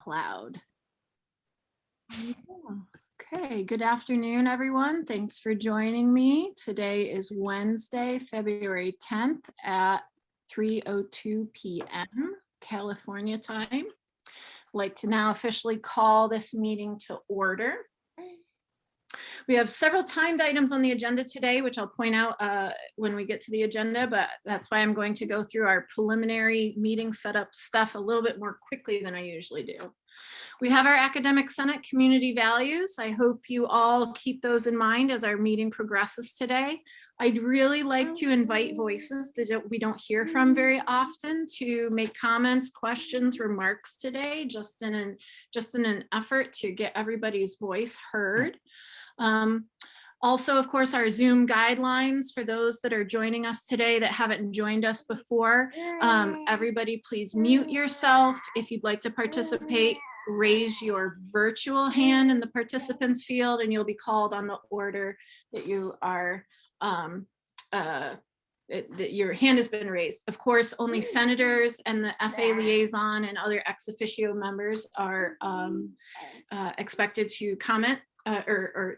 cloud. Okay, good afternoon, everyone. Thanks for joining me. Today is Wednesday, February 10th at 3:02 p.m. California time. I'd like to now officially call this meeting to order. We have several timed items on the agenda today, which I'll point out when we get to the agenda, but that's why I'm going to go through our preliminary meeting setup stuff a little bit more quickly than I usually do. We have our Academic Senate community values. I hope you all keep those in mind as our meeting progresses today. I'd really like to invite voices that we don't hear from very often to make comments, questions, remarks today, just in an effort to get everybody's voice heard. Also, of course, our Zoom guidelines for those that are joining us today that haven't joined us before. Everybody, please mute yourself. If you'd like to participate, raise your virtual hand in the participants field and you'll be called on the order that you are, that your hand has been raised. Of course, only senators and the FA liaison and other ex officio members are expected to comment or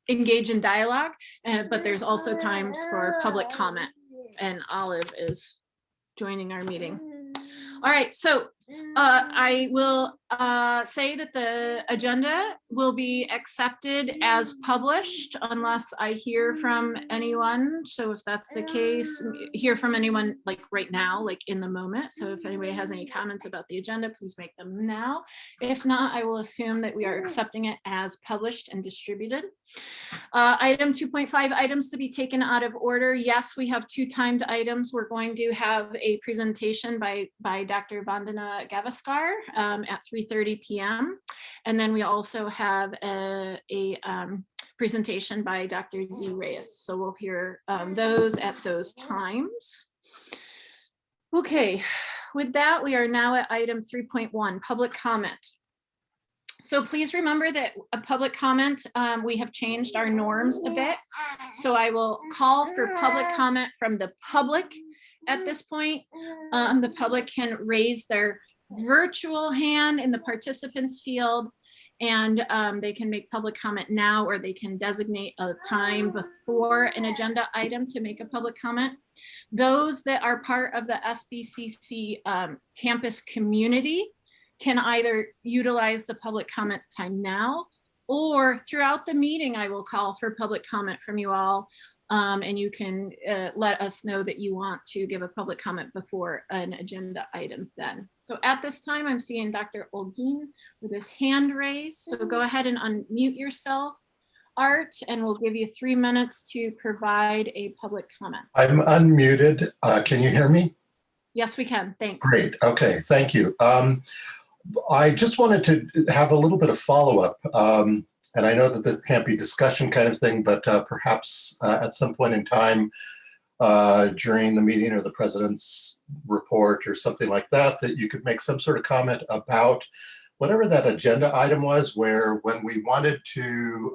engage in dialogue, but there's also times for public comment, and Olive is joining our meeting. All right, so I will say that the agenda will be accepted as published unless I hear from anyone. So if that's the case, hear from anyone like right now, like in the moment. So if anybody has any comments about the agenda, please make them now. If not, I will assume that we are accepting it as published and distributed. Item 2.5, items to be taken out of order. Yes, we have two timed items. We're going to have a presentation by Dr. Vandana Gavaskar at 3:30 p.m. And then we also have a presentation by Dr. Z. Reyes. So we'll hear those at those times. Okay, with that, we are now at item 3.1, public comment. So please remember that a public comment, we have changed our norms a bit. So I will call for public comment from the public at this point. The public can raise their virtual hand in the participants field, and they can make public comment now, or they can designate a time before an agenda item to make a public comment. Those that are part of the SBCC campus community can either utilize the public comment time now, or throughout the meeting, I will call for public comment from you all, and you can let us know that you want to give a public comment before an agenda item then. So at this time, I'm seeing Dr. Olguin with his hand raised. So go ahead and unmute yourself, Art, and we'll give you 3 minutes to provide a public comment. I'm unmuted. Can you hear me? Yes, we can. Thanks. Great. Okay. Thank you. I just wanted to have a little bit of follow-up. And I know that this can't be discussion kind of thing, but perhaps at some point in time during the meeting or the president's report or something like that, that you could make some sort of comment about whatever that agenda item was, where when we wanted to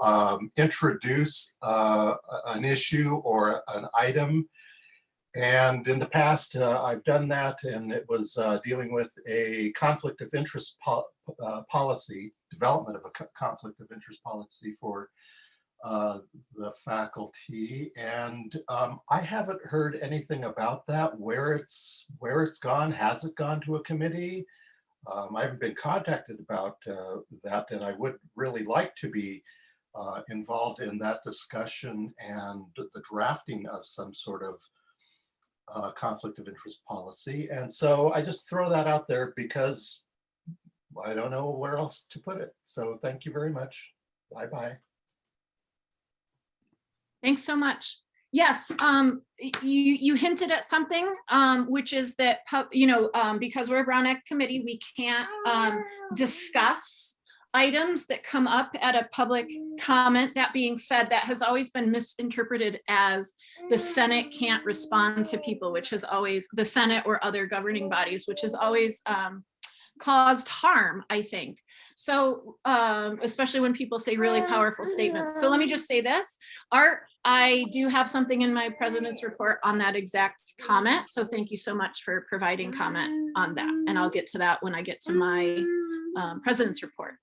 introduce an issue or an item. And in the past, I've done that, and it was dealing with a conflict of interest policy, development of a conflict of interest policy for the faculty. And I haven't heard anything about that, where it's gone. Has it gone to a committee? I haven't been contacted about that, and I would really like to be involved in that discussion and the drafting of some sort of conflict of interest policy. And so I just throw that out there because I don't know where else to put it. So thank you very much. Bye-bye. Thanks so much. Yes, you hinted at something, which is that, because we're a Brown Act committee, we can't discuss items that come up at a public comment. That being said, that has always been misinterpreted as the Senate can't respond to people, which has always, the Senate or other governing bodies, which has always caused harm, I think. So especially when people say really powerful statements. So let me just say this, Art, I do have something in my president's report on that exact comment. So thank you so much for providing comment on that. And I'll get to that when I get to my president's report.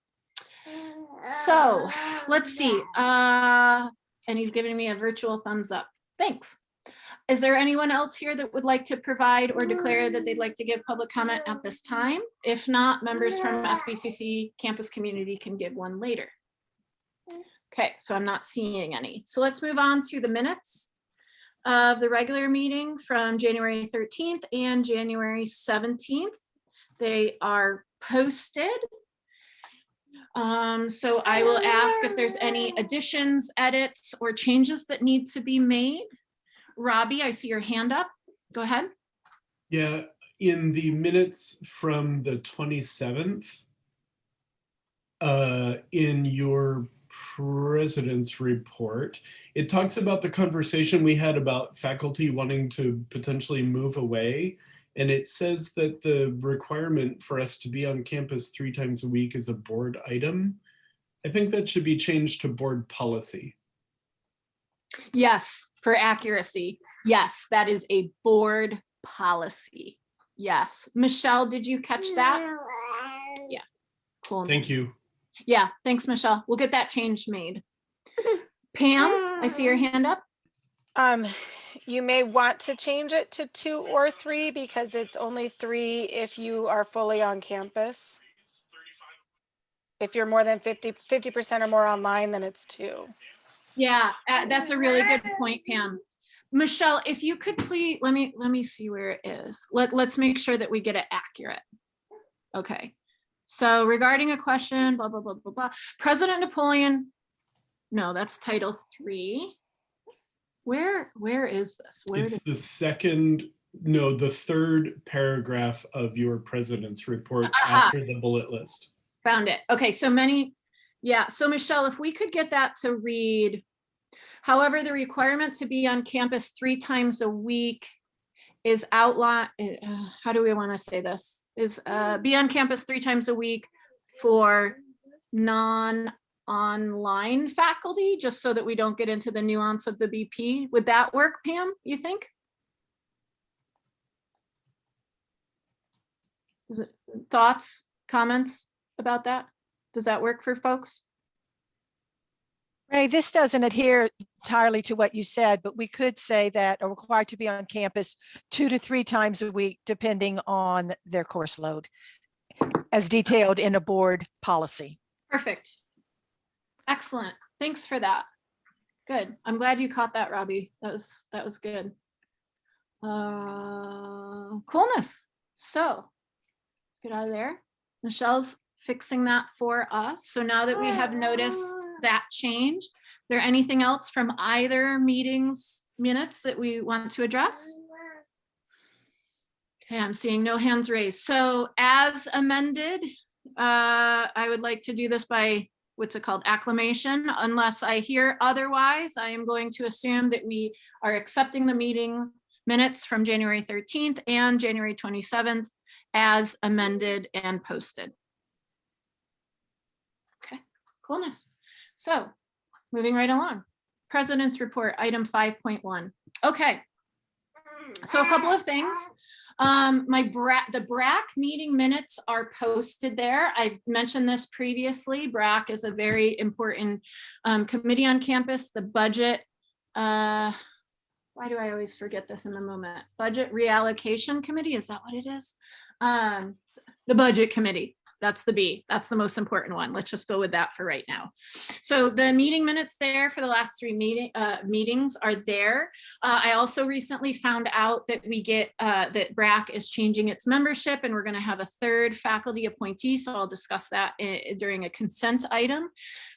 So let's see. And he's giving me a virtual thumbs up. Thanks. Is there anyone else here that would like to provide or declare that they'd like to give public comment at this time? If not, members from SBCC campus community can give one later. Okay, so I'm not seeing any. So let's move on to the minutes of the regular meeting from January 13th and January 17th. They are posted. So I will ask if there's any additions, edits, or changes that need to be made. Robbie, I see your hand up. Go ahead. Yeah, in the minutes from the 27th, in your president's report, it talks about the conversation we had about faculty wanting to potentially move away. And it says that the requirement for us to be on campus 3 times a week is a board item. I think that should be changed to board policy. Yes, for accuracy. Yes, that is a board policy. Yes. Michelle, did you catch that? Yeah, cool. Thank you. Yeah, thanks, Michelle. We'll get that change made. Pam, I see your hand up. You may want to change it to 2 or 3 because it's only 3 if you are fully on campus. If you're more than 50% or more online, then it's 2. Yeah, that's a really good point, Pam. Michelle, if you could please, let me see where it is. Let's make sure that we get it accurate. Okay. So regarding a question, blah, blah, blah, blah, blah. President Napoleon, no, that's Title 3. Where is this? It's the the third paragraph of your president's report after the bullet list. Found it. Okay, so yeah. So Michelle, if we could get that to read, however, the requirement to be on campus 3 times a week is outlined, how do we want to say this? Is be on campus 3 times a week for non-online faculty, just so that we don't get into the nuance of the BP. Would that work, Pam, you think? Thoughts, comments about that? Does that work for folks? Ray, this doesn't adhere entirely to what you said, but we could say that are required to be on campus 2 to 3 times a week, depending on their course load, as detailed in a board policy. Perfect. Excellent. Thanks for that. Good. I'm glad you caught that, Robbie. That was good. Coolness. So let's get out of there. Michelle's fixing that for us. So now that we have noticed that change, is there anything else from either meetings minutes that we want to address? Okay, I'm seeing no hands raised. So as amended, I would like to do this by, what's it called, acclamation. Unless I hear otherwise, I am going to assume that we are accepting the meeting minutes from January 13th and January 27th as amended and posted. Okay, coolness. So moving right along. President's report, item 5.1. Okay, so a couple of things. The BRAC meeting minutes are posted there. I've mentioned this previously. BRAC is a very important committee on campus. The budget, why do I always forget this in the moment? Budget reallocation committee, is that what it is? The budget committee. That's the B. That's the most important one. Let's just go with that for right now. So the meeting minutes there for the last 3 meetings are there. I also recently found out that that BRAC is changing its membership, and we're going to have a 3rd faculty appointee. So I'll discuss that during a consent item.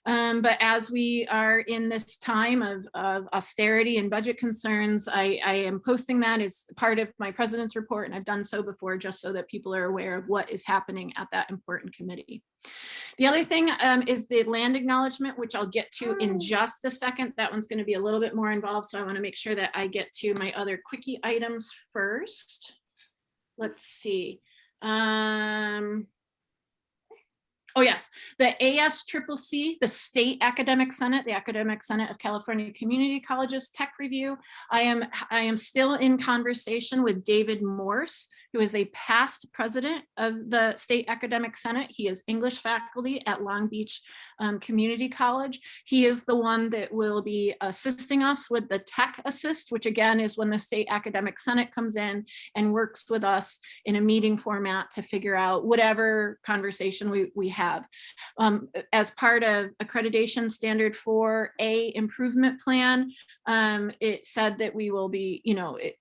But as we are in this time of austerity and budget concerns, I am posting that as part of my president's report, and I've done so before just so that people are aware of what is happening at that important committee. The other thing is the land acknowledgement, which I'll get to in just a second. That one's going to be a little bit more involved, so I want to make sure that I get to my other quickie items first. Let's see. Oh yes, the ASCCC, the State Academic Senate, the Academic Senate of California Community Colleges Tech Review. I am still in conversation with David Morse, who is a past president of the State Academic Senate. He is English faculty at Long Beach Community College. He is the one that will be assisting us with the Tech Assist, which again is when the State Academic Senate comes in and works with us in a meeting format to figure out whatever conversation we have. As part of accreditation standard 4A improvement plan, it said that we will be,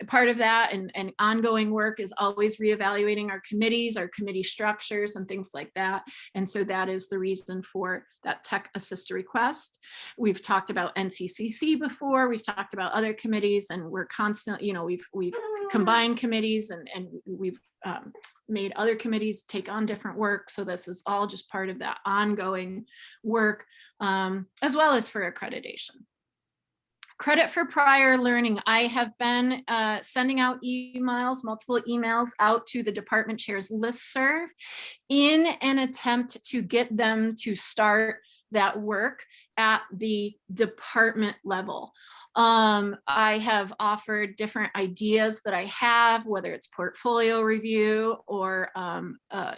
part of that and ongoing work is always reevaluating our committees, our committee structures and things like that. And so that is the reason for that Tech Assist request. We've talked about NCCC before, we've talked about other committees, and we're constantly, we've combined committees and we've made other committees take on different work. So this is all just part of that ongoing work, as well as for accreditation. Credit for prior learning. I have been sending out emails, multiple emails out to the department chairs listserv in an attempt to get them to start that work at the department level. I have offered different ideas that I have, whether it's portfolio review or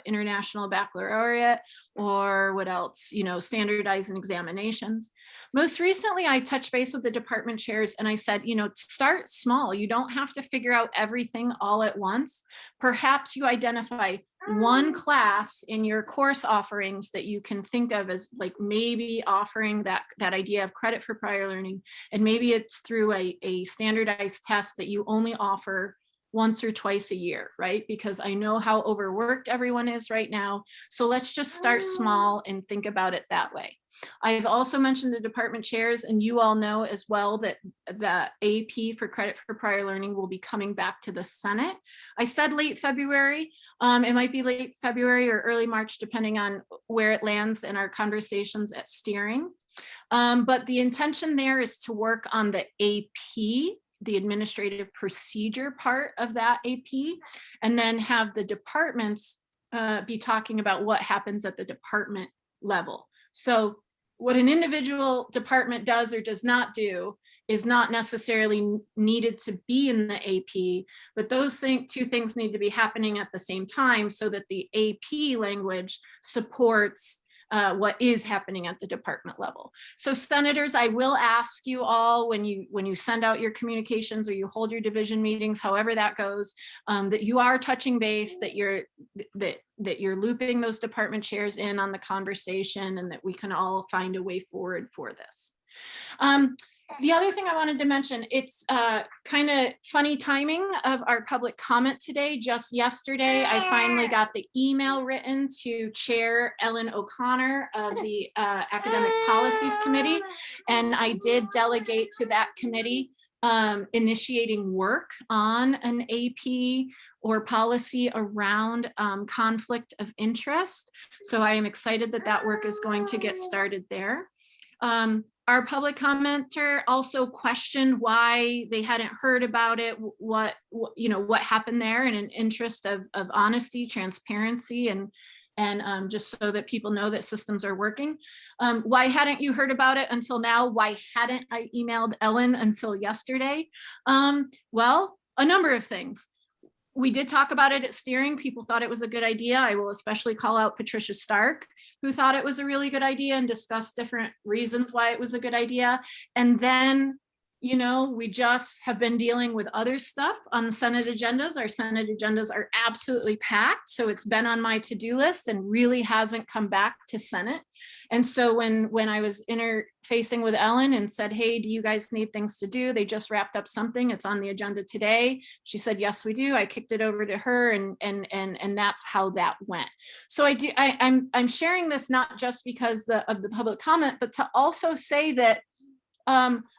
international baccalaureate or what else, standardizing examinations. Most recently, I touched base with the department chairs and I said, start small. You don't have to figure out everything all at once. Perhaps you identify one class in your course offerings that you can think of as like maybe offering that idea of credit for prior learning. And maybe it's through a standardized test that you only offer once or twice a year, right? Because I know how overworked everyone is right now. So let's just start small and think about it that way. I've also mentioned the department chairs, and you all know as well that the AP for credit for prior learning will be coming back to the Senate. I said late February. It might be late February or early March, depending on where it lands in our conversations at steering. But the intention there is to work on the AP, the administrative procedure part of that AP, and then have the departments be talking about what happens at the department level. So what an individual department does or does not do is not necessarily needed to be in the AP, but those two things need to be happening at the same time so that the AP language supports what is happening at the department level. So senators, I will ask you all when you send out your communications or you hold your division meetings, however that goes, that you are touching base, that you're looping those department chairs in on the conversation, and that we can all find a way forward for this. The other thing I wanted to mention, it's kind of funny timing of our public comment today. Just yesterday, I finally got the email written to Chair Ellen O'Connor of the Academic Policies Committee, and I did delegate to that committee initiating work on an AP or policy around conflict of interest. So I am excited that that work is going to get started there. Our public commenter also questioned why they hadn't heard about it, what happened there, in an interest of honesty, transparency, and just so that people know that systems are working. Why hadn't you heard about it until now? Why hadn't I emailed Ellen until yesterday? Well, a number of things. We did talk about it at steering. People thought it was a good idea. I will especially call out Patricia Stark, who thought it was a really good idea and discussed different reasons why it was a good idea. And then, we just have been dealing with other stuff on the Senate agendas. Our Senate agendas are absolutely packed. So it's been on my to-do list and really hasn't come back to Senate. And so when I was interfacing with Ellen and said, hey, do you guys need things to do? They just wrapped up something. It's on the agenda today. She said, yes, we do. I kicked it over to her, and that's how that went. So I'm sharing this not just because of the public comment, but to also say that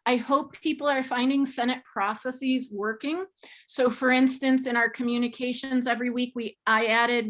I hope people are finding Senate processes working. So for instance, in our communications every week, we added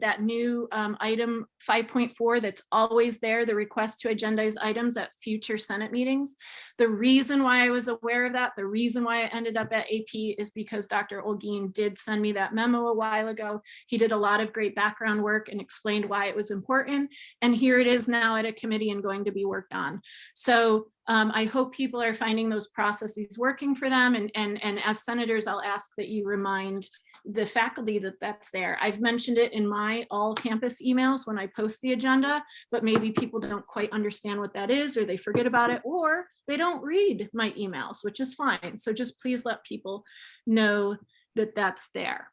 that new item 5.4 that's always there, the request to agendize items at future Senate meetings. The reason why I was aware of that, the reason why I ended up at AP is because Dr. Olguin did send me that memo a while ago. He did a lot of great background work and explained why it was important. And here it is now at a committee and going to be worked on. So I hope people are finding those processes working for them. And as senators, I'll ask that you remind the faculty that that's there. I've mentioned it in my all campus emails when I post the agenda, but maybe people don't quite understand what that is, or they forget about it, or they don't read my emails, which is fine. So just please let people know that that's there.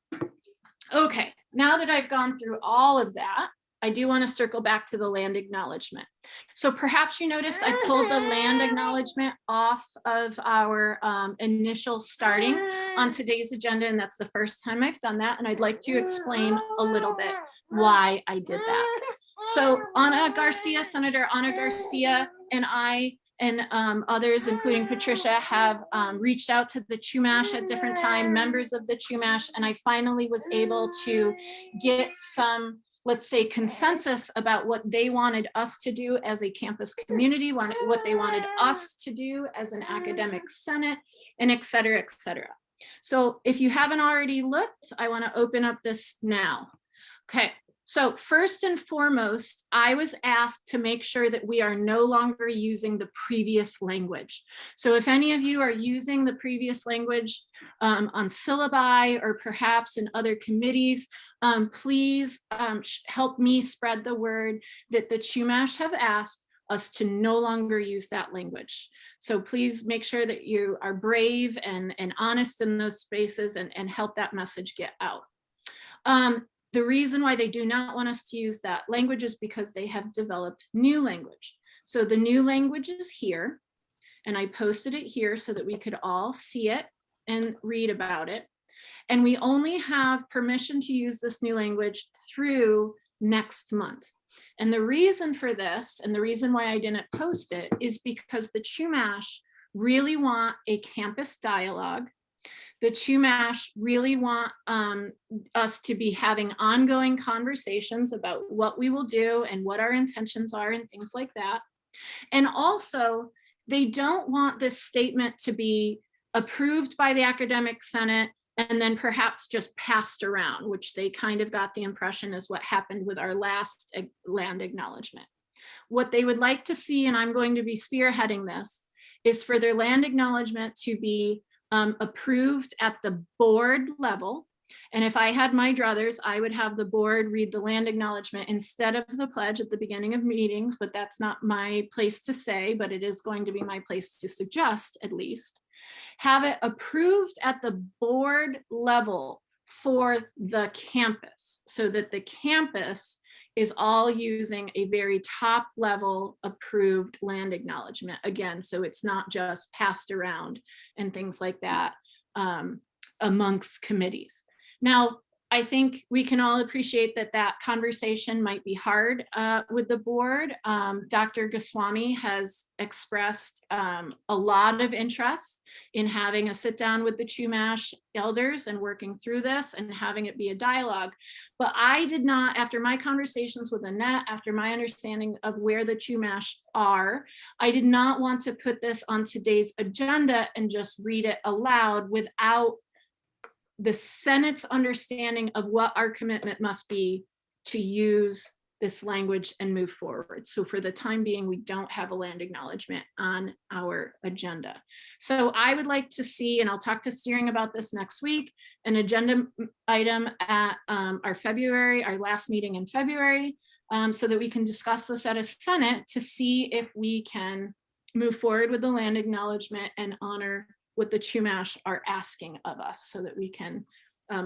Okay, now that I've gone through all of that, I do want to circle back to the land acknowledgement. So perhaps you noticed I pulled the land acknowledgement off of our initial starting on today's agenda, and that's the first time I've done that. And I'd like to explain a little bit why I did that. So Ana Garcia, Senator Ana Garcia, and I and others, including Patricia, have reached out to the Chumash at different times, members of the Chumash, and I finally was able to get some, let's say, consensus about what they wanted us to do as a campus community, what they wanted us to do as an academic senate, and et cetera, et cetera. So if you haven't already looked, I want to open up this now. Okay. So first and foremost, I was asked to make sure that we are no longer using the previous language. So if any of you are using the previous language on syllabi or perhaps in other committees, please help me spread the word that the Chumash have asked us to no longer use that language. So please make sure that you are brave and honest in those spaces and help that message get out. The reason why they do not want us to use that language is because they have developed new language. So the new language is here, and I posted it here so that we could all see it and read about it. And we only have permission to use this new language through next month. And the reason for this, and the reason why I didn't post it, is because the Chumash really want a campus dialogue. The Chumash really want us to be having ongoing conversations about what we will do and what our intentions are and things like that. And also, they don't want this statement to be approved by the academic senate and then perhaps just passed around, which they kind of got the impression is what happened with our last land acknowledgement. What they would like to see, and I'm going to be spearheading this, is for their land acknowledgement to be approved at the board level. And if I had my druthers, I would have the board read the land acknowledgement instead of the pledge at the beginning of meetings, but that's not my place to say, but it is going to be my place to suggest at least. Have it approved at the board level for the campus so that the campus is all using a very top level approved land acknowledgement again. So it's not just passed around and things like that amongst committees. Now, I think we can all appreciate that that conversation might be hard with the board. Dr. Goswami has expressed a lot of interest in having a sit down with the Chumash elders and working through this and having it be a dialogue. But I did not, after my conversations with Annette, after my understanding of where the Chumash are, I did not want to put this on today's agenda and just read it aloud without the Senate's understanding of what our commitment must be to use this language and move forward. So for the time being, we don't have a land acknowledgement on our agenda. So I would like to see, and I'll talk to steering about this next week, an agenda item at our last meeting in February, so that we can discuss this at a Senate to see if we can move forward with the land acknowledgement and honor what the Chumash are asking of us so that we can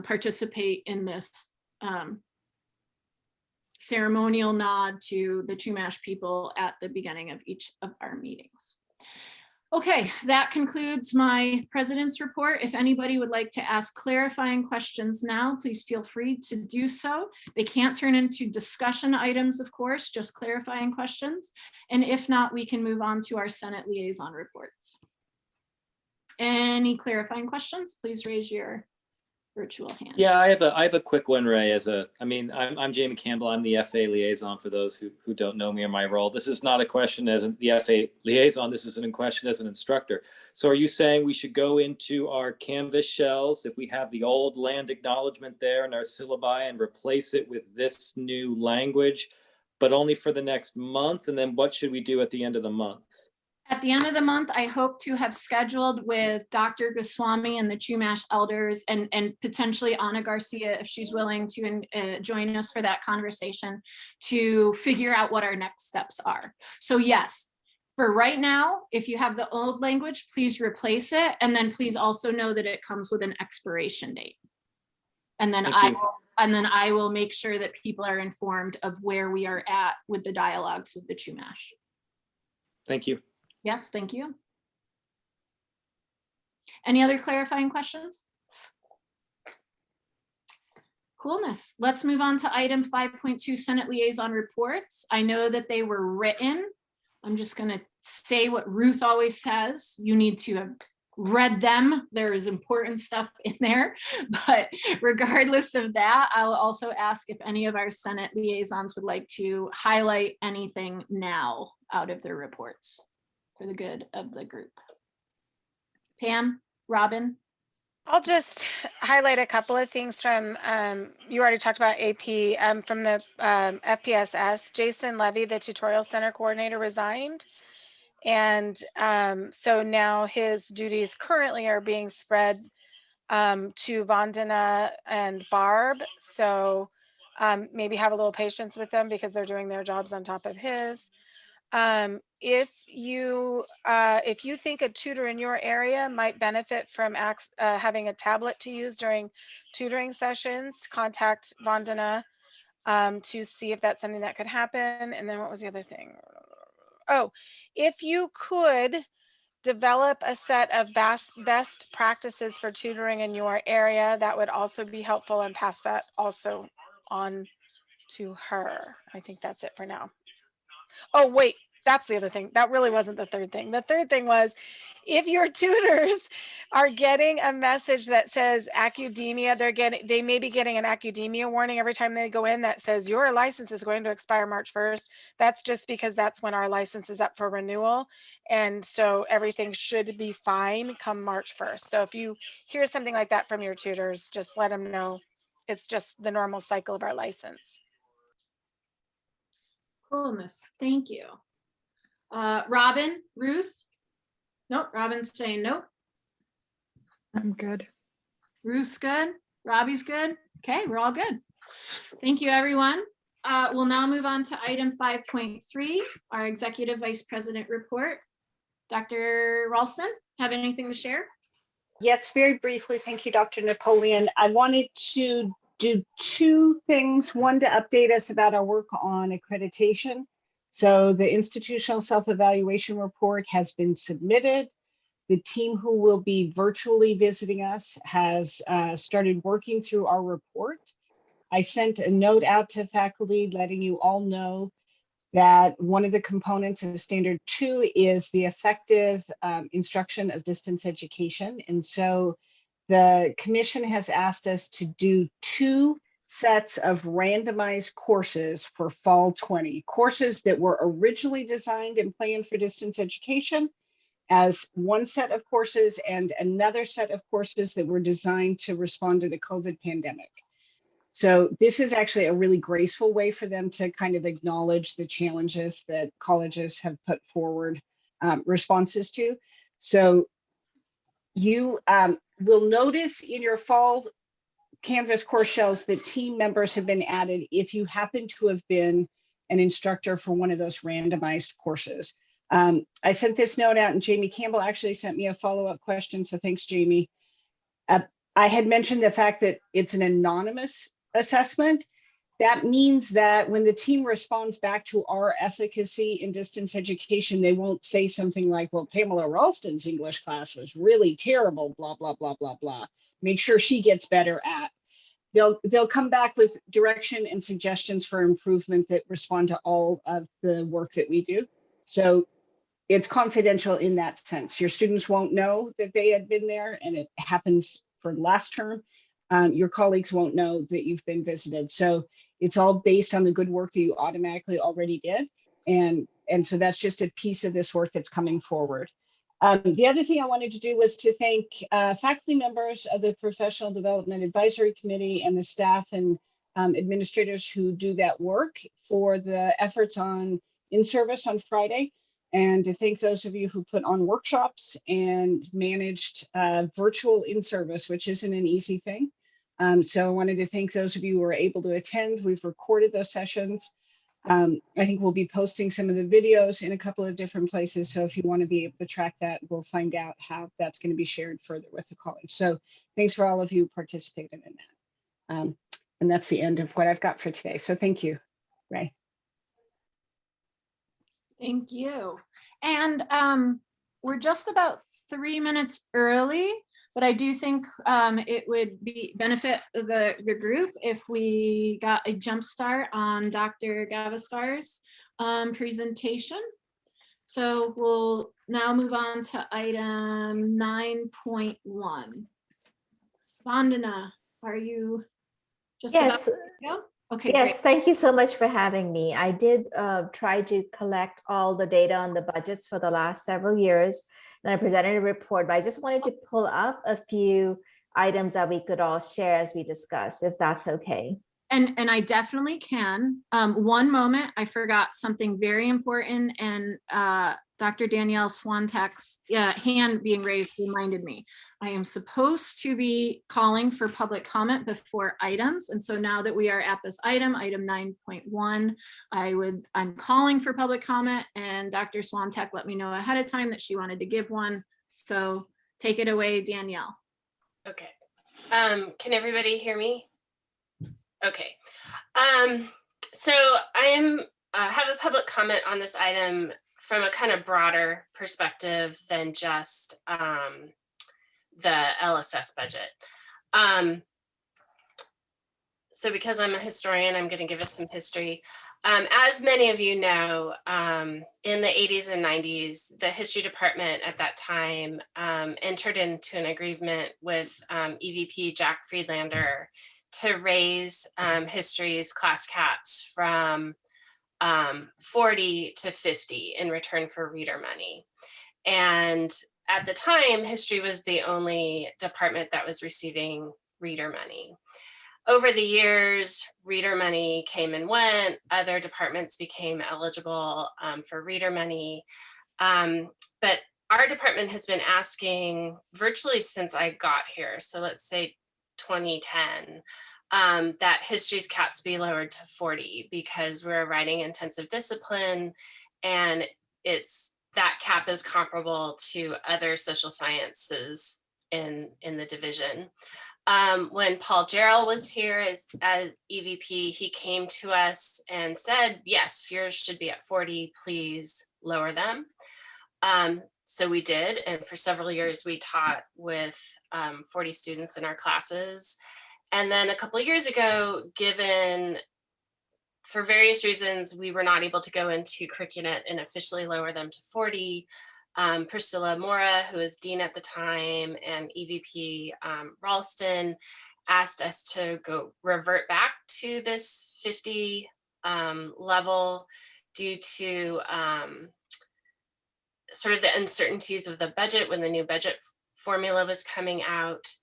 participate in this ceremonial nod to the Chumash people at the beginning of each of our meetings. Okay, that concludes my president's report. If anybody would like to ask clarifying questions now, please feel free to do so. They can't turn into discussion items, of course, just clarifying questions. And if not, we can move on to our Senate liaison reports. Any clarifying questions? Please raise your virtual hand. Yeah, I have a quick one, Ray. I'm Jamie Campbell. I'm the FA liaison for those who don't know me or my role. This is not a question as the FA liaison. This is a question as an instructor. So are you saying we should go into our Canvas shells if we have the old land acknowledgement there in our syllabi and replace it with this new language, but only for the next month? And then what should we do at the end of the month? At the end of the month, I hope to have scheduled with Dr. Goswami and the Chumash elders and potentially Ana Garcia, if she's willing to join us for that conversation, to figure out what our next steps are. So yes, for right now, if you have the old language, please replace it. And then please also know that it comes with an expiration date. And then Thank you. I will make sure that people are informed of where we are at with the dialogues with the Chumash. Thank you. Yes, thank you. Any other clarifying questions? Coolness. Let's move on to item 5.2, Senate Liaison Reports. I know that they were written. I'm just going to say what Ruth always says. You need to have read them. There is important stuff in there. But regardless of that, I'll also ask if any of our Senate liaisons would like to highlight anything now out of their reports for the good of the group. Pam, Robin? I'll just highlight a couple of things from, you already talked about AP, from the FPSS. Jason Levy, the tutorial center coordinator, resigned. And so now his duties currently are being spread to Vandana and Barb. So maybe have a little patience with them because they're doing their jobs on top of his. If you think a tutor in your area might benefit from having a tablet to use during tutoring sessions, contact Vandana to see if that's something that could happen. And then what was the other thing? Oh, if you could develop a set of best practices for tutoring in your area, that would also be helpful, and pass that also on to her. I think that's it for now. Oh, wait, that's the other thing. That really wasn't the third thing. The third thing was, if your tutors are getting a message that says academia, they may be getting an academia warning every time they go in that says your license is going to expire March 1st. That's just because that's when our license is up for renewal. And so everything should be fine come March 1st. So if you hear something like that from your tutors, just let them know it's just the normal cycle of our license. Coolness. Thank you. Robin, Ruth? Nope, Robin's saying nope. I'm good. Ruth's good. Robbie's good. Okay, we're all good. Thank you, everyone. We'll now move on to item 5.3, our Executive Vice President report. Dr. Ralston, have anything to share? Yes, very briefly. Thank you, Dr. Napoleon. I wanted to do two things. One, to update us about our work on accreditation. So the institutional self-evaluation report has been submitted. The team who will be virtually visiting us has started working through our report. I sent a note out to faculty letting you all know that one of the components of Standard 2 is the effective instruction of distance education. And so the commission has asked us to do 2 sets of randomized courses for fall 20, courses that were originally designed and planned for distance education as one set of courses, and another set of courses that were designed to respond to the COVID pandemic. So this is actually a really graceful way for them to kind of acknowledge the challenges that colleges have put forward responses to. So you will notice in your fall Canvas course shells that team members have been added if you happen to have been an instructor for one of those randomized courses. I sent this note out and Jamie Campbell actually sent me a follow-up question. So thanks, Jamie. I had mentioned the fact that it's an anonymous assessment. That means that when the team responds back to our efficacy in distance education, they won't say something like, well, Pamela Ralston's English class was really terrible, blah, blah, blah, blah, blah. Make sure she gets better at. They'll come back with direction and suggestions for improvement that respond to all of the work that we do. So it's confidential in that sense. Your students won't know that they had been there, and it happens for last term. Your colleagues won't know that you've been visited. So it's all based on the good work that you automatically already did. And so that's just a piece of this work that's coming forward. The other thing I wanted to do was to thank faculty members of the Professional Development Advisory Committee and the staff and administrators who do that work for the efforts on in-service on Friday. and to thank those of you who put on workshops and managed virtual in-service, which isn't an easy thing. So I wanted to thank those of you who were able to attend. We've recorded those sessions. I think we'll be posting some of the videos in a couple of different places. So if you want to be able to track that, we'll find out how that's going to be shared further with the college. So thanks for all of you who participated in that. And that's the end of what I've got for today. So thank you, Ray. Thank you. And we're just about 3 minutes early, but I do think it would benefit the group if we got a jump start on Dr. Gavaskar's presentation. So we'll now move on to item 9.1. Vandana, are you just Yes. about to go? Okay, Yes, great. thank you so much for having me. I did try to collect all the data on the budgets for the last several years, and I presented a report, but I just wanted to pull up a few items that we could all share as we discuss, if that's okay. And I definitely can. One moment, I forgot something very important, and Dr. Danielle Swantek's hand being raised reminded me. I am supposed to be calling for public comment before items. And so now that we are at this item 9.1, I'm calling for public comment, and Dr. Swantek let me know ahead of time that she wanted to give one. So take it away, Danielle. Okay. Can everybody hear me? Okay. So I have a public comment on this item from a kind of broader perspective than just the LSS budget. So because I'm a historian, I'm going to give us some history. As many of you know, in the 80s and 90s, the history department at that time entered into an agreement with EVP Jack Friedlander to raise history's class caps from 40 to 50 in return for reader money. And at the time, history was the only department that was receiving reader money. Over the years, reader money came and went. Other departments became eligible for reader money. But our department has been asking virtually since I got here, so let's say 2010, that history's caps be lowered to 40 because we're a writing intensive discipline, and that cap is comparable to other social sciences in the division. When Paul Jarrell was here as EVP, he came to us and said, yes, yours should be at 40, please lower them. So we did, and for several years we taught with 40 students in our classes. And then a couple of years ago, given for various reasons, we were not able to go into Curricunet and officially lower them to 40. Priscilla Mora, who was dean at the time, and EVP Ralston asked us to revert back to this 50 level due to sort of the uncertainties of the budget when the new budget formula was coming out.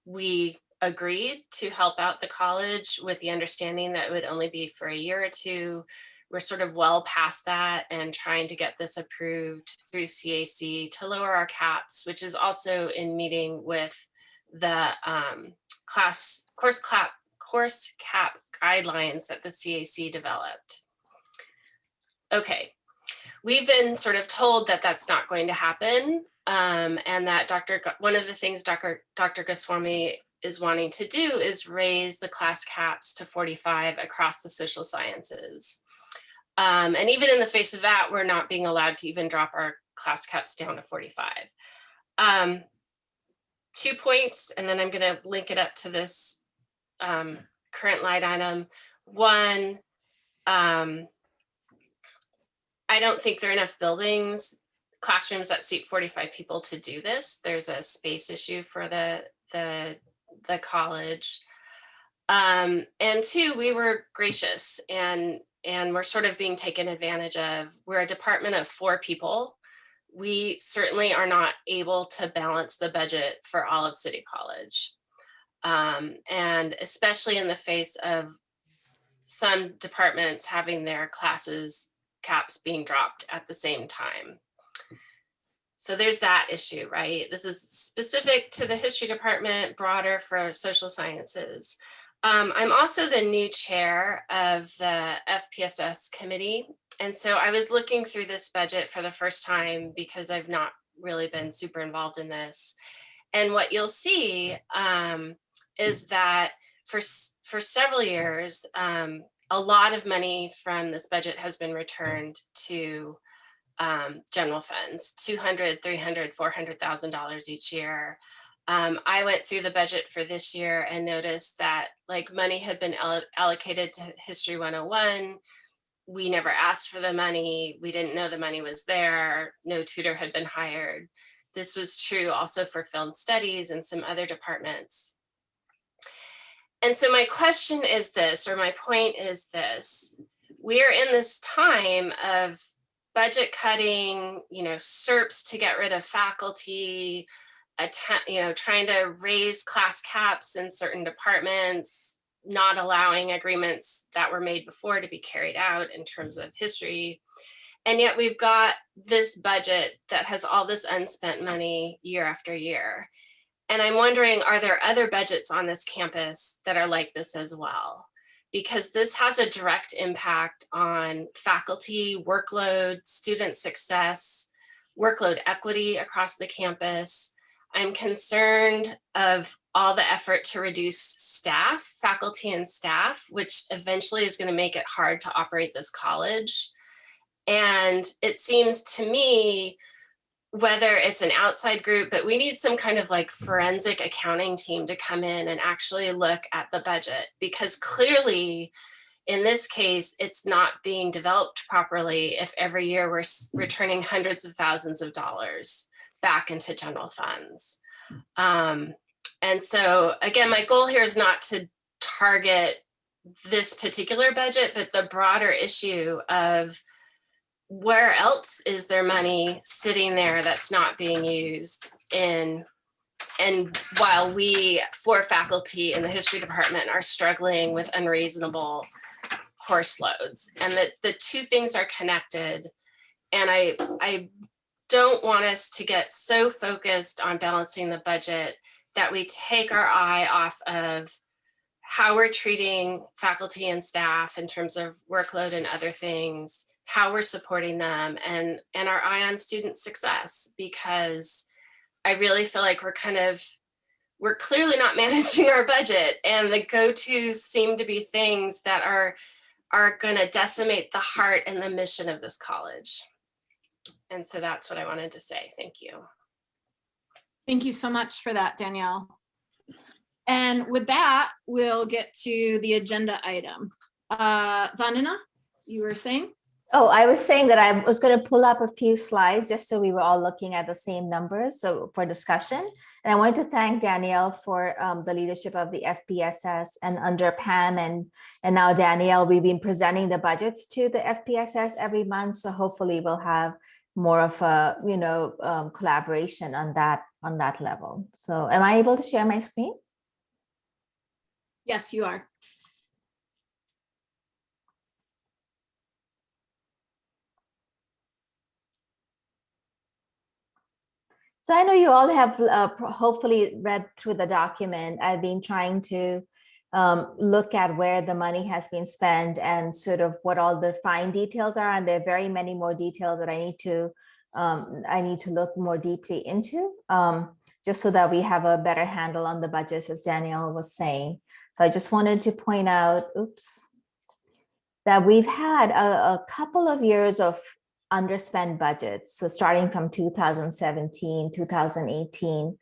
We agreed to help out the college with the understanding that it would only be for a year or two. We're sort of well past that and trying to get this approved through CAC to lower our caps, which is also in meeting with the course cap guidelines that the CAC developed. Okay, we've been sort of told that that's not going to happen, and that one of the things Dr. Goswami is wanting to do is raise the class caps to 45 across the social sciences. And even in the face of that, we're not being allowed to even drop our class caps down to 45. 2 points, and then I'm going to link it up to this current line item. One, I don't think there are enough classrooms that seat 45 people to do this. There's a space issue for the college. And two, we were gracious and we're sort of being taken advantage of. We're a department of 4 people. We certainly are not able to balance the budget for all of City College. And especially in the face of some departments having their classes caps being dropped at the same time. So there's that issue, right? This is specific to the history department, broader for social sciences. I'm also the new chair of the FPSS committee. And so I was looking through this budget for the first time because I've not really been super involved in this. And what you'll see is that for several years, a lot of money from this budget has been returned to general funds, $200,000, $300,000, $400,000 each year. I went through the budget for this year and noticed that like money had been allocated to History 101. We never asked for the money. We didn't know the money was there. No tutor had been hired. This was true also for film studies and some other departments. And so my question is this, or my point is this: we are in this time of budget cutting, SERPs to get rid of faculty, trying to raise class caps in certain departments, not allowing agreements that were made before to be carried out in terms of history. And yet we've got this budget that has all this unspent money year after year. And I'm wondering, are there other budgets on this campus that are like this as well? Because this has a direct impact on faculty workload, student success, workload equity across the campus. I'm concerned of all the effort to reduce staff, faculty and staff, which eventually is going to make it hard to operate this college. And it seems to me, whether it's an outside group, but we need some kind of like forensic accounting team to come in and actually look at the budget, because clearly in this case, it's not being developed properly if every year we're returning hundreds of thousands of dollars back into general funds. And so again, my goal here is not to target this particular budget, but the broader issue of where else is there money sitting there that's not being used and while we, for faculty in the history department, are struggling with unreasonable course loads, and that the two things are connected. And I don't want us to get so focused on balancing the budget that we take our eye off of how we're treating faculty and staff in terms of workload and other things, how we're supporting them, and our eye on student success, because I really feel like we're clearly not managing our budget, and the go-tos seem to be things that are going to decimate the heart and the mission of this college. And so that's what I wanted to say. Thank you. Thank you so much for that, Danielle. And with that, we'll get to the agenda item. Vandana, you were saying? Oh, I was saying that I was going to pull up a few slides just so we were all looking at the same numbers, so for discussion. And I want to thank Danielle for the leadership of the FPSS, and under Pam and now Danielle, we've been presenting the budgets to the FPSS every month. So hopefully we'll have more of a collaboration on that level. So am I able to share my screen? Yes, you are. So I know you all have hopefully read through the document. I've been trying to look at where the money has been spent and sort of what all the fine details are. And there are very many more details that I need to look more deeply into, just so that we have a better handle on the budgets, as Danielle was saying. So I just wanted to point out, that we've had a couple of years of underspent budgets. So starting from 2017, 2018,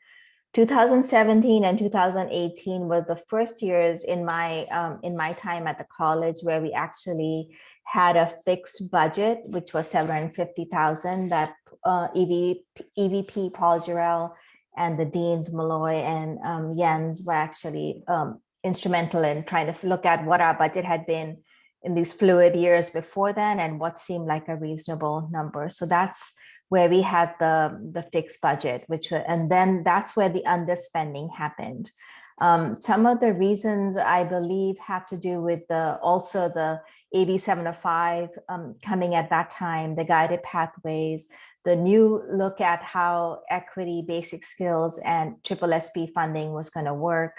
2017 and 2018 were the first years in my time at the college where we actually had a fixed budget, which was $750,000 that EVP Paul Jarrell and the deans Malloy and Jens were actually instrumental in trying to look at what our budget had been in these fluid years before then and what seemed like a reasonable number. So that's where we had the fixed budget, and then that's where the underspending happened. Some of the reasons I believe have to do with also the AB 705 coming at that time, the guided pathways, the new look at how equity, basic skills, and SSSP funding was going to work,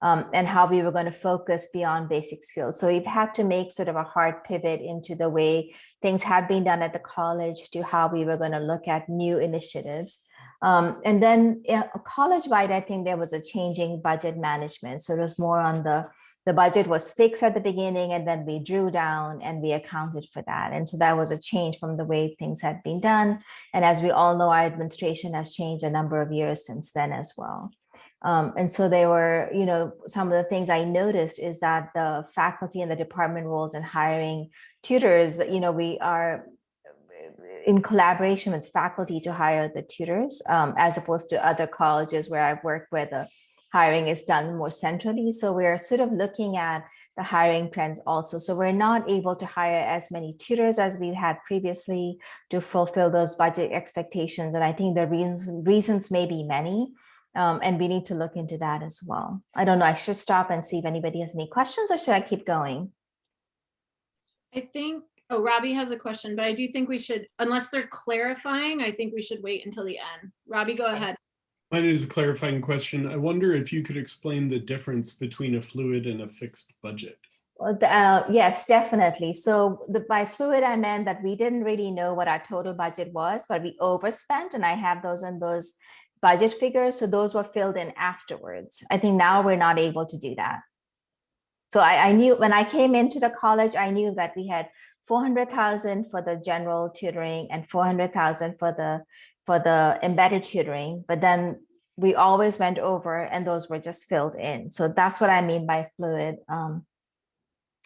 and how we were going to focus beyond basic skills. So we've had to make sort of a hard pivot into the way things had been done at the college to how we were going to look at new initiatives. And then college-wide, I think there was a changing budget management. So it was more on the budget was fixed at the beginning, and then we drew down and we accounted for that. And so that was a change from the way things had been done. And as we all know, our administration has changed a number of years since then as well. And so there were, some of the things I noticed is that the faculty and the department roles and hiring tutors, we are in collaboration with faculty to hire the tutors, as opposed to other colleges where I've worked where the hiring is done more centrally. So we're sort of looking at the hiring trends also. So we're not able to hire as many tutors as we had previously to fulfill those budget expectations. And I think the reasons may be many. And we need to look into that as well. I don't know, I should stop and see if anybody has any questions, or should I keep going? I think, Robbie has a question, but I do think we should, unless they're clarifying, I think we should wait until the end. Robbie, go ahead. Mine is a clarifying question. I wonder if you could explain the difference between a fluid and a fixed budget. Yes, definitely. So by fluid, I meant that we didn't really know what our total budget was, but we overspent, and I have those in those budget figures. So those were filled in afterwards. I think now we're not able to do that. So I knew when I came into the college, I knew that we had 400,000 for the general tutoring and 400,000 for the embedded tutoring, but then we always went over and those were just filled in. So that's what I mean by fluid,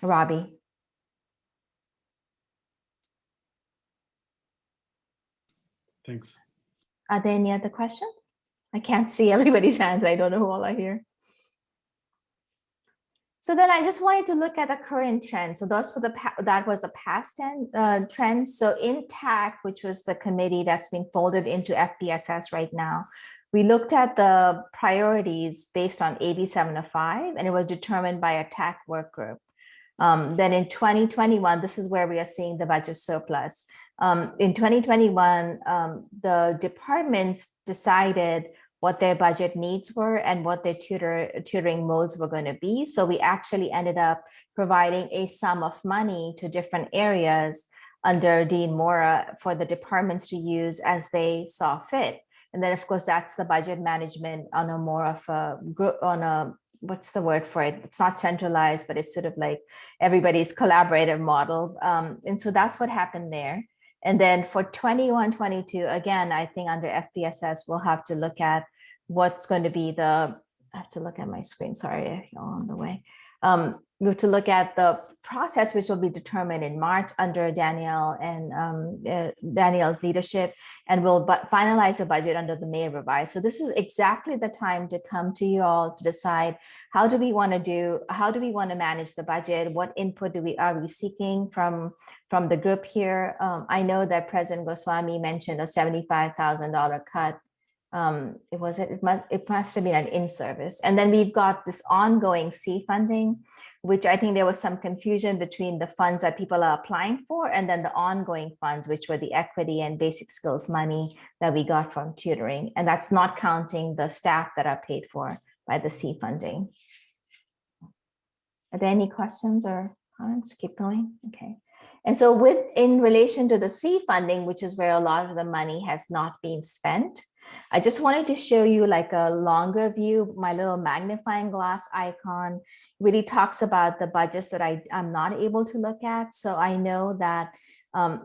Robbie. Thanks. Are there any other questions? I can't see everybody's hands. I don't know who all are here. So then I just wanted to look at the current trend. So those that was the past trend. So in TAC, which was the committee that's been folded into FPSS right now, we looked at the priorities based on AB 705, and it was determined by a TAC work group. Then in 2021, this is where we are seeing the budget surplus. In 2021, the departments decided what their budget needs were and what their tutoring modes were going to be. So we actually ended up providing a sum of money to different areas under Dean Mora for the departments to use as they saw fit. And then, of course, that's the budget management on a more of a group, on a, what's the word for it? It's not centralized, but it's sort of like everybody's collaborative model. And so that's what happened there. And then for 21-22, again, I think under FPSS, we'll have to look at what's going to be I have to look at my screen, sorry, if you're on the way. We have to look at the process, which will be determined in March under Danielle and Danielle's leadership, and we'll finalize the budget under the May revise. So this is exactly the time to come to you all to decide how do we want to manage the budget, what input are we seeking from the group here. I know that President Goswami mentioned a $75,000 cut. It must have been an in-service. And then we've got this ongoing C funding, which I think there was some confusion between the funds that people are applying for and then the ongoing funds, which were the equity and basic skills money that we got from tutoring. And that's not counting the staff that are paid for by the C funding. Are there any questions or comments? Keep going. Okay. And so in relation to the C funding, which is where a lot of the money has not been spent, I just wanted to show you like a longer view. My little magnifying glass icon really talks about the budgets that I'm not able to look at. So I know that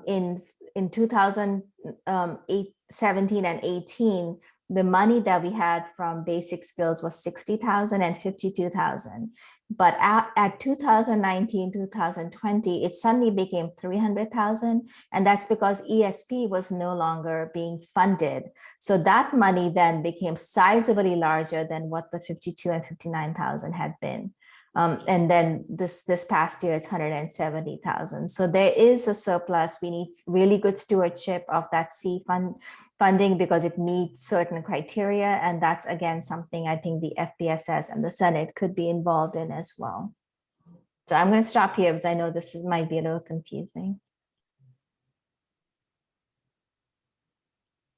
in 2017 and 18, the money that we had from basic skills was 60,000 and 52,000. But at 2019, 2020, it suddenly became 300,000. And that's because ESP was no longer being funded. So that money then became sizably larger than what the 52 and 59,000 had been. And then this past year is 170,000. So there is a surplus. We need really good stewardship of that C funding because it meets certain criteria. And that's, again, something I think the FPSS and the Senate could be involved in as well. So I'm going to stop here because I know might be a little confusing.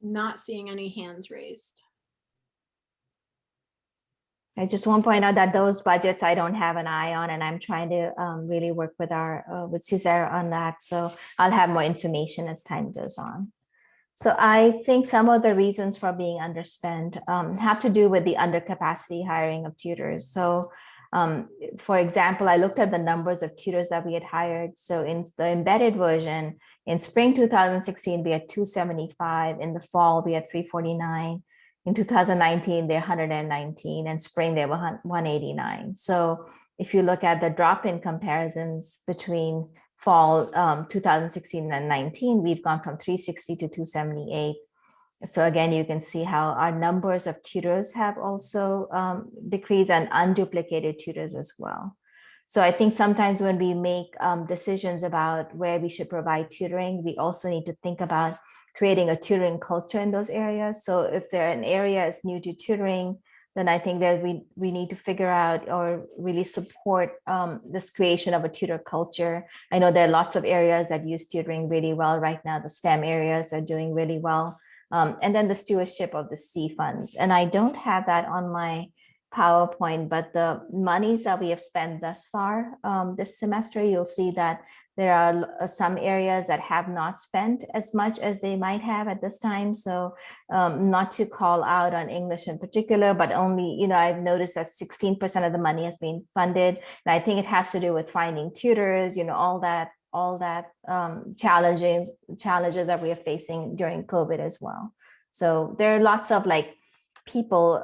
Not seeing any hands raised. I just want to point out that those budgets I don't have an eye on, and I'm trying to really work with with Cesar on that. So I'll have more information as time goes on. So I think some of the reasons for being underspent have to do with the undercapacity hiring of tutors. So for example, I looked at the numbers of tutors that we had hired. So in the embedded version, in spring 2016, we had 275. In the fall, we had 349. In 2019, they're 119, and spring they were 189. So if you look at the drop-in comparisons between fall 2016 and 19, we've gone from 360 to 278. So again, you can see how our numbers of tutors have also decreased, and unduplicated tutors as well. So I think sometimes when we make decisions about where we should provide tutoring, we also need to think about creating a tutoring culture in those areas. So if an area is new to tutoring, then I think that we need to figure out or really support this creation of a tutor culture. I know there are lots of areas that use tutoring really well right now. The STEM areas are doing really well. And then the stewardship of the C funds. And I don't have that on my PowerPoint, but the monies that we have spent thus far this semester, you'll see that there are some areas that have not spent as much as they might have at this time. So not to call out on English in particular, but only, I've noticed that 16% of the money has been funded. And I think it has to do with finding tutors, all that challenges that we are facing during COVID as well. So there are lots of people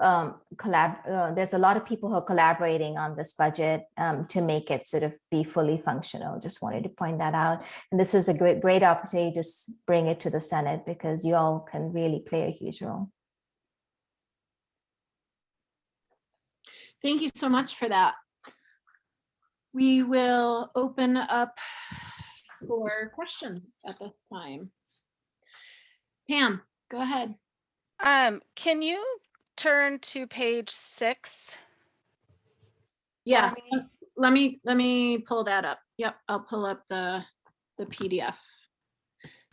there's a lot of people who are collaborating on this budget to make it sort of be fully functional. Just wanted to point that out. And this is a great opportunity to bring it to the Senate, because you all can really play a huge role. Thank you so much for that. We will open up for questions at this time. Pam, go ahead. Can you turn to page 6? Yeah, let me pull that up. Yep, I'll pull up the PDF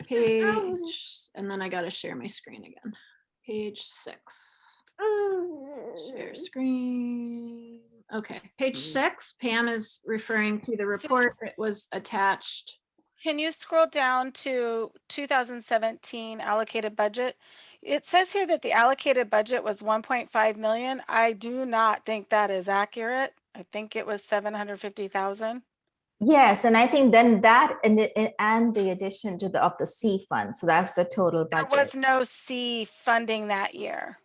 page, and then I got to share my screen again. Page 6. Share screen. Okay, page 6. Pam is referring to the report that was attached. Can you scroll down to 2017 allocated budget? It says here that the allocated budget was 1.5 million. I do not think that is accurate. I think it was 750,000. Yes, and I think then that and the addition to of the C fund. So that's the total budget. There was no C funding that year.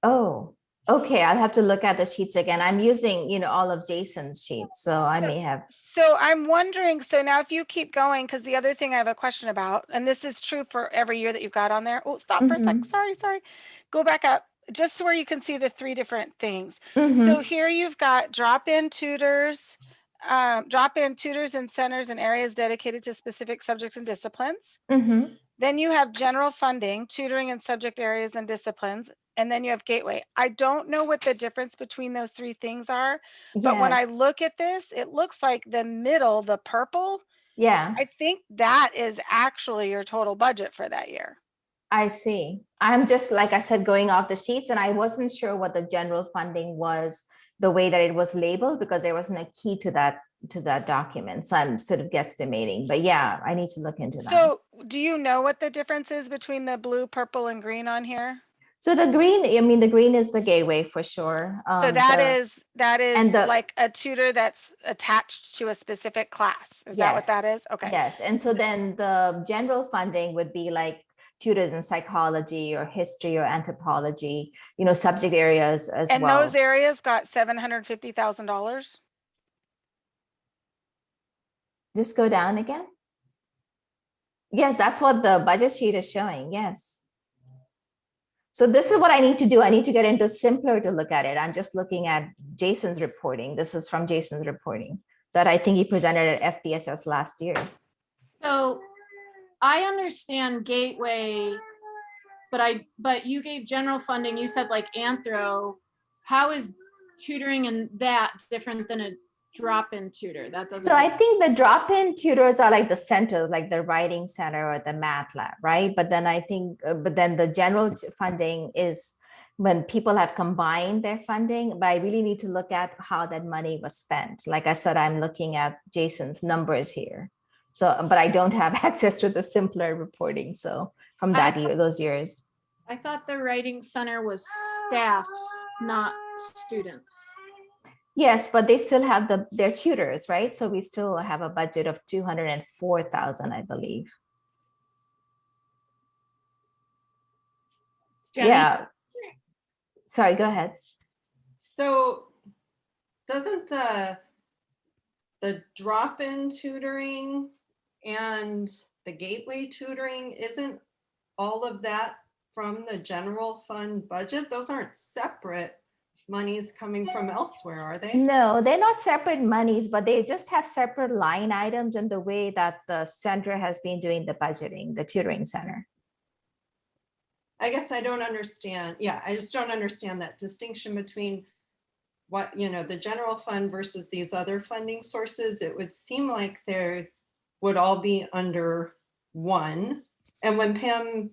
Oh, okay. I'll have to look at the sheets again. I'm using, all of Jason's sheets, so I may have. So I'm wondering, so now if you keep going, because the other thing I have a question about, and this is true for every year that you've got on there. Oh, stop for a sec. Sorry. Go back up just where you can see the 3 different things. So here you've got drop-in tutors and centers and areas dedicated to specific subjects and disciplines. Then you have general funding, tutoring and subject areas and disciplines. And then you have Gateway. I don't know what the difference between those 3 things are, but when I look at this, it looks like the middle, the purple. Yeah. I think that is actually your total budget for that year. I see. I'm just, like I said, going off the sheets, and I wasn't sure what the general funding was, the way that it was labeled, because there wasn't a key to that document. So I'm sort of guesstimating, but yeah, I need to look into that. So do you know what the difference is between the blue, purple, and green on here? So the green, the green is the Gateway for sure. So that is like a tutor that's attached to a specific class. Is that what that is? Okay. Yes. And so then the general funding would be like tutors in psychology or history or anthropology, subject areas as well. And those areas got $750,000. Just go down again. Yes, that's what the budget sheet is showing. Yes. So this is what I need to do. I need to get into simpler to look at it. I'm just looking at Jason's reporting. This is from Jason's reporting that I think he presented at FPSS last year. So I understand Gateway, but you gave general funding. You said like anthro. How is tutoring and that different than a drop-in tutor? That doesn't. So I think the drop-in tutors are like the centers, like the writing center or the math lab, right? But then I think, but then the general funding is when people have combined their funding, but I really need to look at how that money was spent. Like I said, I'm looking at Jason's numbers here. So, but I don't have access to the simpler reporting. So from that year, those years. I thought the writing center was staff, not students. Yes, but they still have their tutors, right? So we still have a budget of 204,000, I believe. Jenny? Yeah. Sorry, go ahead. So doesn't the drop-in tutoring and the gateway tutoring, isn't all of that from the general fund budget? Those aren't separate monies coming from elsewhere, are they? No, they're not separate monies, but they just have separate line items in the way that the center has been doing the budgeting, the tutoring center. I guess I don't understand. Yeah, I just don't understand that distinction between what, the general fund versus these other funding sources. It would seem like they would all be under one. And when Pam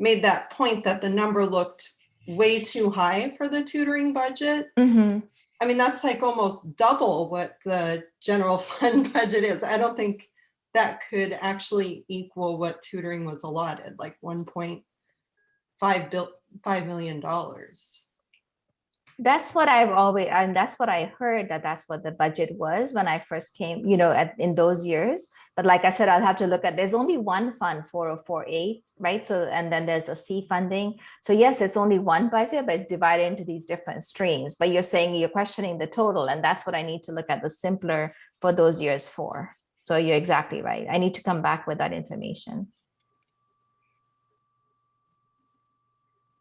made that point that the number looked way too high for the tutoring budget, Mm-hmm. I mean, that's like almost double what the general fund budget is. I don't think that could actually equal what tutoring was allotted, like $1.5 million. That's what I've always, and that's what I heard, that's what the budget was when I first came, in those years. But like I said, I'll have to look at, there's only one fund, 4048, right? So, and then there's a C funding. So yes, it's only one budget, but it's divided into these different streams. But you're saying you're questioning the total, and that's what I need to look at the simpler for those years for. So you're exactly right. I need to come back with that information.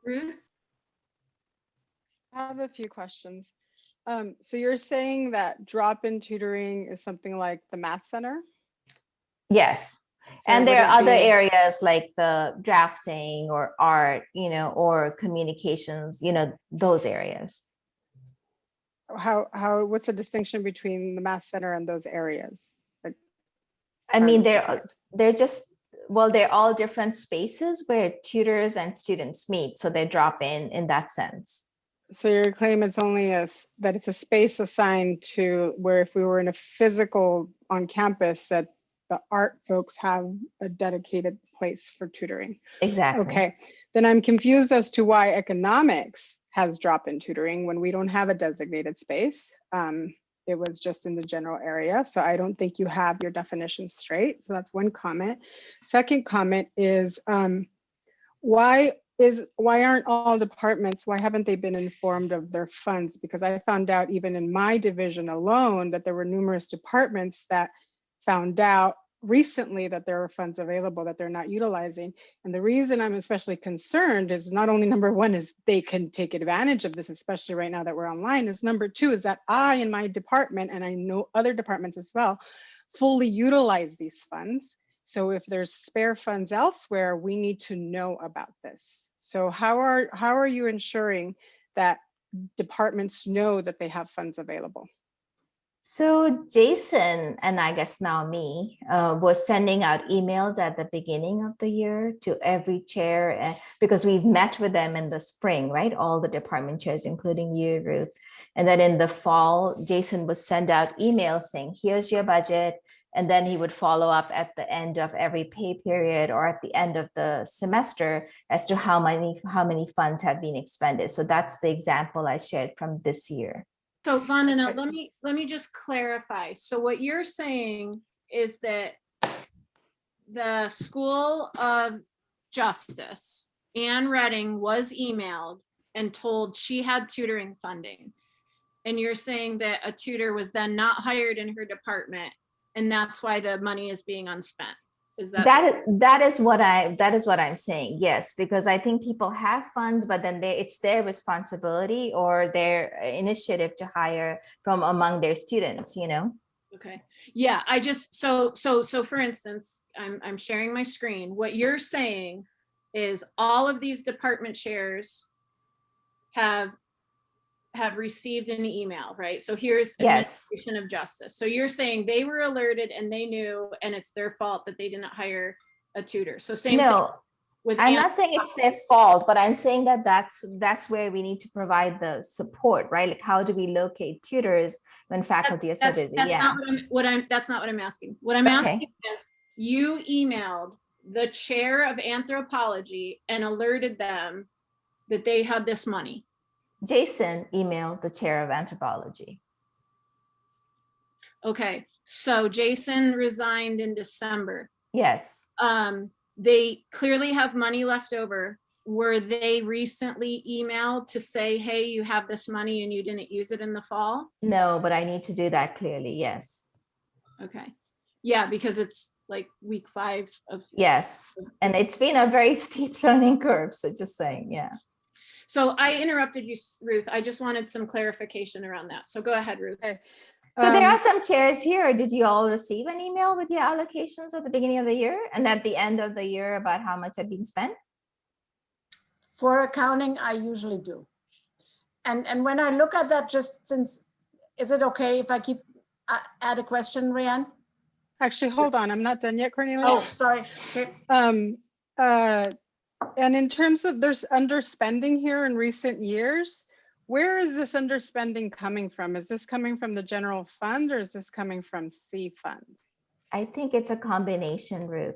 Ruth? I have a few questions. So you're saying that drop-in tutoring is something like the math center? Yes. So And would there are it other be- areas like the drafting or art, or communications, those areas. what's the distinction between the math center and those areas? Like, I trying mean, to separate. they're all different spaces where tutors and students meet. So they drop in that sense. So your claim it's only that it's a space assigned to where if we were in a physical on campus that the art folks have a dedicated place for tutoring. Exactly. Okay, then I'm confused as to why economics has drop-in tutoring when we don't have a designated space. It was just in the general area. So I don't think you have your definition straight. So that's one comment. Second comment is why aren't all departments, why haven't they been informed of their funds? Because I found out even in my division alone that there were numerous departments that found out recently that there are funds available that they're not utilizing. And the reason I'm especially concerned is not only number one is they can take advantage of this, especially right now that we're online, is number two is that I in my department, and I know other departments as well, fully utilize these funds. So if there's spare funds elsewhere, we need to know about this. So how are you ensuring that departments know that they have funds available? So Jason, and I guess now me, was sending out emails at the beginning of the year to every chair, because we've met with them in the spring, right? All the department chairs, including you, Ruth. And then in the fall, Jason would send out emails saying, here's your budget. And then he would follow up at the end of every pay period or at the end of the semester as to how many funds have been expended. So that's the example I shared from this year. So Vandana, let me just clarify. So what you're saying is that the School of Justice, Ann Redding, was emailed and told she had tutoring funding. And you're saying that a tutor was then not hired in her department, and that's why the money is being unspent. Is that is what I'm saying? Yes, because I think people have funds, but then it's their responsibility or their initiative to hire from among their students. Okay. Yeah. I just so for instance, I'm sharing my screen. What you're saying is all of these department chairs have have received an email, right? So here's Yes. administration of justice. So you're saying they were alerted and they knew, and it's their fault that they didn't hire a tutor. So same thing No, with I'm not saying it's their fault, but I'm saying that that's where we need to provide the support, right? Like, how do we locate tutors when faculty are so busy? That's Yeah. not that's not what I'm asking. What I'm Okay. asking is, you emailed the chair of anthropology and alerted them that they had this money. Jason emailed the chair of anthropology. Okay, so Jason resigned in December. Yes. They clearly have money left over. Were they recently emailed to say, hey, you have this money and you didn't use it in the fall? No, but I need to do that clearly. Yes. Okay. Yeah, because it's like week 5 of. Yes. And it's been a very steep learning curve. So just saying, yeah. So I interrupted you, Ruth. I just wanted some clarification around that. So go ahead, Ruth. Okay. So there are some chairs here. Did you all receive an email with your allocations at the beginning of the year and at the end of the year about how much had been spent? For accounting, I usually do. And when I look at that, just since, is it okay if I keep add a question, Rhiannon? Actually, hold on, I'm not done yet, Cornelia. Oh, sorry. Okay. And in terms of, there's underspending here in recent years. Where is this underspending coming from? Is this coming from the general fund or is this coming from C funds? I think it's a combination, Ruth.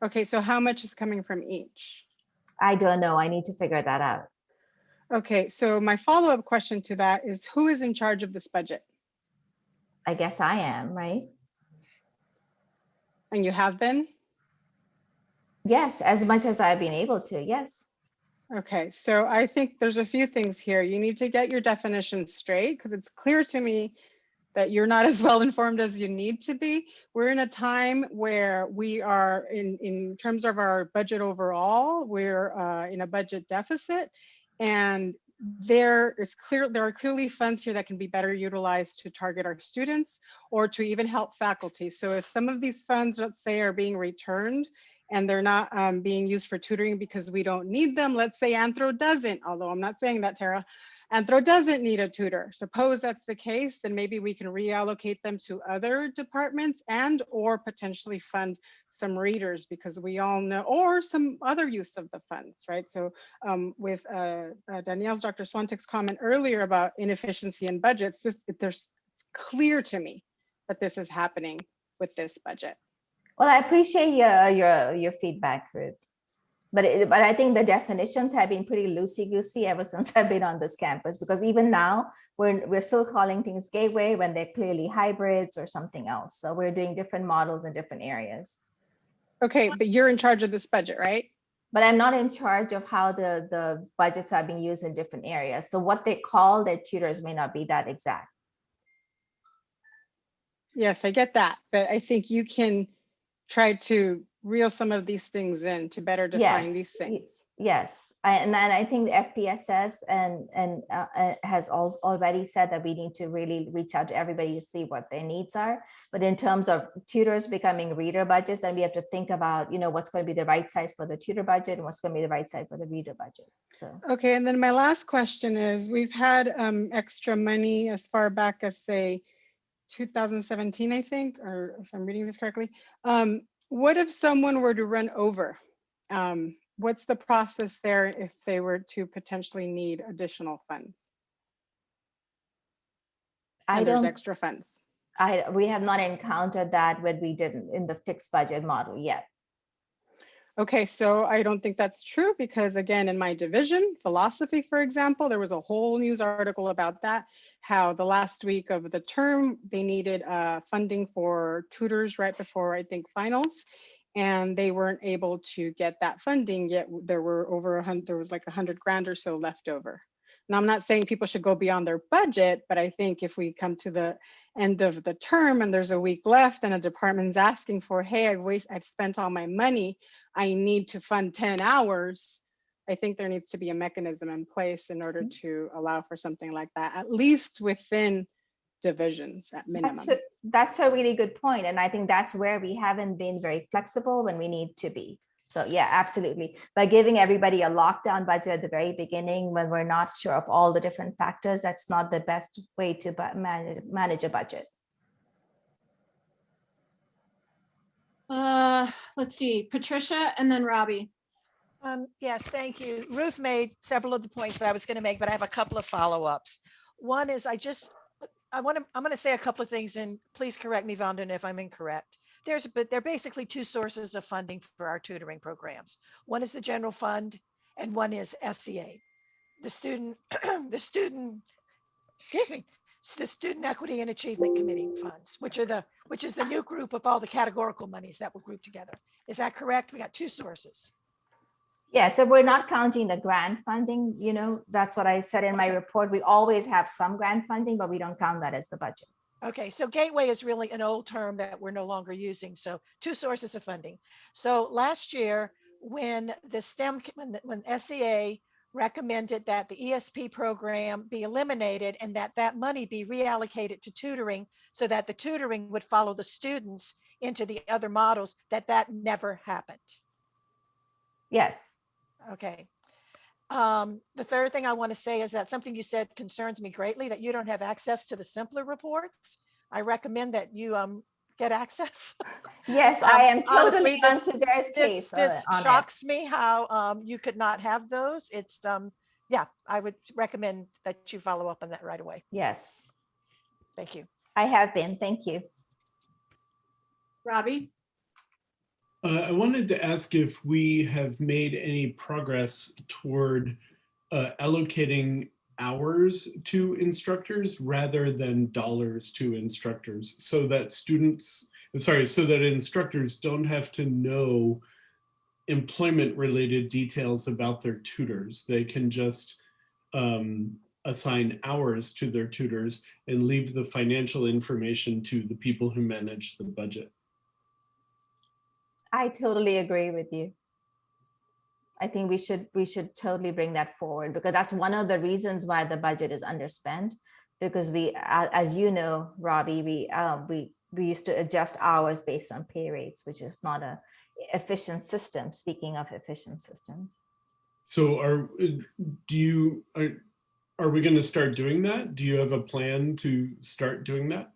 Okay, so how much is coming from each? I don't know. I need to figure that out. Okay, so my follow-up question to that is, who is in charge of this budget? I guess I am, right? And you have been? Yes, as much as I've been able to, yes. Okay, so I think there's a few things here. You need to get your definitions straight because it's clear to me that you're not as well informed as you need to be. We're in a time where we are in terms of our budget overall, we're in a budget deficit, and there are clearly funds here that can be better utilized to target our students or to even help faculty. So if some of these funds, let's say, are being returned and they're not being used for tutoring because we don't need them, let's say Anthro doesn't, although I'm not saying that, Tara, Anthro doesn't need a tutor. Suppose that's the case, then maybe we can reallocate them to other departments and or potentially fund some readers because we all know, or some other use of the funds, right? So with Danielle's, Dr. Swantek's comment earlier about inefficiency in budgets, it's clear to me that this is happening with this budget. Well, I appreciate your feedback, Ruth. But I think the definitions have been pretty loosey-goosey ever since I've been on this campus, because even now we're still calling things gateway when they're clearly hybrids or something else. So we're doing different models in different areas. Okay, but you're in charge of this budget, right? But I'm not in charge of how the budgets are being used in different areas. So what they call their tutors may not be that exact. Yes, I get that. But I think you can try to reel some of these things in to better define these things. Yes, and I think the FPSS has already said that we need to really reach out to everybody to see what their needs are. But in terms of tutors becoming reader budgets, then we have to think about, you know, what's going to be the right size for the tutor budget and what's going to be the right size for the reader budget. So okay, and then my last question is, we've had extra money as far back as, say, 2017, I think, or if I'm reading this correctly. What if someone were to run over? What's the process there if they were to potentially need additional funds? There's extra funds. We have not encountered that when we didn't in the fixed budget model yet. Okay, so I don't think that's true because, again, in my division, philosophy, for example, there was a whole news article about that, how the last week of the term, they needed funding for tutors right before, I think, finals, and they weren't able to get that funding, yet there were there was like 100 grand or so left over. Now, I'm not saying people should go beyond their budget, but I think if we come to the end of the term and there's a week left and a department's asking for, hey, I've spent all my money, I need to fund 10 hours, I think there needs to be a mechanism in place in order to allow for something like that, at least within divisions at minimum. That's a really good point. And I think that's where we haven't been very flexible when we need to be. So yeah, absolutely. By giving everybody a lockdown budget at the very beginning, when we're not sure of all the different factors, that's not the best way to manage a budget. Let's see, Patricia and then Robbie. Yes, thank you. Ruth made several of the points I was going to make, but I have a couple of follow-ups. One is I'm going to say a couple of things, and please correct me, Vandana, if I'm incorrect. There are basically two sources of funding for our tutoring programs. One is the general fund and one is SCA. The student Equity and Achievement Committee funds, which is the new group of all the categorical monies that were grouped together. Is that correct? We got two sources. Yeah, so we're not counting the grant funding, that's what I said in my report. We always have some grant funding, but we don't count that as the budget. Okay, so gateway is really an old term that we're no longer using. So two sources of funding. So last year, when the STEM, when SCA recommended that the ESP program be eliminated and that money be reallocated to tutoring so that the tutoring would follow the students into the other models, that never happened. Yes. Okay. The third thing I want to say is that something you said concerns me greatly, that you don't have access to the simpler reports. I recommend that you get access. Yes, I am totally honestly, on Suzair's case. This on shocks me how you could not have those. It's yeah, I would recommend that you follow up on that right away. Yes. Thank you. I have been. Thank you. Robbie? I wanted to ask if we have made any progress toward allocating hours to instructors rather than dollars to instructors, so that instructors don't have to know employment related details about their tutors. They can just assign hours to their tutors and leave the financial information to the people who manage the budget. I totally agree with you. I think we should totally bring that forward, because that's one of the reasons why the budget is underspent, because we, as you know, Robbie, we used to adjust hours based on pay rates, which is not a efficient system. Speaking of efficient systems. So are we going to start doing that? Do you have a plan to start doing that?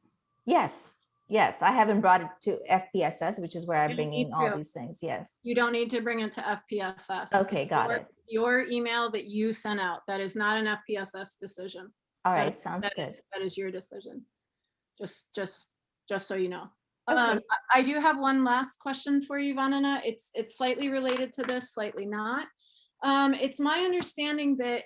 Yes. Yes, I haven't brought it to FPSS, which is where I'm You bringing need all to. these things. Yes. You don't need to bring it to FPSS. Okay, got it. Your email that you sent out, that is not an FPSS decision. All right, sounds That good. That is your decision. Just so you know. Okay. I do have one last question for you, Vandana. It's slightly related to this, slightly not. It's my understanding that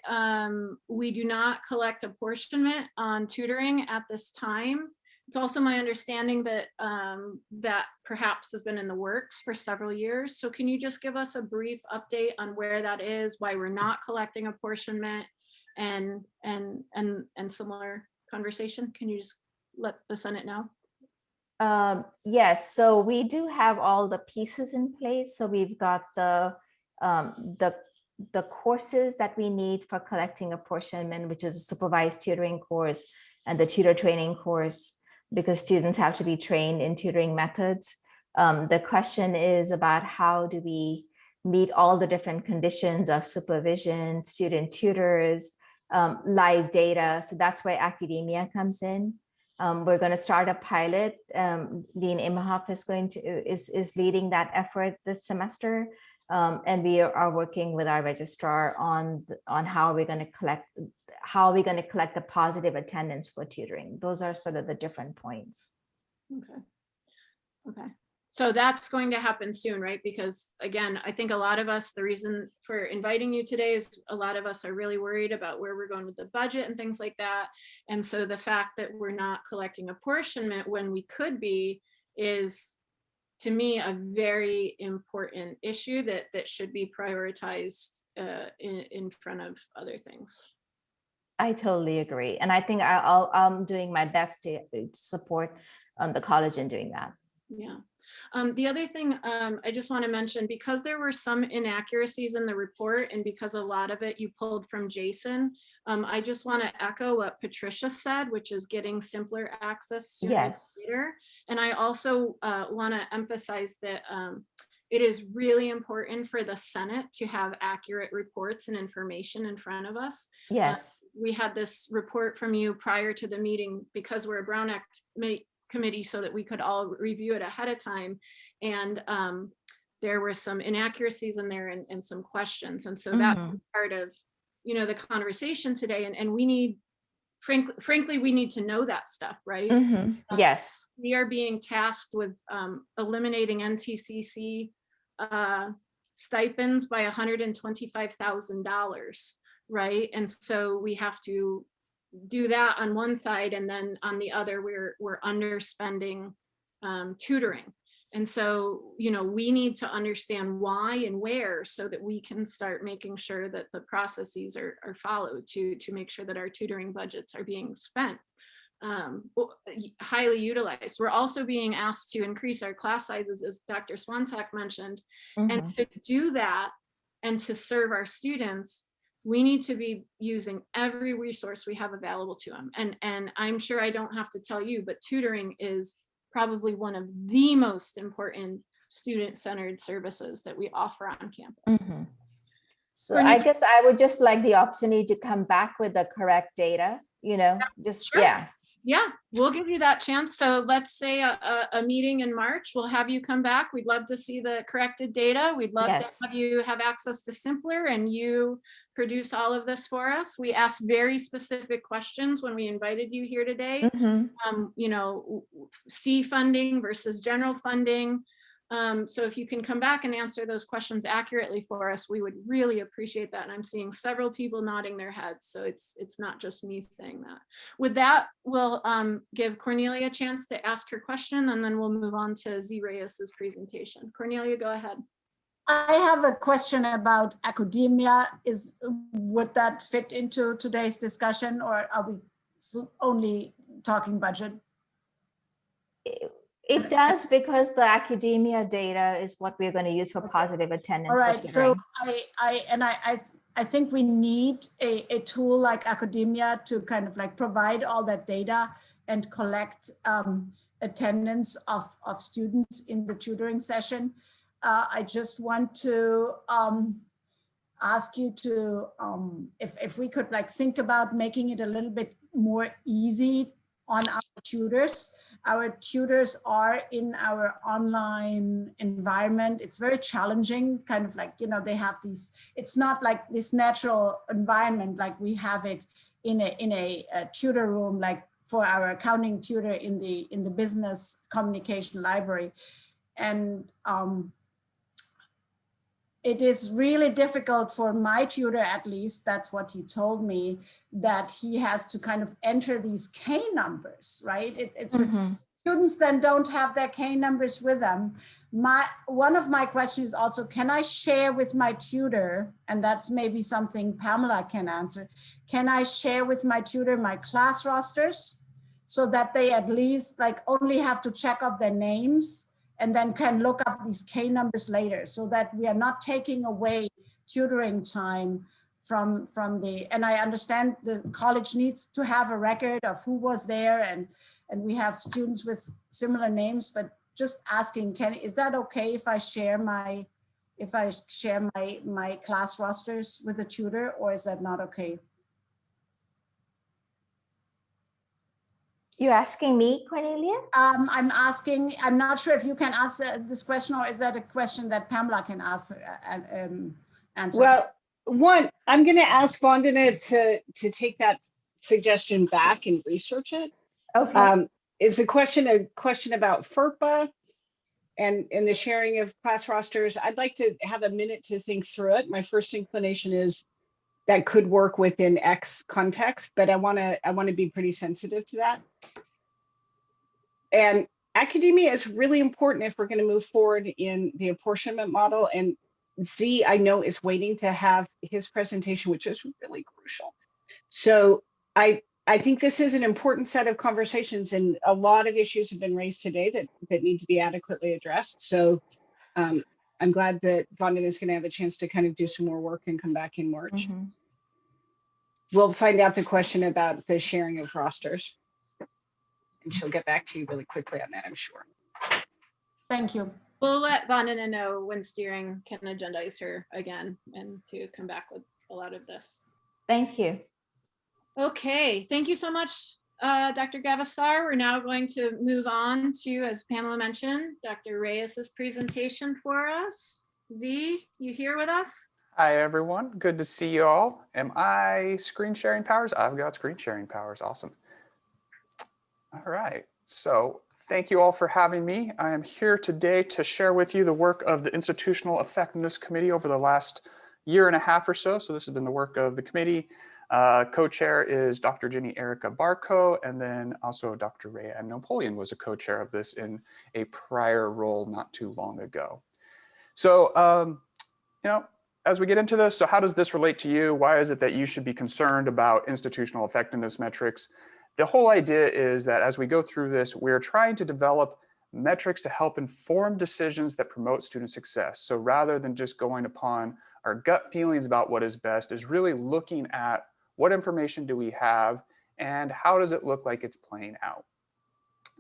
we do not collect apportionment on tutoring at this time. It's also my understanding that that perhaps has been in the works for several years. So can you just give us a brief update on where that is, why we're not collecting apportionment, and similar conversation? Can you just let the Senate know? Yes, so we do have all the pieces in place. So we've got the courses that we need for collecting apportionment, which is a supervised tutoring course and the tutor training course, because students have to be trained in tutoring methods. The question is about how do we meet all the different conditions of supervision, student tutors, live data. So that's where academia comes in. We're going to start a pilot. Dean Imhoff is leading that effort this semester. And we are working with our registrar on how we're going to collect the positive attendance for tutoring. Those are sort of the different points. Okay. So that's going to happen soon, right? Because again, I think a lot of us, the reason for inviting you today is a lot of us are really worried about where we're going with the budget and things like that. And so the fact that we're not collecting apportionment when we could be is, to me, a very important issue that should be prioritized in front of other things. I totally agree. And I think I'm doing my best to support the college in doing that. Yeah. The other thing I just want to mention, because there were some inaccuracies in the report and because a lot of it you pulled from Jason, I just want to echo what Patricia said, which is getting simpler access sooner than Yes. later. And I also want to emphasize that it is really important for the Senate to have accurate reports and information in front of us. Yes. We had this report from you prior to the meeting because we're a Brown Act committee so that we could all review it ahead of time. And there were some inaccuracies in there and some questions. And so that was part of, the conversation today. And we need, frankly, we need to know that stuff, right? Yes. We are being tasked with eliminating NTCC stipends by $125,000, right? And so we have to do that on one side, and then on the other, we're underspending tutoring. And so, we need to understand why and where so that we can start making sure that the processes are followed to make sure that our tutoring budgets are being spent. Highly utilized. We're also being asked to increase our class sizes, as Dr. Swantak mentioned, and to do that and to serve our students, we need to be using every resource we have available to them. And I'm sure I don't have to tell you, but tutoring is probably one of the most important student-centered services that we offer on campus. So I guess I would just like the opportunity to come back with the correct data, just, Sure. yeah. Yeah, we'll give you that chance. So let's say a meeting in March, we'll have you come back. We'd love to see the corrected data. We'd love to have you have access to Simpler and you produce all of this for us. We asked very specific questions when we invited you here today. C funding versus general funding. So if you can come back and answer those questions accurately for us, we would really appreciate that. And I'm seeing several people nodding their heads, so it's not just me saying that. With that, we'll give Cornelia a chance to ask her question, and then we'll move on to Z Reyes's presentation. Cornelia, go ahead. I have a question about academia. Would that fit into today's discussion, or are we only talking budget? It does, because the academia data is what we're going to use for positive attendance. All right, so I think we need a tool like academia to kind of like provide all that data and collect attendance of students in the tutoring session. I just want to ask you to, if we could like think about making it a little bit more easy on our tutors. Our tutors are in our online environment. It's very challenging, kind of like, they have these, it's not like this natural environment like we have it in a tutor room, like for our accounting tutor in the business communication library. And it is really difficult for my tutor, at least that's what he told me, that he has to kind of enter these K numbers, right? It's students then don't have their K numbers with them. One of my questions is also, can I share with my tutor, and that's maybe something Pamela can answer, can I share with my tutor my class rosters so that they at least like only have to check off their names and then can look up these K numbers later, so that we are not taking away tutoring time from the, and I understand the college needs to have a record of who was there, and we have students with similar names, but just asking, is that okay if I share my class rosters with a tutor, or is that not okay? You're asking me, Cornelia? I'm asking, I'm not sure if you can answer this question, or is that a question that Pamela can answer? Well, one, I'm going to ask Vandana to take that suggestion back and research it. Okay. It's a question about FERPA and the sharing of class rosters. I'd like to have a minute to think through it. My first inclination is that could work within X context, but I want to be pretty sensitive to that. And academia is really important if we're going to move forward in the apportionment model. And Z, I know, is waiting to have his presentation, which is really crucial. So I think this is an important set of conversations, and a lot of issues have been raised today that need to be adequately addressed. So I'm glad that Vandana is going to have a chance to kind of do some more work and come back in March. We'll find out the question about the sharing of rosters, and she'll get back to you really quickly on that, I'm sure. Thank you. we'll let Vandana know when steering can agendize her again and to come back with a lot of this. Thank you. Okay, thank you so much, Dr. Gavaskar. We're now going to move on to, as Pamela mentioned, Dr. Reyes's presentation for us. Z, you here with us? Hi, everyone. Good to see you all. Am I screen sharing powers? I've got screen sharing powers. Awesome. All right. So thank you all for having me. I am here today to share with you the work of the Institutional Effectiveness Committee over the last year and a half or so. So this has been the work of the committee. Co-chair is Dr. Jenny Erica Barco, and then also Dr. Rayanne Napoleon was a co-chair of this in a prior role not too long ago. So, as we get into this, so how does this relate to you? Why is it that you should be concerned about institutional effectiveness metrics? The whole idea is that as we go through this, we're trying to develop metrics to help inform decisions that promote student success. So rather than just going upon our gut feelings about what is best, is really looking at what information do we have and how does it look like it's playing out.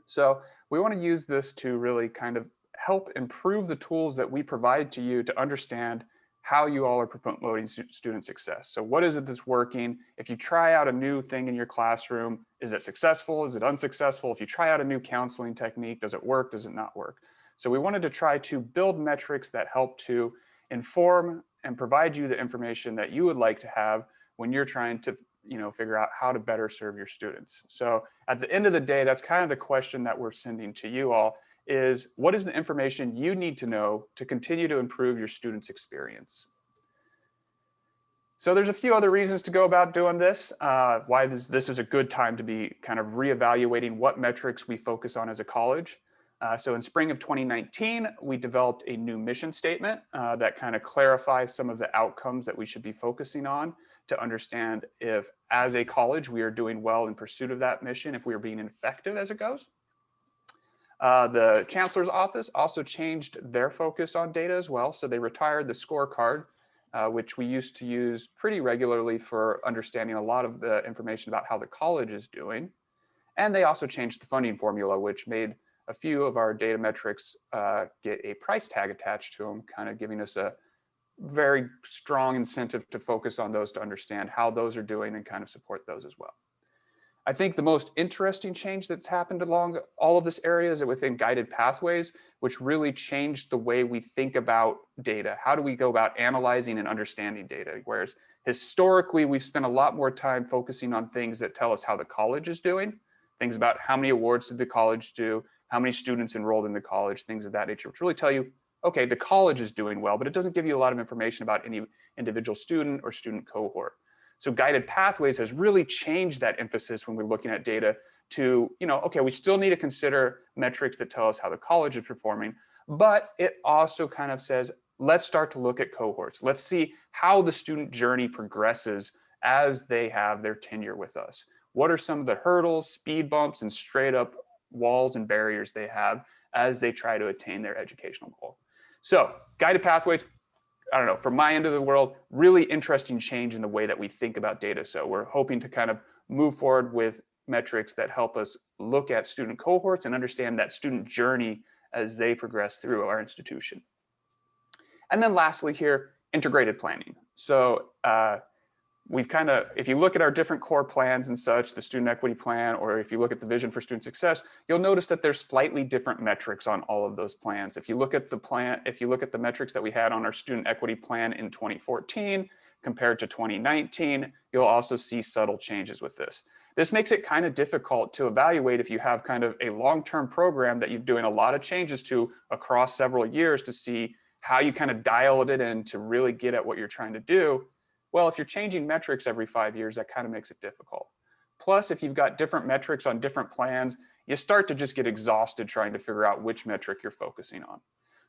So we want to use this to really kind of help improve the tools that we provide to you to understand how you all are promoting student success. So what is it that's working? If you try out a new thing in your classroom, is it successful? Is it unsuccessful? If you try out a new counseling technique, does it work? Does it not work? So we wanted to try to build metrics that help to inform and provide you the information that you would like to have when you're trying to figure out how to better serve your students. So at the end of the day, that's kind of the question that we're sending to you all is, what is the information you need to know to continue to improve your students' experience? So there's a few other reasons to go about doing this, why this is a good time to be kind of reevaluating what metrics we focus on as a college. So in spring of 2019, we developed a new mission statement that kind of clarifies some of the outcomes that we should be focusing on to understand if, as a college, we are doing well in pursuit of that mission, if we are being effective as it goes. The Chancellor's Office also changed their focus on data as well. So they retired the scorecard, which we used to use pretty regularly for understanding a lot of the information about how the college is doing. And they also changed the funding formula, which made a few of our data metrics get a price tag attached to them, kind of giving us a very strong incentive to focus on those to understand how those are doing and kind of support those as well. I think the most interesting change that's happened along all of this area is within guided pathways, which really changed the way we think about data. How do we go about analyzing and understanding data? Whereas historically, we've spent a lot more time focusing on things that tell us how the college is doing, things about how many awards did the college do, how many students enrolled in the college, things of that nature, which really tell you, okay, the college is doing well, but it doesn't give you a lot of information about any individual student or student cohort. So guided pathways has really changed that emphasis when we're looking at data to, okay, we still need to consider metrics that tell us how the college is performing, but it also kind of says, let's start to look at cohorts. Let's see how the student journey progresses as they have their tenure with us. What are some of the hurdles, speed bumps, and straight up walls and barriers they have as they try to attain their educational goal? So guided pathways, I don't know, from my end of the world, really interesting change in the way that we think about data. So we're hoping to kind of move forward with metrics that help us look at student cohorts and understand that student journey as they progress through our institution. And then lastly here, integrated planning. So we've kind of, if you look at our different core plans and such, the student equity plan, or if you look at the vision for student success, you'll notice that there's slightly different metrics on all of those plans. If you look at the plan, if you look at the metrics that we had on our student equity plan in 2014 compared to 2019, you'll also see subtle changes with this. This makes it kind of difficult to evaluate if you have kind of a long-term program that you're doing a lot of changes to across several years to see how you kind of dialed it in to really get at what you're trying to do. Well, if you're changing metrics every 5 years, that kind of makes it difficult. Plus, if you've got different metrics on different plans, you start to just get exhausted trying to figure out which metric you're focusing on.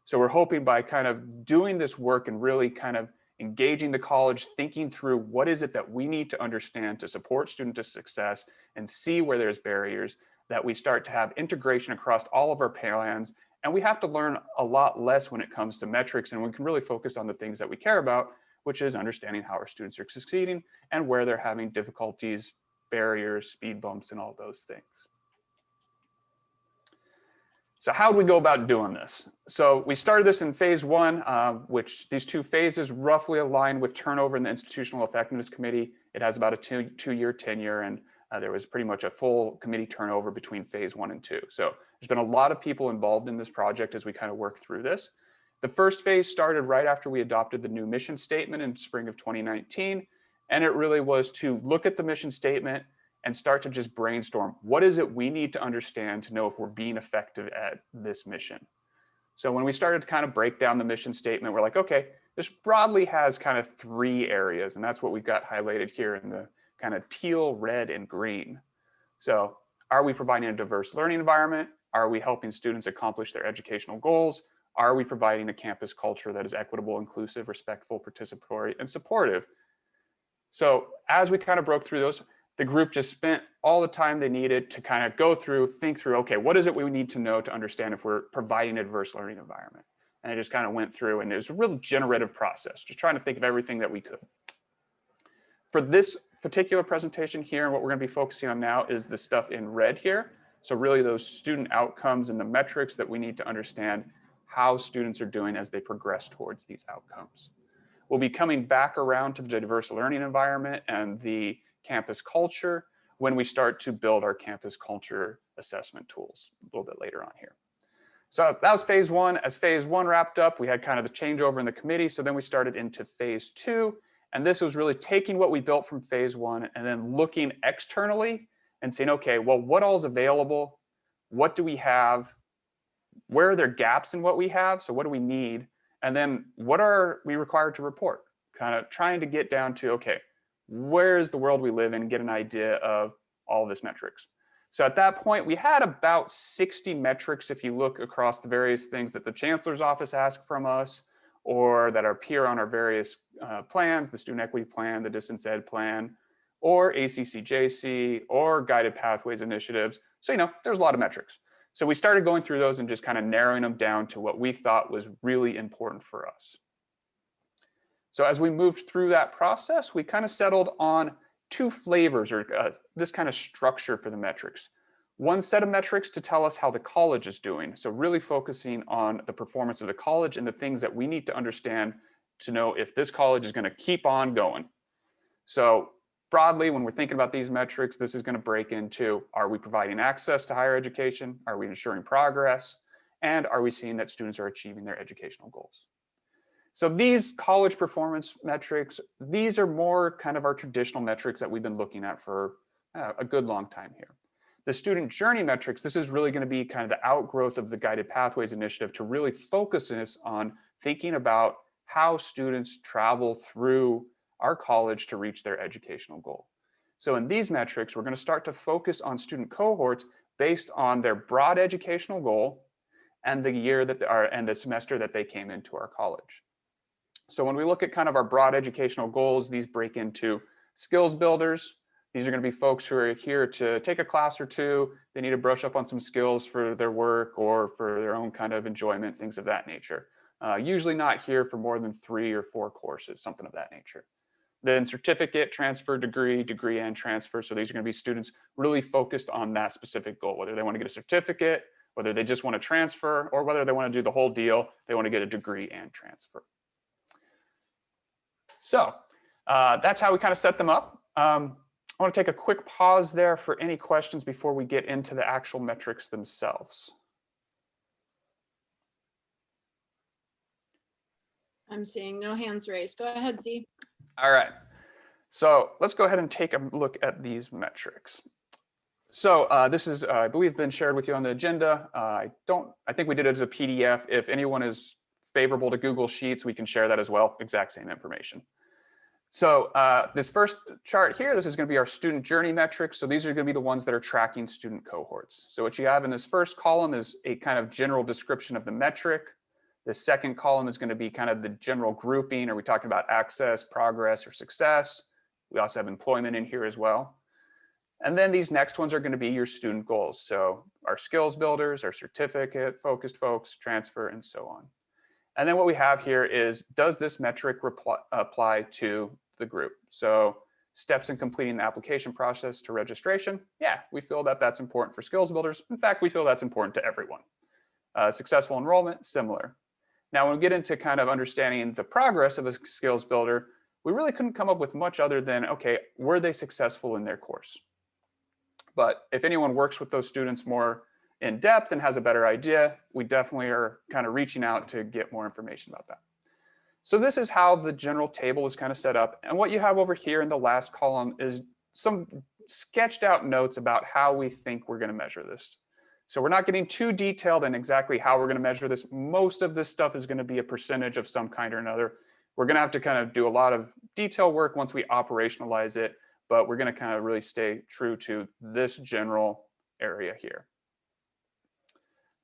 So we're hoping by kind of doing this work and really kind of engaging the college, thinking through what is it that we need to understand to support student success and see where there's barriers, that we start to have integration across all of our plans. And we have to learn a lot less when it comes to metrics, and we can really focus on the things that we care about, which is understanding how our students are succeeding and where they're having difficulties, barriers, speed bumps, and all those things. So how do we go about doing this? So we started this in phase one, which these two phases roughly align with turnover in the Institutional Effectiveness Committee. It has about a two-year tenure, and there was pretty much a full committee turnover between phase one and two. So there's been a lot of people involved in this project as we kind of work through this. The first phase started right after we adopted the new mission statement in spring of 2019. And it really was to look at the mission statement and start to just brainstorm, what is it we need to understand to know if we're being effective at this mission? So when we started to kind of break down the mission statement, we're like, okay, this broadly has kind of three areas, and that's what we've got highlighted here in the kind of teal, red, and green. So are we providing a diverse learning environment? Are we helping students accomplish their educational goals? Are we providing a campus culture that is equitable, inclusive, respectful, participatory, and supportive? So as we kind of broke through those, the group just spent all the time they needed to kind of go through, think through, okay, what is it we need to know to understand if we're providing a diverse learning environment? And I just kind of went through, and it was a real generative process, just trying to think of everything that we could. For this particular presentation here, and what we're going to be focusing on now is the stuff in red here. So really those student outcomes and the metrics that we need to understand how students are doing as they progress towards these outcomes. We'll be coming back around to the diverse learning environment and the campus culture when we start to build our campus culture assessment tools a little bit later on here. So that was phase one. As phase one wrapped up, we had kind of the changeover in the committee. So then we started into phase two. And this was really taking what we built from phase one and then looking externally and saying, okay, well, what all is available? What do we have? Where are there gaps in what we have? So what do we need? And then what are we required to report? Kind of trying to get down to, okay, where is the world we live in, get an idea of all this metrics. So at that point, we had about 60 metrics if you look across the various things that the Chancellor's Office asked from us or that appear on our various plans, the Student Equity Plan, the Distance Ed Plan, or ACCJC, or Guided Pathways Initiatives. So, you know, there's a lot of metrics. So we started going through those and just kind of narrowing them down to what we thought was really important for us. So as we moved through that process, we kind of settled on two flavors or this kind of structure for the metrics. One set of metrics to tell us how the college is doing. So really focusing on the performance of the college and the things that we need to understand to know if this college is going to keep on going. So broadly, when we're thinking about these metrics, this is going to break into, are we providing access to higher education? Are we ensuring progress? And are we seeing that students are achieving their educational goals? So these college performance metrics, these are more kind of our traditional metrics that we've been looking at for a good long time here. The student journey metrics, this is really going to be kind of the outgrowth of the Guided Pathways Initiative to really focus us on thinking about how students travel through our college to reach their educational goal. So in these metrics, we're going to start to focus on student cohorts based on their broad educational goal and the year that they are and the semester that they came into our college. So when we look at kind of our broad educational goals, these break into skills builders. These are going to be folks who are here to take a class or two. They need to brush up on some skills for their work or for their own kind of enjoyment, things of that nature. Usually not here for more than 3 or 4 courses, something of that nature. Then certificate, transfer, degree, degree and transfer. So these are going to be students really focused on that specific goal, whether they want to get a certificate, whether they just want to transfer, or whether they want to do the whole deal, they want to get a degree and transfer. So that's how we kind of set them up. I want to take a quick pause there for any questions before we get into the actual metrics themselves. I'm seeing no hands raised. Go ahead, Z. All right. So let's go ahead and take a look at these metrics. So this is, I believe, been shared with you on the agenda. I think we did it as a PDF. If anyone is favorable to Google Sheets, we can share that as well. Exact same information. So this first chart here, this is going to be our student journey metrics. So these are going to be the ones that are tracking student cohorts. So what you have in this first column is a kind of general description of the metric. The second column is going to be kind of the general grouping. Are we talking about access, progress, or success? We also have employment in here as well. And then these next ones are going to be your student goals. So our skills builders, our certificate focused folks, transfer, and so on. And then what we have here is, does this metric apply to the group? So steps in completing the application process to registration. Yeah, we feel that that's important for skills builders. In fact, we feel that's important to everyone. Successful enrollment, similar. Now, when we get into kind of understanding the progress of a skills builder, we really couldn't come up with much other than, okay, were they successful in their course? But if anyone works with those students more in depth and has a better idea, we definitely are kind of reaching out to get more information about that. So this is how the general table is kind of set up. And what you have over here in the last column is some sketched out notes about how we think we're going to measure this. So we're not getting too detailed in exactly how we're going to measure this. Most of this stuff is going to be a percentage of some kind or another. We're going to have to kind of do a lot of detail work once we operationalize it, but we're going to kind of really stay true to this general area here.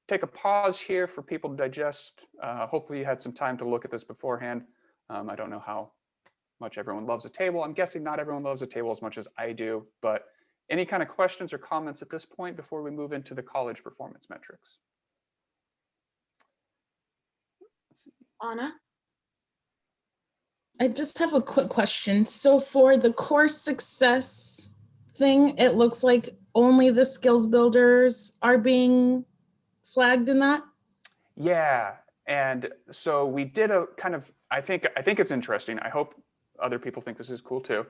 Take a pause here for people to digest. Hopefully you had some time to look at this beforehand. I don't know how much everyone loves a table. I'm guessing not everyone loves a table as much as I do, but any kind of questions or comments at this point before we move into the college performance metrics? Anna? I just have a quick question. So for the course success thing, it looks like only the skills builders are being flagged in that? Yeah, and so we did a kind of, I think it's interesting. I hope other people think this is cool too.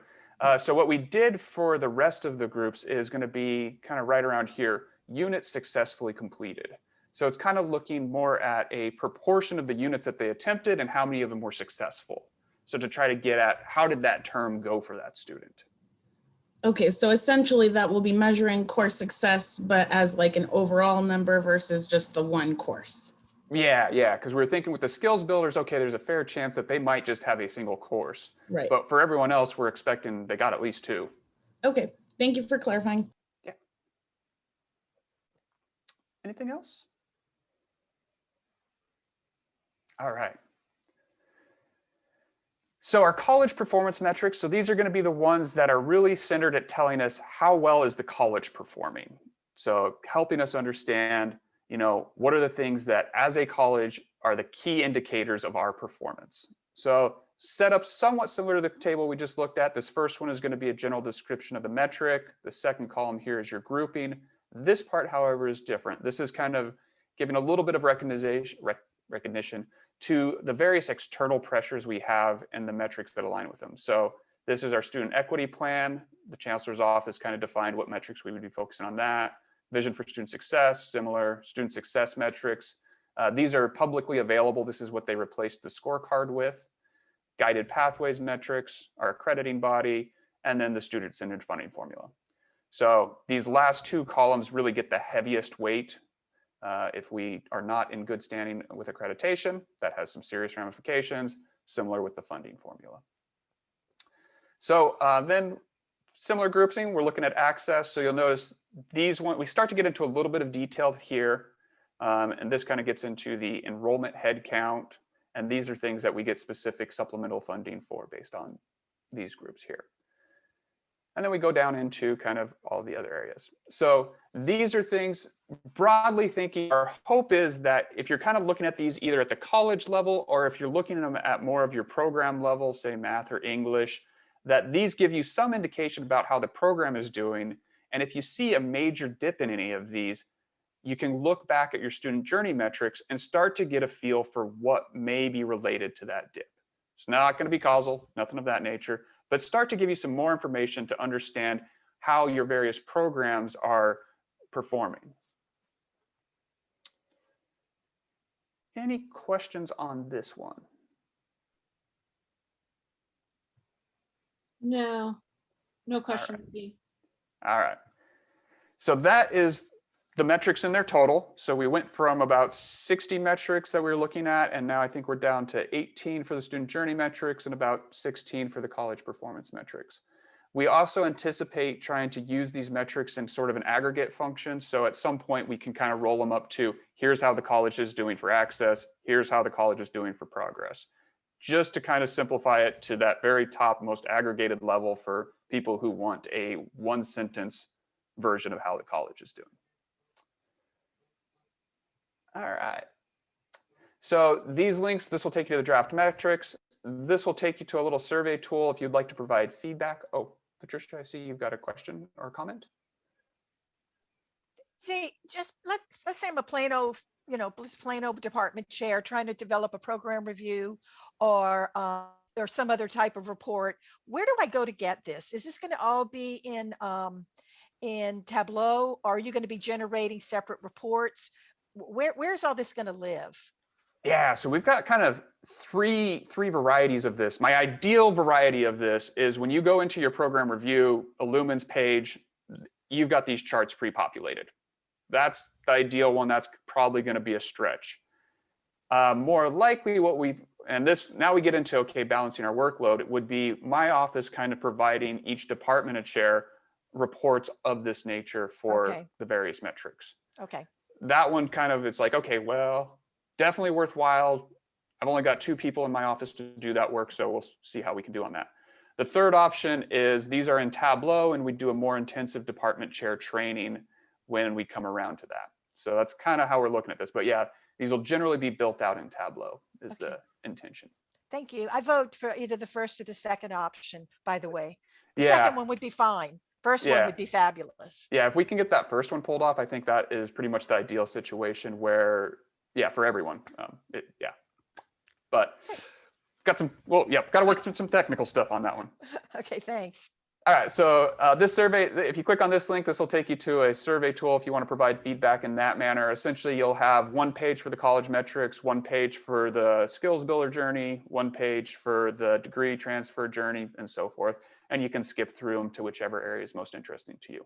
So what we did for the rest of the groups is going to be kind of right around here, units successfully completed. So it's kind of looking more at a proportion of the units that they attempted and how many of them were successful. So to try to get at how did that term go for that student? Okay, so essentially that will be measuring course success, but as like an overall number versus just the one course. Yeah, because we're thinking with the skills builders, okay, there's a fair chance that they might just have a single course. Right. But for everyone else, we're expecting they got at least 2. Okay, thank you for clarifying. Yeah. Anything else? All right. So our college performance metrics, so these are going to be the ones that are really centered at telling us how well is the college performing. So helping us understand, what are the things that as a college are the key indicators of our performance. So set up somewhat similar to the table we just looked at. This first one is going to be a general description of the metric. The second column here is your grouping. This part, however, is different. This is kind of giving a little bit of recognition to the various external pressures we have and the metrics that align with them. So this is our student equity plan. The chancellor's office kind of defined what metrics we would be focusing on that. Vision for student success, similar student success metrics. These are publicly available. This is what they replaced the scorecard with. Guided pathways metrics, our accrediting body, and then the student-centered funding formula. So these last 2 columns really get the heaviest weight. If we are not in good standing with accreditation, that has some serious ramifications, similar with the funding formula. So then similar grouping, we're looking at access. So you'll notice these we start to get into a little bit of detail here. And this kind of gets into the enrollment head count. And these are things that we get specific supplemental funding for based on these groups here. And then we go down into kind of all the other areas. So these are things, broadly thinking, our hope is that if you're kind of looking at these either at the college level or if you're looking at them at more of your program level, say math or English, that these give you some indication about how the program is doing. And if you see a major dip in any of these, you can look back at your student journey metrics and start to get a feel for what may be related to that dip. It's not going to be causal, nothing of that nature, but start to give you some more information to understand how your various programs are performing. Any questions on this one? No questions. All right. So that is the metrics in their total. So we went from about 60 metrics that we were looking at, and now I think we're down to 18 for the student journey metrics and about 16 for the college performance metrics. We also anticipate trying to use these metrics in sort of an aggregate function. So at some point we can kind of roll them up to, here's how the college is doing for access, here's how the college is doing for progress. Just to kind of simplify it to that very top, most aggregated level for people who want a 1-sentence version of how the college is doing. All right. So these links, this will take you to the draft metrics. This will take you to a little survey tool if you'd like to provide feedback. Oh, Patricia, I see you've got a question or a comment. See, just let's say I'm a plain old just plain old department chair trying to develop a program review or some other type of report, where do I go to get this? Is this going to all be in Tableau? Or are you going to be generating separate reports? Where's all this going to live? Yeah, so we've got kind of three varieties of this. My ideal variety of this is when you go into your program review, Illumin's page, you've got these charts pre-populated. That's the ideal one. That's probably going to be a stretch. More likely now we get into, okay, balancing our workload. It would be my office kind of providing each department a chair reports of this nature for the various metrics. Okay. That one kind of, it's like, okay, well, definitely worthwhile. I've only got 2 people in my office to do that work, so we'll see how we can do on that. The third option is these are in Tableau, and we do a more intensive department chair training when we come around to that. So that's kind of how we're looking at this. But yeah, these will generally be built out in Tableau is the intention. Thank you. I vote for either the first or the second option, by the way. The Yeah. second one would be fine. First one would be fabulous. Yeah, if we can get that first one pulled off, I think that is pretty much the ideal situation where, yeah, for everyone. But got to work through some technical stuff on that one. Okay, thanks. All right, so this survey, if you click on this link, this will take you to a survey tool if you want to provide feedback in that manner. Essentially, you'll have 1 page for the college metrics, 1 page for the skills builder journey, 1 page for the degree transfer journey, and so forth. And you can skip through them to whichever area is most interesting to you.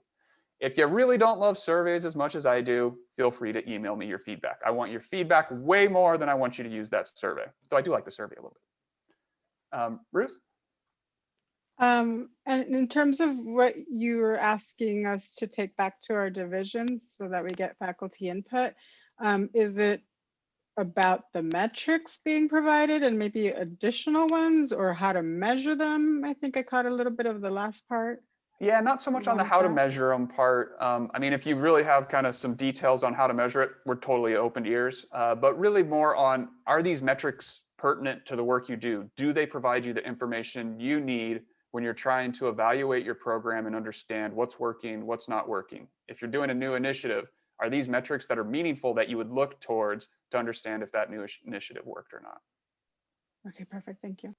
If you really don't love surveys as much as I do, feel free to email me your feedback. I want your feedback way more than I want you to use that survey. So I do like the survey a little bit. Ruth? And in terms of what you were asking us to take back to our divisions so that we get faculty input, is it about the metrics being provided and maybe additional ones, or how to measure them? I think I caught a little bit of the last part. Yeah, not so much on the how to measure them part. I mean, if you really have kind of some details on how to measure it, we're totally open to ears. But really more on, are these metrics pertinent to the work you do? Do they provide you the information you need when you're trying to evaluate your program and understand what's working, what's not working? If you're doing a new initiative, are these metrics that are meaningful that you would look towards to understand if that new initiative worked or not? Okay, perfect. Thank you.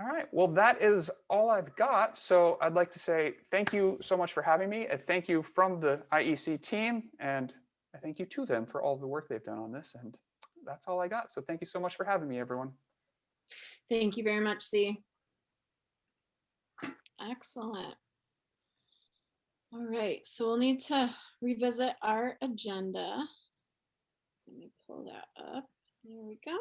All right, well, that is all I've got. So I'd like to say thank you so much for having me. And thank you from the IEC team. And I thank you to them for all the work they've done on this. And that's all I got. So thank you so much for having me, everyone. Thank you very much, C. Excellent. All right, so we'll need to revisit our agenda. Let me pull that up. There we go.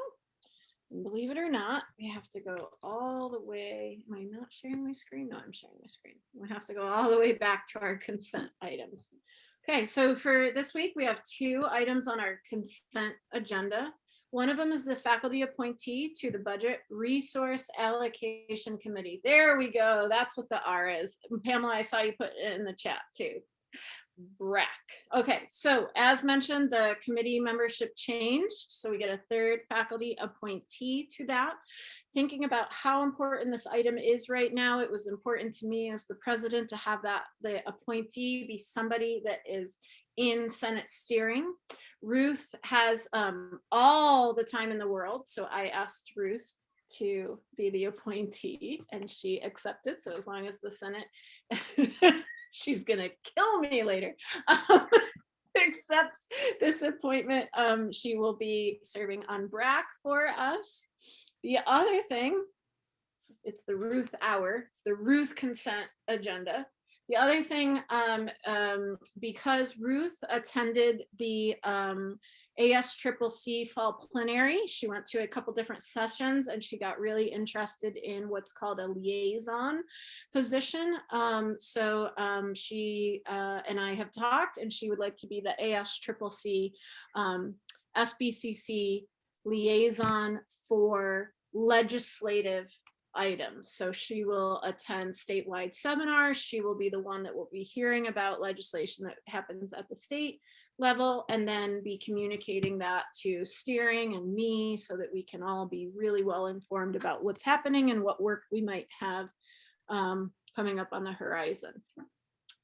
And believe it or not, we have to go all the way. Am I not sharing my screen? No, I'm sharing my screen. We have to go all the way back to our consent items. Okay, so for this week, we have 2 items on our consent agenda. One of them is the faculty appointee to the Budget Resource Allocation Committee. There we go. That's what the R is. Pamela, I saw you put it in the chat too. BRAC. Okay, so as mentioned, the committee membership changed. So we get a 3rd faculty appointee to that. Thinking about how important this item is right now, it was important to me as the president to have the appointee be somebody that is in Senate steering. Ruth has all the time in the world. So I asked Ruth to be the appointee and she accepted. So as long as the Senate, she's gonna kill me later, accepts this appointment, she will be serving on BRAC for us. The other thing, it's the Ruth hour, it's the Ruth consent agenda. The other thing, because Ruth attended the ASCCC fall plenary, she went to a couple different sessions and she got really interested in what's called a liaison position. She and I have talked and she would like to be the ASCCC SBCC liaison for legislative items. So she will attend statewide seminars. She will be the one that will be hearing about legislation that happens at the state level and then be communicating that to steering and me so that we can all be really well informed about what's happening and what work we might have coming up on the horizon.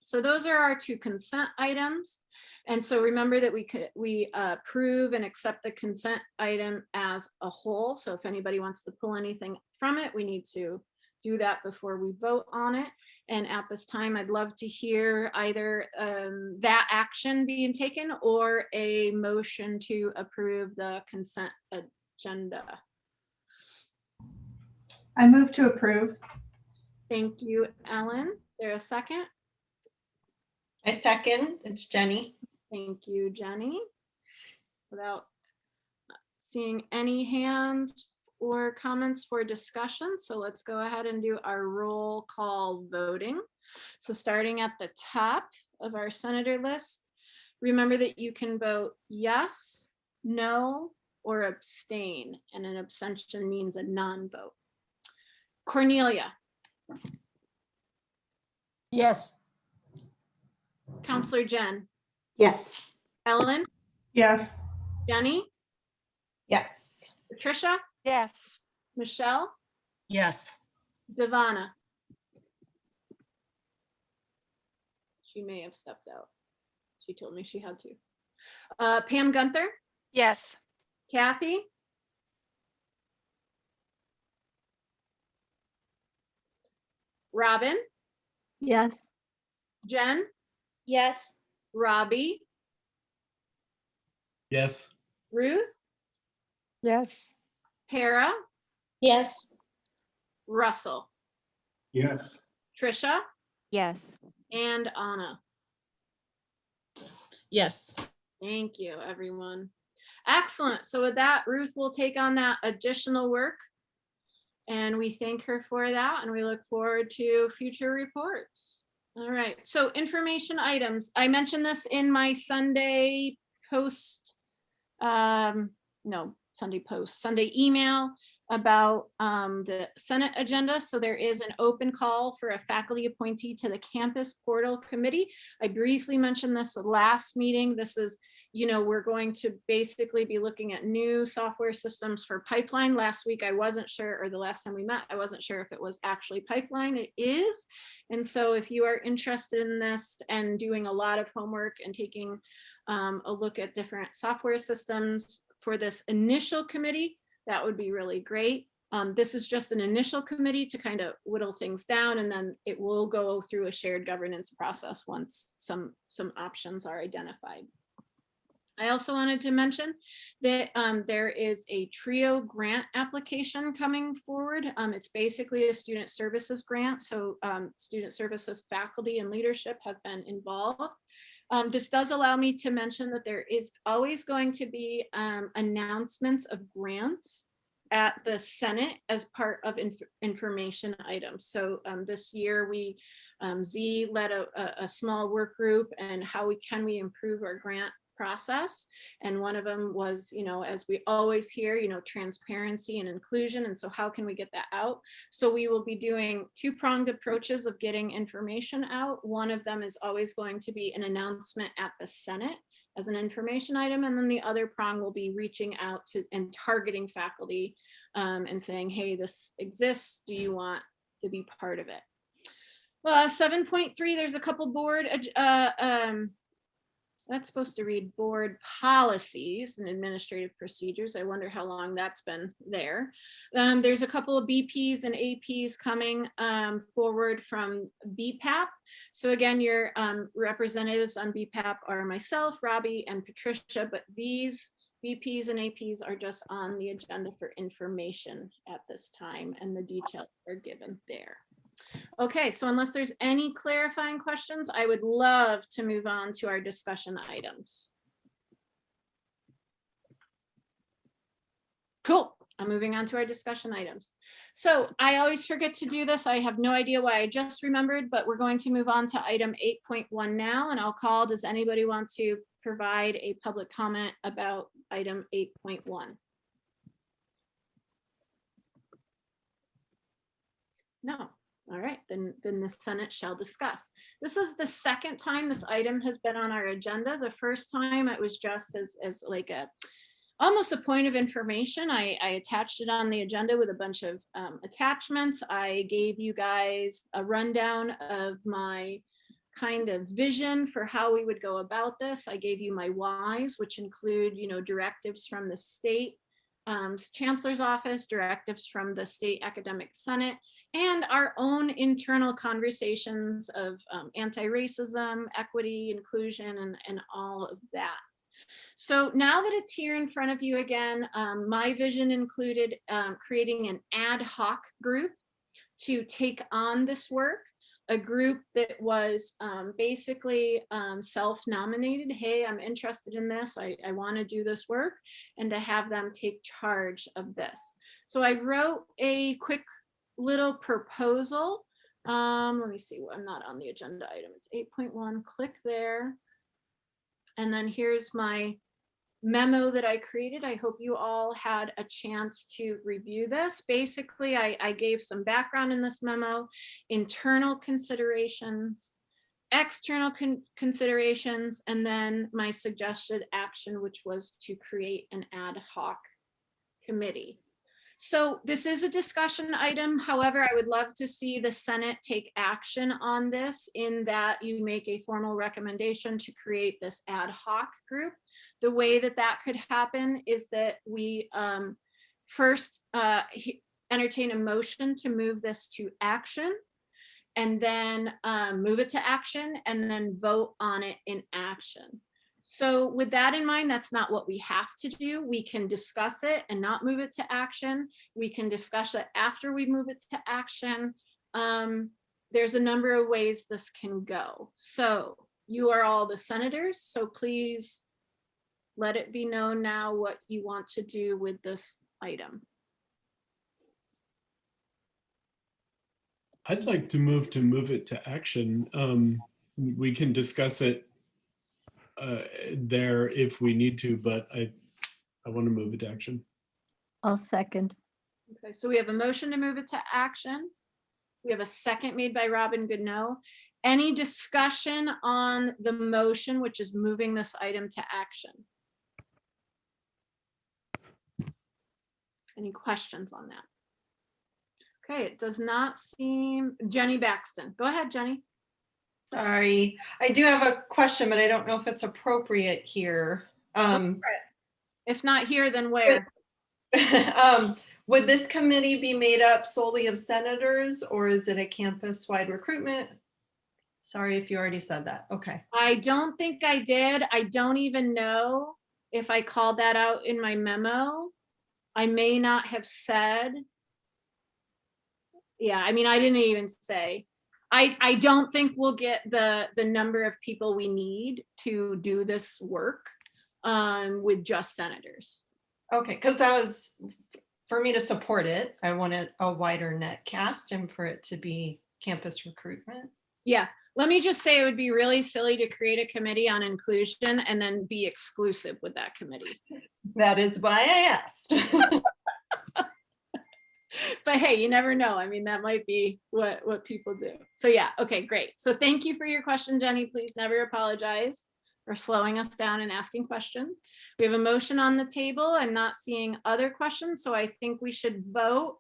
So those are our two consent items. And so remember that we approve and accept the consent item as a whole. So if anybody wants to pull anything from it, we need to do that before we vote on it. And at this time, I'd love to hear either that action being taken or a motion to approve the consent agenda. I move to approve. Thank you, Ellen. Is there a second? I second. It's Jenny. Thank you, Jenny. Without seeing any hands or comments for discussion, so let's go ahead and do our roll call voting. So starting at the top of our senator list, remember that you can vote yes, no, or abstain, and an abstention means a non-vote. Cornelia. Yes. Counselor Jen. Yes. Ellen. Yes. Jenny. Yes. Patricia. Yes. Michelle. Yes. Devana. She may have stepped out. She told me she had to. Pam Gunther. Yes. Kathy. Robin. Yes. Jen. Yes. Robbie. Yes. Ruth. Yes. Tara. Yes. Russell. Yes. Trisha. Yes. And Anna. Yes. Thank you, everyone. Excellent. So with that, Ruth will take on that additional work. And we thank her for that, and we look forward to future reports. All right, so information items. I mentioned this in my Sunday post, Sunday email about the Senate agenda. So there is an open call for a faculty appointee to the campus portal committee. I briefly mentioned this last meeting. This is, we're going to basically be looking at new software systems for Pipeline. Last week, I wasn't sure, or the last time we met, I wasn't sure if it was actually Pipeline. It is. And so if you are interested in this and doing a lot of homework and taking a look at different software systems for this initial committee, that would be really great. This is just an initial committee to kind of whittle things down, and then it will go through a shared governance process once some options are identified. I also wanted to mention that there is a TRIO grant application coming forward. It's basically a student services grant. So student services faculty and leadership have been involved. This does allow me to mention that there is always going to be announcements of grants at the Senate as part of information items. So this year Z led a small work group, and how can we improve our grant process. And one of them was, as we always hear, transparency and inclusion. And so how can we get that out? So we will be doing two-pronged approaches of getting information out. One of them is always going to be an announcement at the Senate as an information item. And then the other prong will be reaching out to and targeting faculty and saying, hey, this exists. Do you want to be part of it? 7.3, there's a couple board that's supposed to read board policies and administrative procedures. I wonder how long that's been there. There's a couple of BPs and APs coming forward from BPAP. So again, your representatives on BPAP are myself, Robbie, and Patricia, but these BPs and APs are just on the agenda for information at this time, and the details are given there. Okay, so unless there's any clarifying questions, I would love to move on to our discussion items. Cool, I'm moving on to our discussion items. So I always forget to do this. I have no idea why I just remembered, but we're going to move on to item 8.1 now, and I'll call, does anybody want to provide a public comment about item 8.1? No. All right, then the Senate shall discuss. This is the second time this item has been on our agenda. The first time it was just as like almost a point of information. I attached it on the agenda with a bunch of attachments. I gave you guys a rundown of my kind of vision for how we would go about this. I gave you my whys, which include, directives from the state chancellor's office, directives from the state academic senate, and our own internal conversations of anti-racism, equity, inclusion, and all of that. So now that it's here in front of you again, my vision included creating an ad hoc group to take on this work, a group that was basically self-nominated. Hey, I'm interested in this. I want to do this work, and to have them take charge of this. So I wrote a quick little proposal. Let me see, I'm not on the agenda item. It's 8.1, click there. And then here's my memo that I created. I hope you all had a chance to review this. Basically, I gave some background in this memo, internal considerations, external considerations, and then my suggested action, which was to create an ad hoc committee. So this is a discussion item. However, I would love to see the Senate take action on this, in that you make a formal recommendation to create this ad hoc group. The way that that could happen is that we first entertain a motion to move this to action, and then move it to action, and then vote on it in action. So with that in mind, that's not what we have to do. We can discuss it and not move it to action. We can discuss it after we move it to action. There's a number of ways this can go. So you are all the senators, so please let it be known now what you want to do with this item. I'd like to move it to action. We can discuss it there if we need to, but I want to move it to action. I'll second. Okay, so we have a motion to move it to action. We have a second made by Robin Goodnow. Any discussion on the motion, which is moving this item to action? Any questions on that? Okay, it does not seem. Jenny Baxton, go ahead, Jenny. Sorry, I do have a question, but I don't know if it's appropriate here. If not here, then where? Would this committee be made up solely of senators, or is it a campus-wide recruitment? Sorry if you already said that. Okay. I don't think I did. I don't even know if I called that out in my memo. I may not have said. Yeah, I mean, I didn't even say. I don't think we'll get the number of people we need to do this work with just senators. Okay, because that was, for me to support it, I wanted a wider net cast and for it to be campus recruitment. Yeah, let me just say it would be really silly to create a committee on inclusion and then be exclusive with that committee. That is why I asked. But hey, you never know. I mean, that might be what people do. So yeah, okay, great. So thank you for your question, Jenny. Please never apologize for slowing us down and asking questions. We have a motion on the table. I'm not seeing other questions, so I think we should vote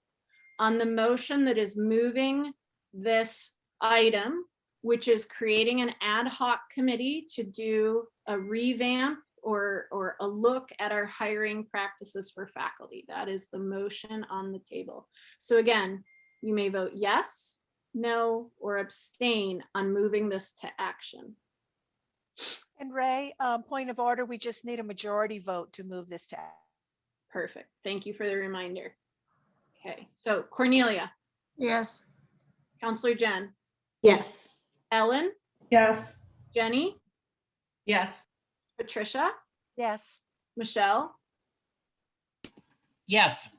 on the motion that is moving this item, which is creating an ad hoc committee to do a revamp or a look at our hiring practices for faculty. That is the motion on the table. So again, you may vote yes, no, or abstain on moving this to action. And Ray, point of order, we just need a majority vote to move this to action. Perfect. Thank you for the reminder. Okay, so Cornelia. Yes. Counselor Jen. Yes. Ellen. Yes. Jenny. Yes. Patricia. Yes. Michelle. Yes.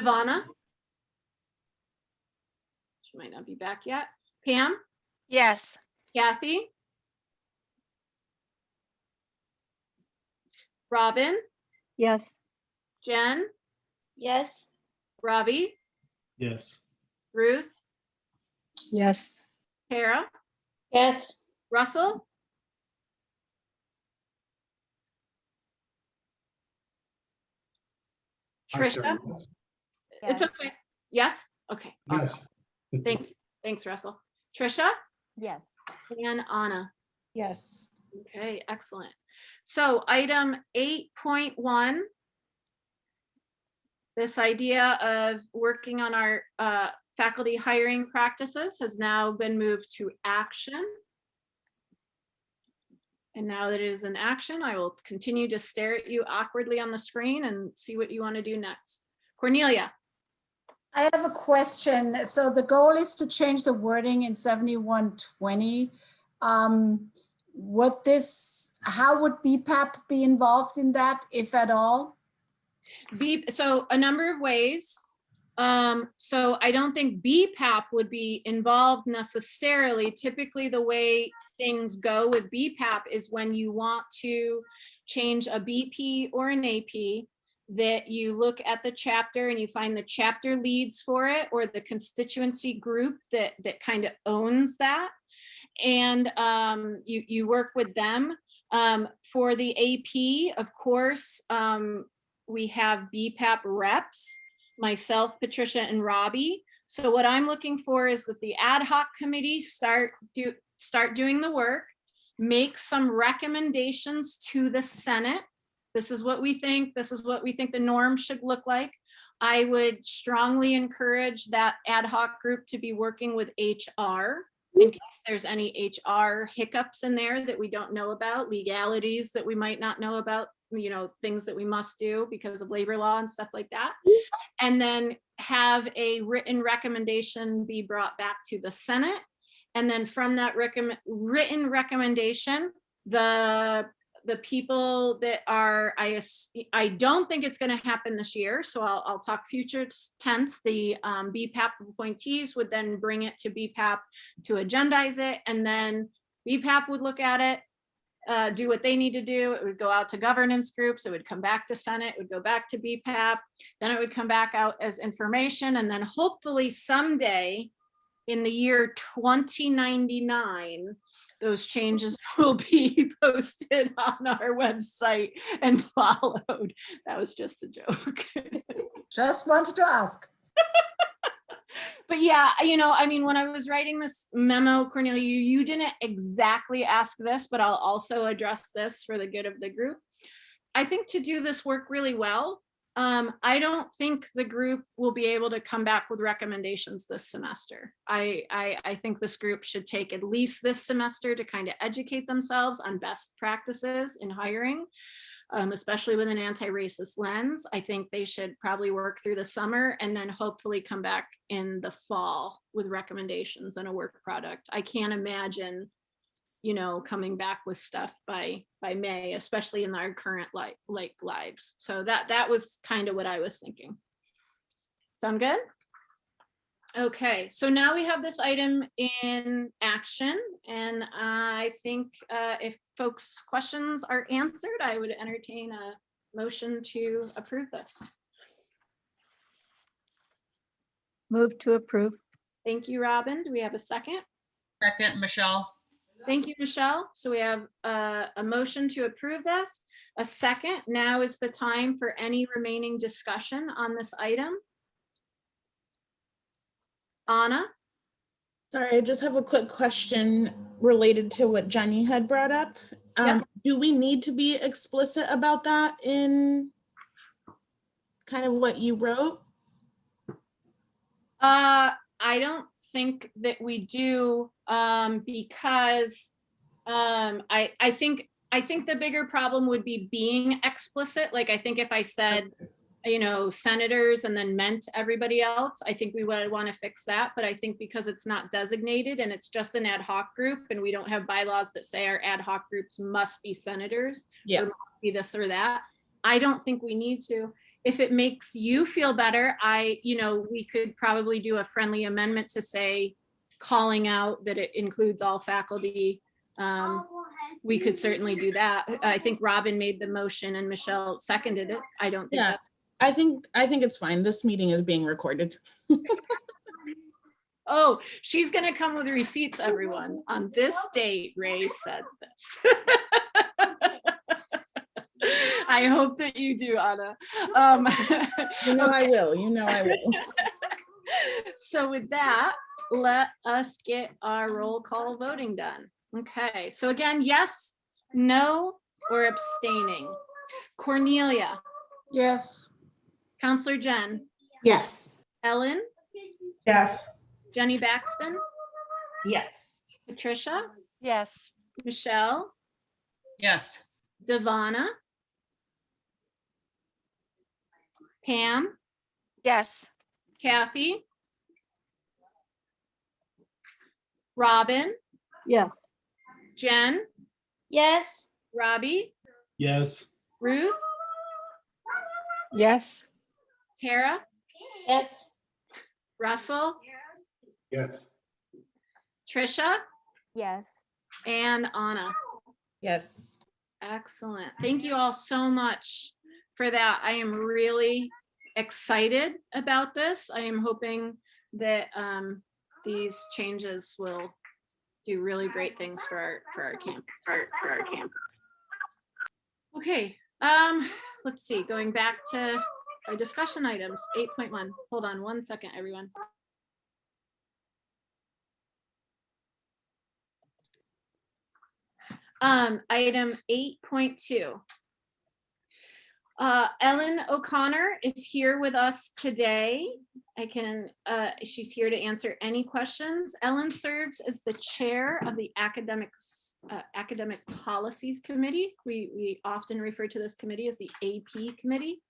Ivana. She might not be back yet. Pam. Yes. Kathy. Robin. Yes. Jen. Yes. Robbie. Yes. Ruth. Yes. Tara. Yes. Russell. Trisha. It's Yes. okay. Yes. Okay. Awesome. Thanks. Thanks, Russell. Trisha. Yes. and Anna. Yes. Okay, excellent. So item 8.1, this idea of working on our faculty hiring practices has now been moved to action. And now that it is in action, I will continue to stare at you awkwardly on the screen and see what you want to do next. Cornelia. I have a question. So the goal is to change the wording in 7120. How would BPAP be involved in that, if at all? So a number of ways. So I don't think BPAP would be involved necessarily. Typically, the way things go with BPAP is when you want to change a BP or an AP, that you look at the chapter and you find the chapter leads for it, or the constituency group that kind of owns that. And you work with them. For the AP, of course, we have BPAP reps, myself, Patricia, and Robbie. So what I'm looking for is that the ad hoc committee start doing the work, make some recommendations to the Senate. This is what we think. This is what we think the norm should look like. I would strongly encourage that ad hoc group to be working with HR in case there's any HR hiccups in there that we don't know about, legalities that we might not know about, you know, things that we must do because of labor law and stuff like that. And then have a written recommendation be brought back to the Senate. And then from that written recommendation, the people that are, I don't think it's going to happen this year, so I'll talk future tense. The BPAP appointees would then bring it to BPAP to agendize it, and then BPAP would look at it, do what they need to do. It would go out to governance groups. It would come back to Senate. It would go back to BPAP. Then it would come back out as information, and then hopefully someday in the year 2099, those changes will be posted on our website and followed. That was just a joke. Just wanted to ask. But yeah, you know, I mean, when I was writing this memo, Cornelia, you didn't exactly ask this, but I'll also address this for the good of the group. I think to do this work really well, I don't think the group will be able to come back with recommendations this semester. I think this group should take at least this semester to kind of educate themselves on best practices in hiring, especially with an anti-racist lens. I think they should probably work through the summer and then hopefully come back in the fall with recommendations and a work product. I can't imagine, you know, coming back with stuff by May, especially in our current lives. So that was kind of what I was thinking. Sound good? Okay, so now we have this item in action, and I think if folks' questions are answered, I would entertain a motion to approve this. Move to approve. Thank you, Robin. Do we have a second? Second, Michelle. Thank you, Michelle. So we have a motion to approve this. A second. Now is the time for any remaining discussion on this item. Anna? Sorry, I just have a quick question related to what Jenny had brought up. Do we need to be explicit about that in kind of what you wrote? I don't think that we do, because I think the bigger problem would be being explicit. Like, I think if I said, you know, senators and then meant everybody else, I think we would want to fix that. But I think because it's not designated and it's just an ad hoc group, and we don't have bylaws that say our ad hoc groups must be senators, or must be this or that, I don't think we need to. If it makes you feel better, we could probably do a friendly amendment to say, calling out that it includes all faculty. We could certainly do that. I think Robin made the motion and Michelle seconded it. I don't think that. I think it's fine. This meeting is being recorded. Oh, she's gonna come with receipts, everyone. On this date, Ray said this. I hope that you do, Anna. You know I will. You know I will. So with that, let us get our roll call voting done. Okay, so again, yes, no, or abstaining. Cornelia, Yes. Counselor Jen, Yes. Ellen, Yes. Jenny Baxton, Yes. Patricia, Yes. Michelle, Yes. Devana, Pam, Yes. Kathy, Robin, Yes. Jen, Yes. Robbie, Yes. Ruth, Yes. Tara, Yes. Russell, Yes. Trisha, Yes. and Anna. Yes. Excellent. Thank you all so much for that. I am really excited about this. I am hoping that these changes will do really great things for our camp. Okay, let's see, going back to our discussion items, 8.1. Hold on one second, everyone. Item 8.2. Ellen O'Connor is here with us today. She's here to answer any questions. Ellen serves as the chair of the Academic Policies Committee. We often refer to this committee as the AP Committee.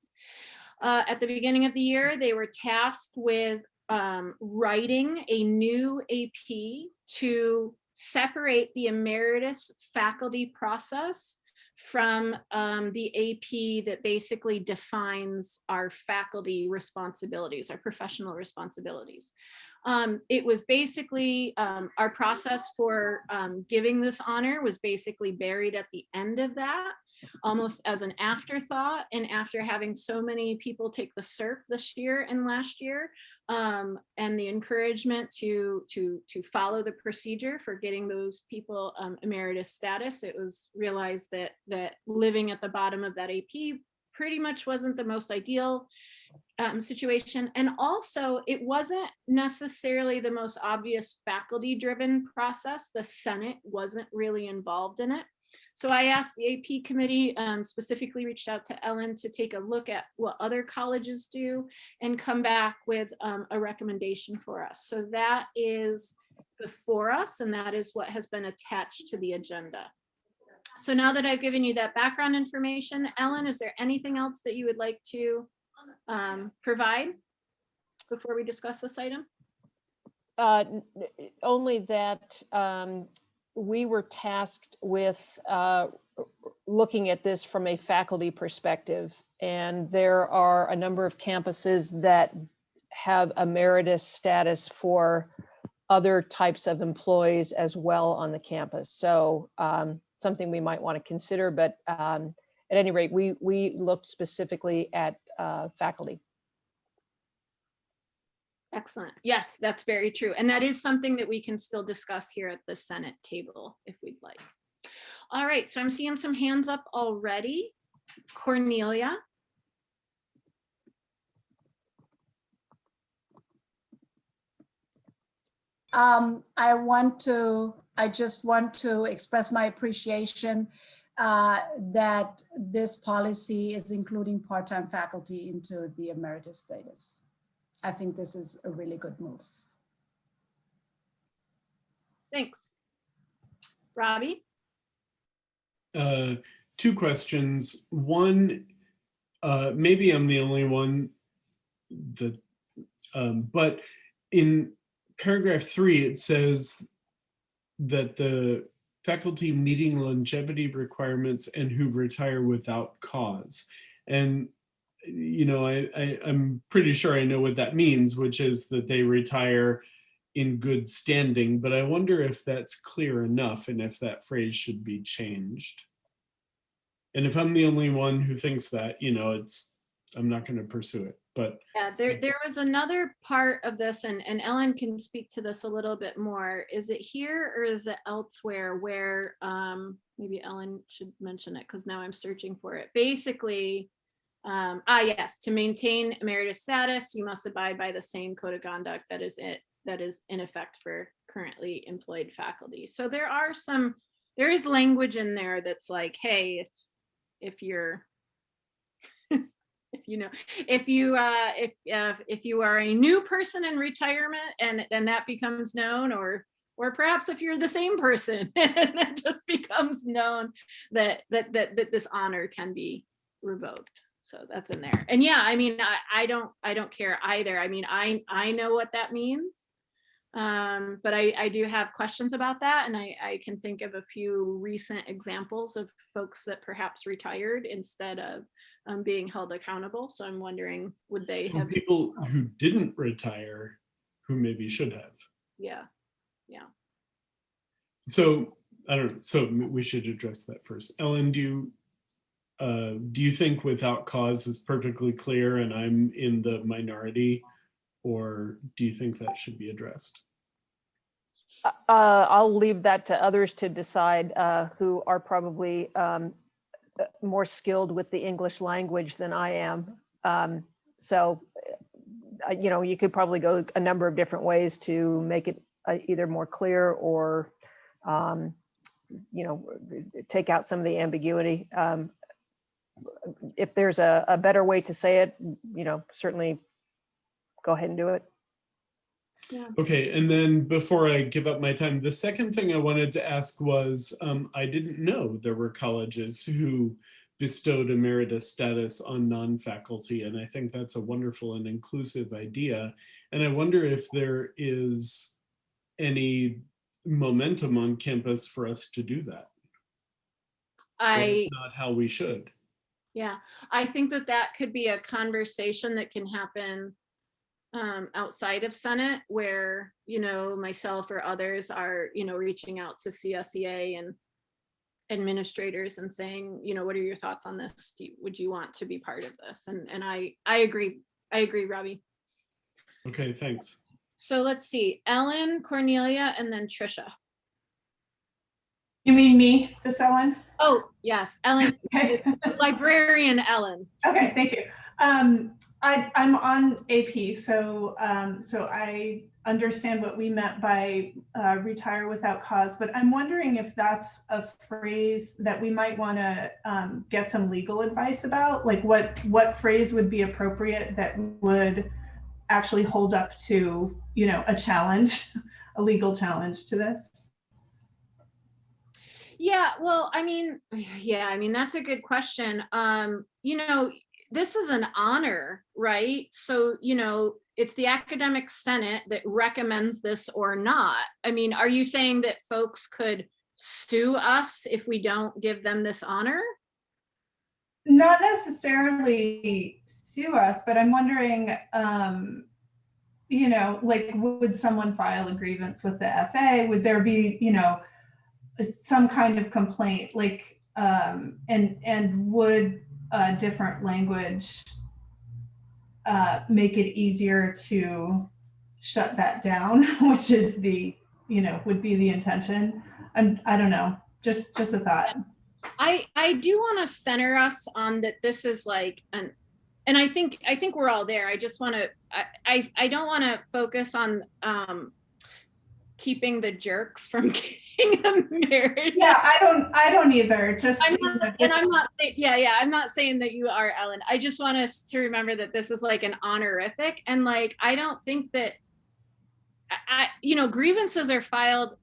At the beginning of the year, they were tasked with writing a new AP to separate the emeritus faculty process from the AP that basically defines our faculty responsibilities, our professional responsibilities. It was basically, our process for giving this honor was basically buried at the end of that, almost as an afterthought. And after having so many people take the CERP this year and last year, and the encouragement to follow the procedure for getting those people emeritus status, it was realized that living at the bottom of that AP pretty much wasn't the most ideal situation. And also, it wasn't necessarily the most obvious faculty-driven process. The Senate wasn't really involved in it. So I asked the AP committee, specifically reached out to Ellen to take a look at what other colleges do and come back with a recommendation for us. So that is before us, and that is what has been attached to the agenda. So now that I've given you that background information, Ellen, is there anything else that you would like to provide before we discuss this item? Only that we were tasked with looking at this from a faculty perspective, and there are a number of campuses that have emeritus status for other types of employees as well on the campus. So something we might want to consider, but at any rate, we looked specifically at faculty. Excellent. Yes, that's very true. And that is something that we can still discuss here at the Senate table if we'd like. All right, so I'm seeing some hands up already. Cornelia. I just want to express my appreciation that this policy is including part-time faculty into the emeritus status. I think this is a really good move. Thanks. Robbie? Two questions. One, maybe I'm the only one that, but in paragraph 3, it says that the faculty meeting longevity requirements and who retire without cause. And you know, I'm pretty sure I know what that means, which is that they retire in good standing, but I wonder if that's clear enough and if that phrase should be changed. And if I'm the only one who thinks that, you know, I'm not going to pursue it, but. Yeah, there was another part of this, and Ellen can speak to this a little bit more. Is it here or is it elsewhere where, maybe Ellen should mention it because now I'm searching for it. Basically, yes, to maintain emeritus status, you must abide by the same code of conduct that is that is in effect for currently employed faculty. So there is language in there that's like, hey, if you're if you are a new person in retirement and then that becomes known, or perhaps if you're the same person and it just becomes known that this honor can be revoked. So that's in there. And yeah, I mean, I don't care either. I mean, I know what that means. But I do have questions about that, and I can think of a few recent examples of folks that perhaps retired instead of being held accountable. So I'm wondering, would they have people who didn't retire who maybe should have? Yeah. So I don't know. So we should address that first. Ellen, do you think without cause is perfectly clear and I'm in the minority, or do you think that should be addressed? I'll leave that to others to decide, who are probably more skilled with the English language than I am. So, you could probably go a number of different ways to make it either more clear or, take out some of the ambiguity. If there's a better way to say it, certainly go ahead and do it. Yeah. Okay, and then before I give up my time, the second thing I wanted to ask was, I didn't know there were colleges who bestowed emeritus status on non-faculty, and I think that's a wonderful and inclusive idea. And I wonder if there is any momentum on campus for us to do that. Or if not how we should. Yeah, I think that could be a conversation that can happen outside of Senate, where myself or others are reaching out to CSEA and administrators and saying, what are your thoughts on this? Would you want to be part of this? And I agree, Robbie. Okay, thanks. So let's see, Ellen, Cornelia, and then Trisha. You mean me, this Ellen? Oh yes, Ellen. Okay. Librarian Ellen. Okay, thank you. I'm on AP, so I understand what we meant by retire without cause, but I'm wondering if that's a phrase that we might want to get some legal advice about, like what phrase would be appropriate that would actually hold up to a challenge, a legal challenge to this. Yeah, well, I mean, that's a good question. This is an honor, right? So, it's the academic senate that recommends this or not. I mean, are you saying that folks could sue us if we don't give them this honor? Not necessarily sue us, but I'm wondering, would someone file a grievance with the FA? Would there be, some kind of complaint, and would different language make it easier to shut that down, which is would be the intention? And I don't know, just a thought. I do want to center us on that. This is and I think we're all there. I just want to, I don't want to focus on keeping the jerks from getting a marriage. Yeah, I don't either. I'm not saying that you are, Ellen. I just want us to remember that this is an honorific, and I don't think that grievances are filed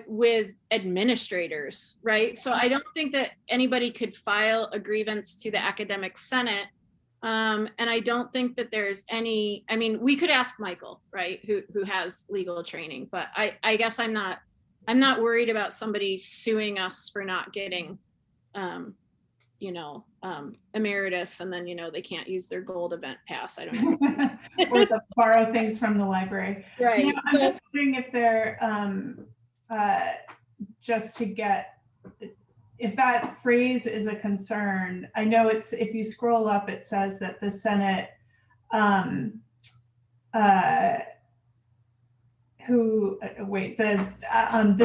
with administrators, right? So I don't think that anybody could file a grievance to the academic senate. And I don't think that there's any, we could ask Michael, right, who has legal training, but I guess I'm not worried about somebody suing us for not getting, emeritus, and then, they can't use their gold event pass. I don't know. Or to borrow things from the library. Right. I'm just wondering if they're, just to get, if that phrase is a concern. I know if you scroll up, it says that the Senate, the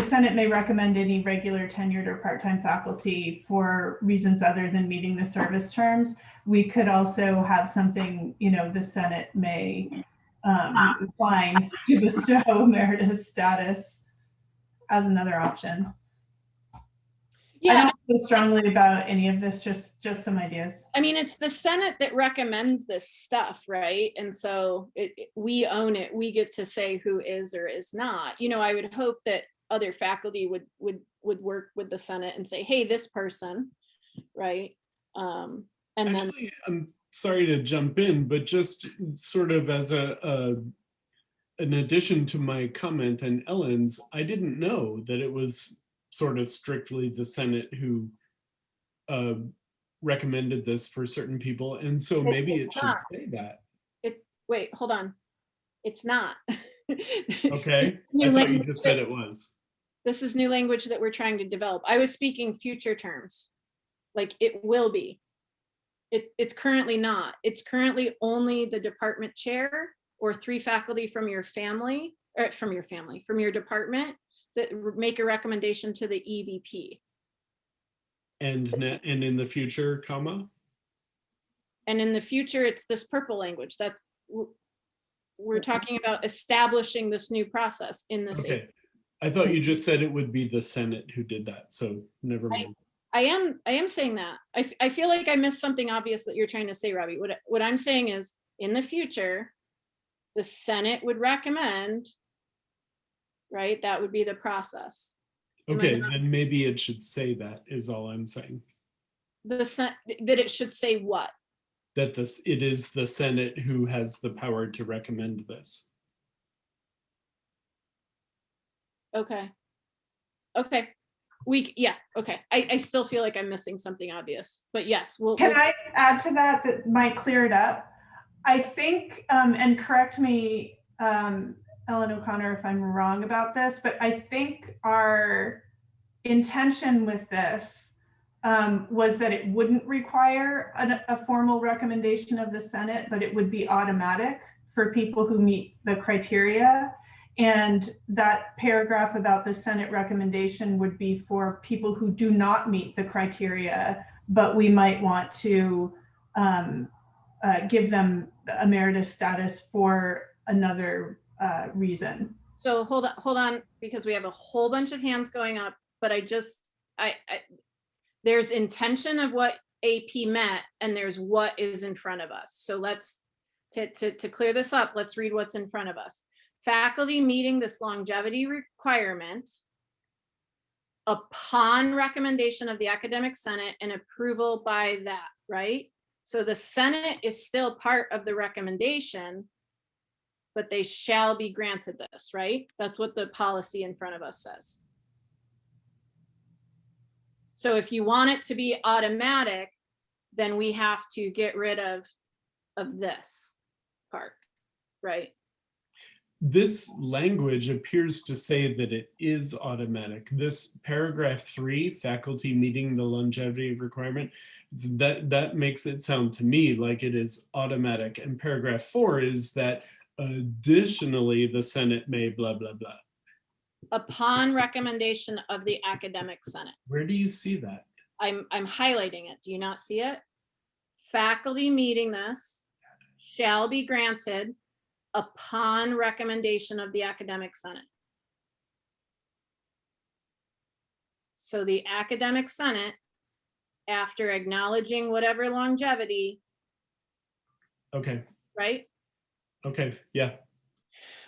Senate may recommend any regular tenured or part-time faculty for reasons other than meeting the service terms. We could also have something, the Senate may inclined to bestow emeritus status as another option. I Yeah, don't feel strongly about any of this, just some ideas. I mean, it's the Senate that recommends this stuff, right? And so we own it. We get to say who is or is not. You know, I would hope that other faculty would work with the Senate and say, hey, this person, right? And Actually, I'm sorry to jump in, but just sort of as an addition to my comment and Ellen's, I didn't know that it was sort of strictly the Senate who recommended this for certain people. And so maybe it should say that. Wait, hold on. It's not. Okay, It's new I thought you language just said it was. This is new language that we're trying to develop. I was speaking future terms, like it will be. It's currently not. It's currently only the department chair or 3 faculty from your family, or from your department that make a recommendation to the EVP. And in the future, comma? And in the future, it's this purple language that we're talking about establishing this new process in this. Okay, I thought you just said it would be the Senate who did that, so never mind. I am saying that. I feel like I missed something obvious that you're trying to say, Robbie. What I'm saying is, in the future, the Senate would recommend, right? That would be the process. Okay, then maybe it should say that, is all I'm saying. That it should say what? That it is the Senate who has the power to recommend this. Okay. Okay. Okay. I still feel like I'm missing something obvious, but yes, Can I add to that might clear it up? I think, and correct me, Ellen O'Connor, if I'm wrong about this, but I think our intention with this was that it wouldn't require a formal recommendation of the Senate, but it would be automatic for people who meet the criteria. And that paragraph about the Senate recommendation would be for people who do not meet the criteria, but we might want to give them emeritus status for another reason. So hold on, because we have a whole bunch of hands going up, but there's intention of what AP meant, and there's what is in front of us. So let's, to clear this up, let's read what's in front of us. Faculty meeting this longevity requirement upon recommendation of the Academic Senate and approval by that, right? So the Senate is still part of the recommendation, but they shall be granted this, right? That's what the policy in front of us says. So if you want it to be automatic, then we have to get rid of this part, right? This language appears to say that it is automatic. This paragraph 3, faculty meeting the longevity requirement, that makes it sound to me like it is automatic. And paragraph 4 is that additionally, the Senate may blah, blah, blah. Upon recommendation of the Academic Senate. Where do you see that? I'm highlighting it. Do you not see it? Faculty meeting this shall be granted upon recommendation of the Academic Senate. So the Academic Senate, after acknowledging whatever longevity. Okay. Right? Okay, yeah.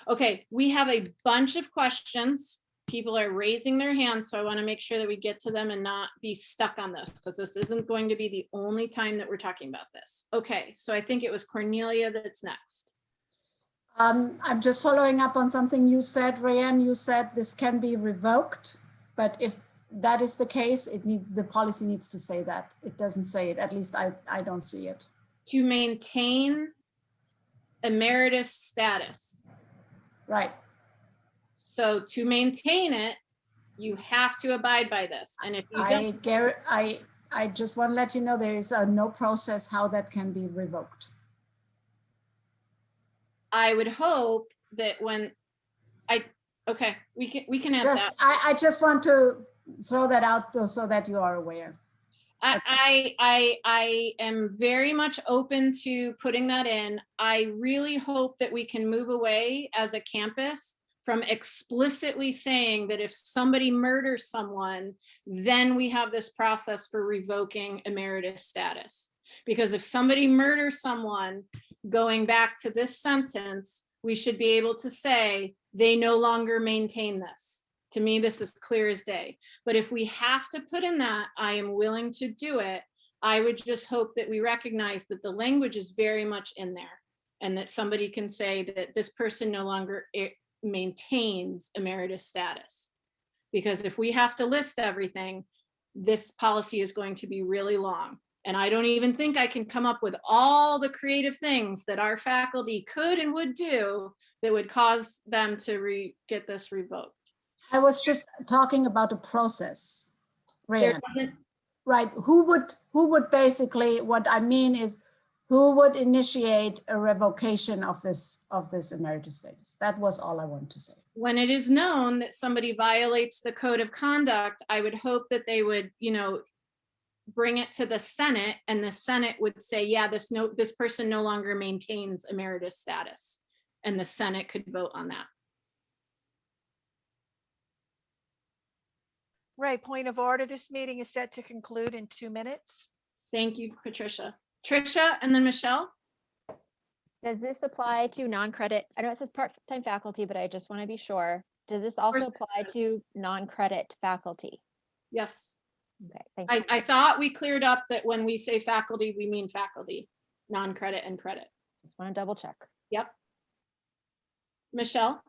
Okay, we have a bunch of questions. People are raising their hands, so I want to make sure that we get to them and not be stuck on this, because this isn't going to be the only time that we're talking about this. Okay, so I think it was Cornelia that's next. I'm just following up on something you said, Rayanne. You said this can be revoked, but if that is the case, the policy needs to say that. It doesn't say it, at least I don't see it. To maintain emeritus status. Right. So to maintain it, you have to abide by this. And if you don't, I just want to let you know there is no process how that can be revoked. I would hope that when okay, we can add just, that. I just want to throw that out so that you are aware. I am very much open to putting that in. I really hope that we can move away as a campus from explicitly saying that if somebody murders someone, then we have this process for revoking emeritus status. Because if somebody murders someone, going back to this sentence, we should be able to say they no longer maintain this. To me, this is clear as day. But if we have to put in that, I am willing to do it. I would just hope that we recognize that the language is very much in there and that somebody can say that this person no longer maintains emeritus status. Because if we have to list everything, this policy is going to be really long. And I don't even think I can come up with all the creative things that our faculty could and would do that would cause them to get this revoked. I was just talking about the process, There Rayanne. doesn't- Right, who would basically, what I mean is, who would initiate a revocation of this emeritus status? That was all I wanted to say. When it is known that somebody violates the code of conduct, I would hope that they would, bring it to the Senate, and the Senate would say, yeah, this person no longer maintains emeritus status, and the Senate could vote on that. Ray, point of order. This meeting is set to conclude in 2 minutes. Thank you, Patricia. Tricia, and then Michelle. Does this apply to non-credit? I know it says part-time faculty, but I just want to be sure. Does this also apply to non-credit faculty? Yes. Okay, thank you. I thought we cleared up that when we say faculty, we mean faculty, non-credit and credit. Just want to double check. Yep. Michelle?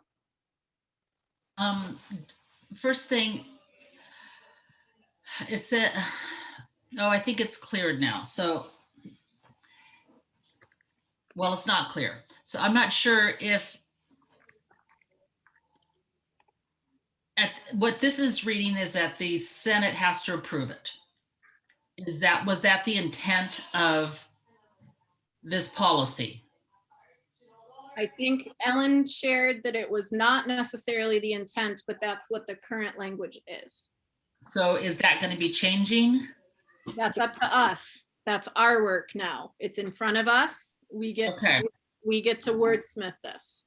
First thing, it said, oh, I think it's cleared now. So, well, it's not clear. So I'm not sure if what this is reading is that the Senate has to approve it. Was that the intent of this policy? I think Ellen shared that it was not necessarily the intent, but that's what the current language is. So is that going to be changing? That's up to us. That's our work now. It's in front of us. We get to wordsmith this.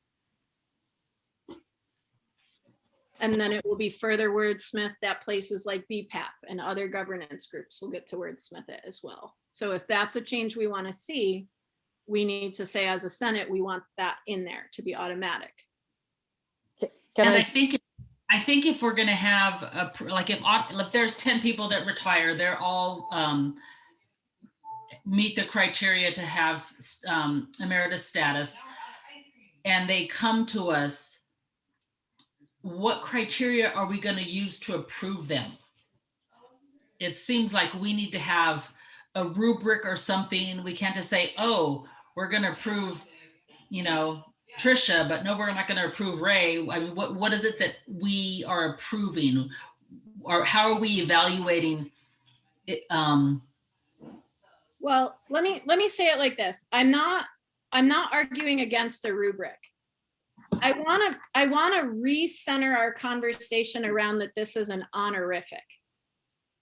And then it will be further wordsmithed at places like BPAP and other governance groups will get to wordsmith it as well. So if that's a change we want to see, we need to say as a Senate, we want that in there to be automatic. I think if we're going to have if there's 10 people that retire, they're all meet the criteria to have emeritus status, and they come to us, what criteria are we going to use to approve them? It seems like we need to have a rubric or something. We can't just say, oh, we're going to approve, Tricia, but no, we're not going to approve Ray. I mean, what is it that we are approving, or how are we evaluating it? Well, let me say it like this. I'm not arguing against a rubric. I want to recenter our conversation around that this is an honorific,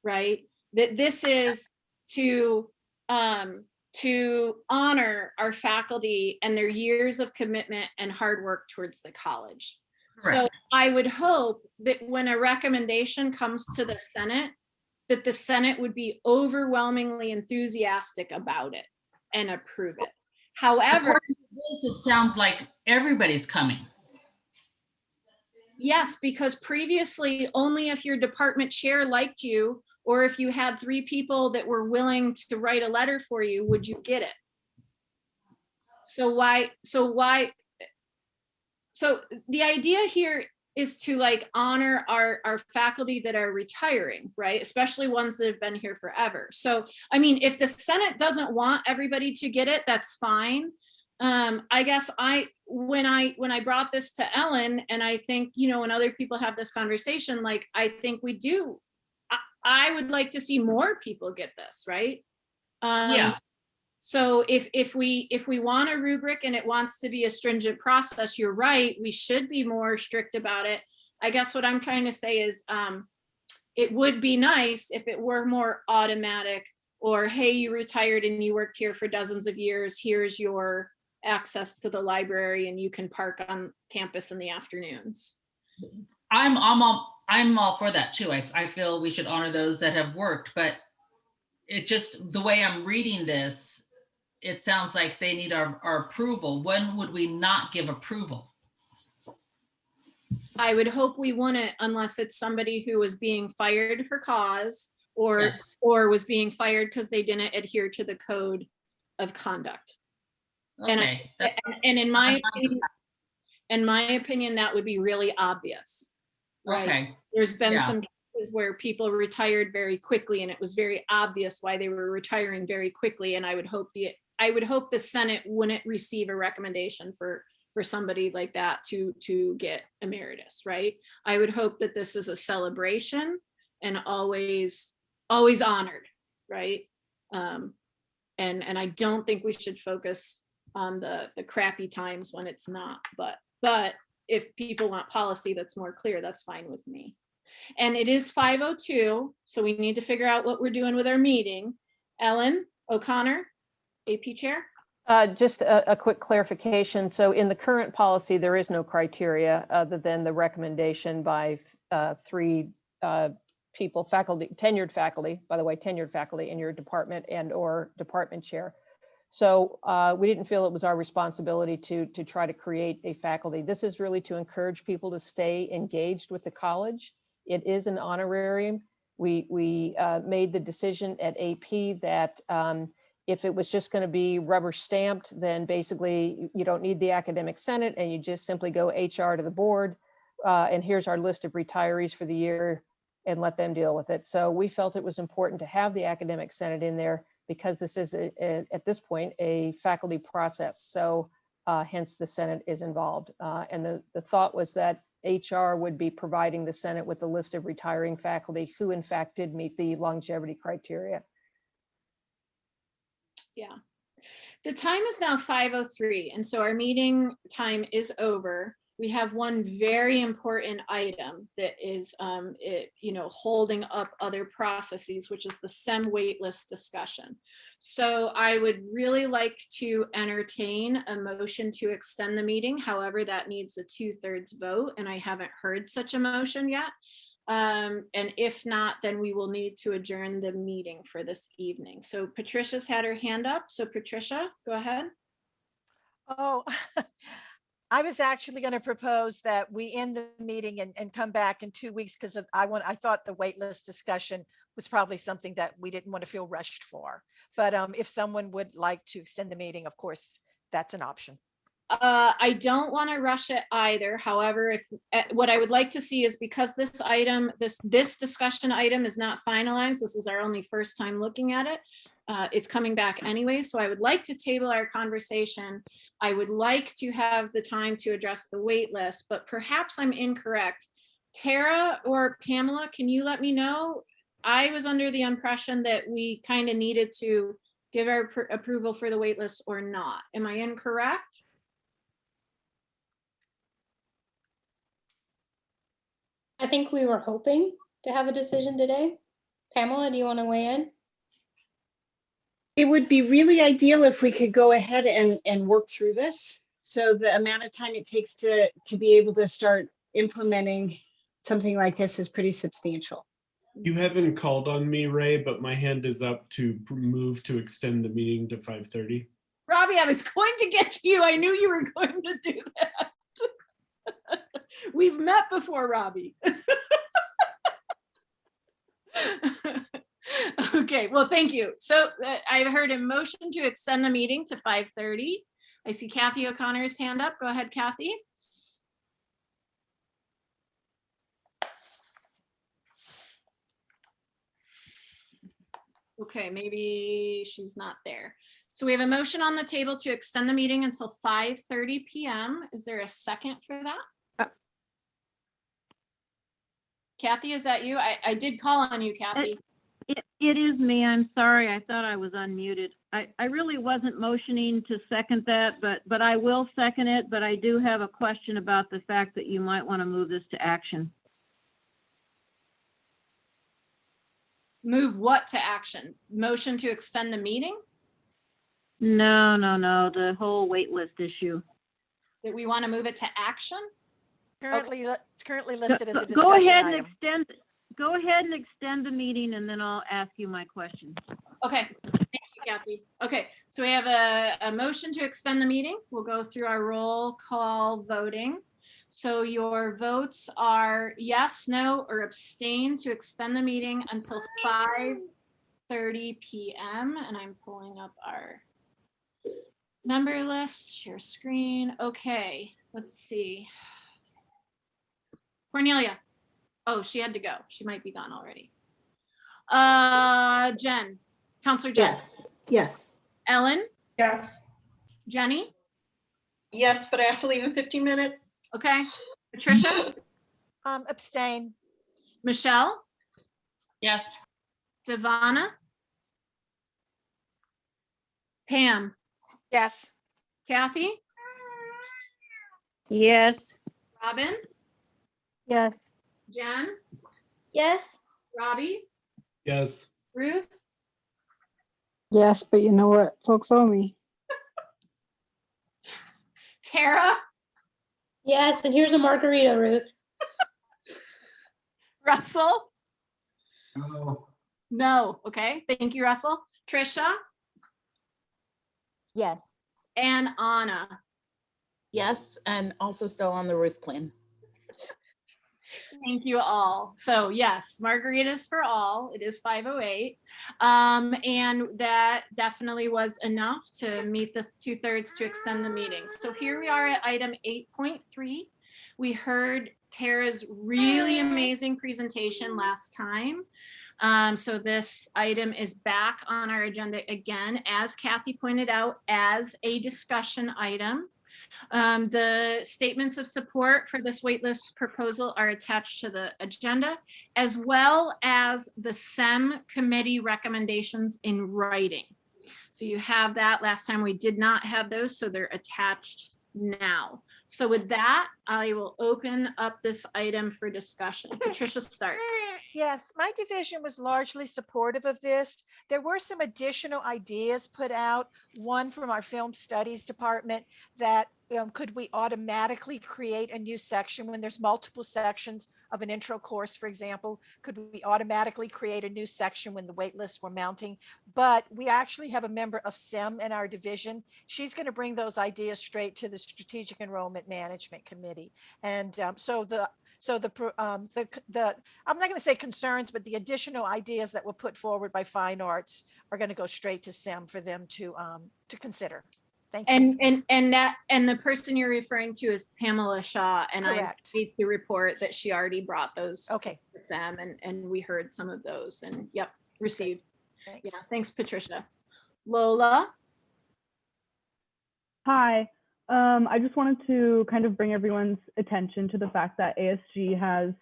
right? That this is to honor our faculty and their years of commitment and hard work towards the college. Correct. So I would hope that when a recommendation comes to the Senate, that the Senate would be overwhelmingly enthusiastic about it and approve it. However, according to this, it sounds like everybody's coming. Yes, because previously only if your department chair liked you, or if you had 3 people that were willing to write a letter for you, would you get it? So the idea here is to honor our faculty that are retiring, right? Especially ones that have been here forever. So, I mean, if the Senate doesn't want everybody to get it, that's fine. I guess when I brought this to Ellen, and I think, when other people have this conversation, I think we do, I would like to see more people get this, right? Yeah. So if we want a rubric and it wants to be a stringent process, you're right, we should be more strict about it. I guess what I'm trying to say is it would be nice if it were more automatic or hey, you retired and you worked here for dozens of years, here's your access to the library and you can park on campus in the afternoons. I'm all for that too. I feel we should honor those that have worked, but it just, the way I'm reading this, it sounds like they need our approval. When would we not give approval? I would hope we wouldn't unless it's somebody who was being fired for cause or was being fired because they didn't adhere to the code of conduct. Okay. And in my opinion, that would be really obvious. Right. Okay. There's been Yeah. some cases where people retired very quickly and it was very obvious why they were retiring very quickly. And I would hope the Senate wouldn't receive a recommendation for somebody like that to get emeritus, right? I would hope that this is a celebration and always honored, right? And I don't think we should focus on the crappy times when it's not, but if people want policy that's more clear, that's fine with me. And it is 5:02, so we need to figure out what we're doing with our meeting. Ellen O'Connor, AP Chair. Just a quick clarification. So in the current policy, there is no criteria other than the recommendation by 3 people, faculty, tenured faculty, by the way, tenured faculty in your department and or department chair. So we didn't feel it was our responsibility to try to create a faculty. This is really to encourage people to stay engaged with the college. It is an honorarium. We made the decision at AP that if it was just going to be rubber stamped, then basically you don't need the academic senate and you just simply go HR to the board. And here's our list of retirees for the year and let them deal with it. So we felt it was important to have the academic senate in there because this is at this point a faculty process. So hence the Senate is involved. And the thought was that HR would be providing the Senate with a list of retiring faculty who in fact did meet the longevity criteria. Yeah. The time is now 5:03, and so our meeting time is over. We have one very important item that is, holding up other processes, which is the SEM waitlist discussion. So I would really like to entertain a motion to extend the meeting. However, that needs a 2/3 vote, and I haven't heard such a motion yet. And if not, then we will need to adjourn the meeting for this evening. So Patricia's had her hand up. So Patricia, go ahead. Oh, I was actually going to propose that we end the meeting and come back in 2 weeks because I thought the waitlist discussion was probably something that we didn't want to feel rushed for. But if someone would like to extend the meeting, of course, that's an option. I don't want to rush it either. However, what I would like to see is because this item, this discussion item is not finalized, this is our only first time looking at it. It's coming back anyway, so I would like to table our conversation. I would like to have the time to address the wait list, but perhaps I'm incorrect. Tara or Pamela, can you let me know? I was under the impression that we kind of needed to give our approval for the wait list or not. Am I incorrect? I think we were hoping to have a decision today. Pamela, do you want to weigh in? It would be really ideal if we could go ahead and work through this. So the amount of time it takes to be able to start implementing something like this is pretty substantial. You haven't called on me, Ray, but my hand is up to move to extend the meeting to 5:30. Robbie, I was going to get to you. I knew you were going to do that. We've met before, Robbie. Okay, well, thank you. So I've heard a motion to extend the meeting to 5:30. I see Kathy O'Connor's hand up. Go ahead, Kathy. Okay, maybe she's not there. So we have a motion on the table to extend the meeting until 5:30 p.m. Is there a second for that? Kathy, is that you? I did call on you, Kathy. It is me. I'm sorry. I thought I was unmuted. I really wasn't motioning to second that, but I will second it. But I do have a question about the fact that you might want to move this to action. Move what to action? Motion to extend the meeting? No, the whole wait list issue. That we want to move it to action? It's currently listed as a Go discussion ahead and item. extend the meeting and then I'll ask you my questions. Okay, thank you, Kathy. Okay, so we have a motion to extend the meeting. We'll go through our roll call voting. So your votes are yes, no, or abstain to extend the meeting until 5:30 p.m. And I'm pulling up our member list, share screen. Okay, let's see. Cornelia. Oh, she had to go. She might be gone already. Jen, Counselor Jen. Yes. Yes. Ellen, Yes. Jenny. Yes, but I have to leave in 15 minutes. Okay. Patricia, Abstain. Michelle, Yes. Savannah, Pam, Yes. Kathy, Yes. Robin, Yes. Jen, Yes. Robbie, Yes. Ruth, Yes, but you know what folks owe me. Tara, Yes, and here's a margarita, Ruth. Russell. No. No. Okay. Thank you, Russell. Trisha Yes. and Anna. Yes, and also still on the Ruth plan. Thank you all. So yes, margaritas for all. It is 5:08. And that definitely was enough to meet the 2/3 to extend the meeting. So here we are at item 8.3. We heard Tara's really amazing presentation last time. So this item is back on our agenda again, as Kathy pointed out, as a discussion item. The statements of support for this waitlist proposal are attached to the agenda, as well as the SEM committee recommendations in writing. So you have that. Last time we did not have those, so they're attached now. So with that, I will open up this item for discussion. Patricia Stark. Yes, my division was largely supportive of this. There were some additional ideas put out, one from our film studies department that could we automatically create a new section when there's multiple sections of an intro course, for example? Could we automatically create a new section when the wait lists were mounting? But we actually have a member of SEM in our division. She's going to bring those ideas straight to the Strategic Enrollment Management Committee. And so I'm not going to say concerns, but the additional ideas that were put forward by Fine Arts are going to go straight to SEM for them to consider. Thank you. And the person you're referring to is Pamela Shaw, and Correct. I need to report that she already brought those Okay. to SEM, and we heard some of those, and yep, received. Thanks. Yeah, thanks, Patricia. Lola. Hi. I just wanted to kind of bring everyone's attention to the fact that ASG has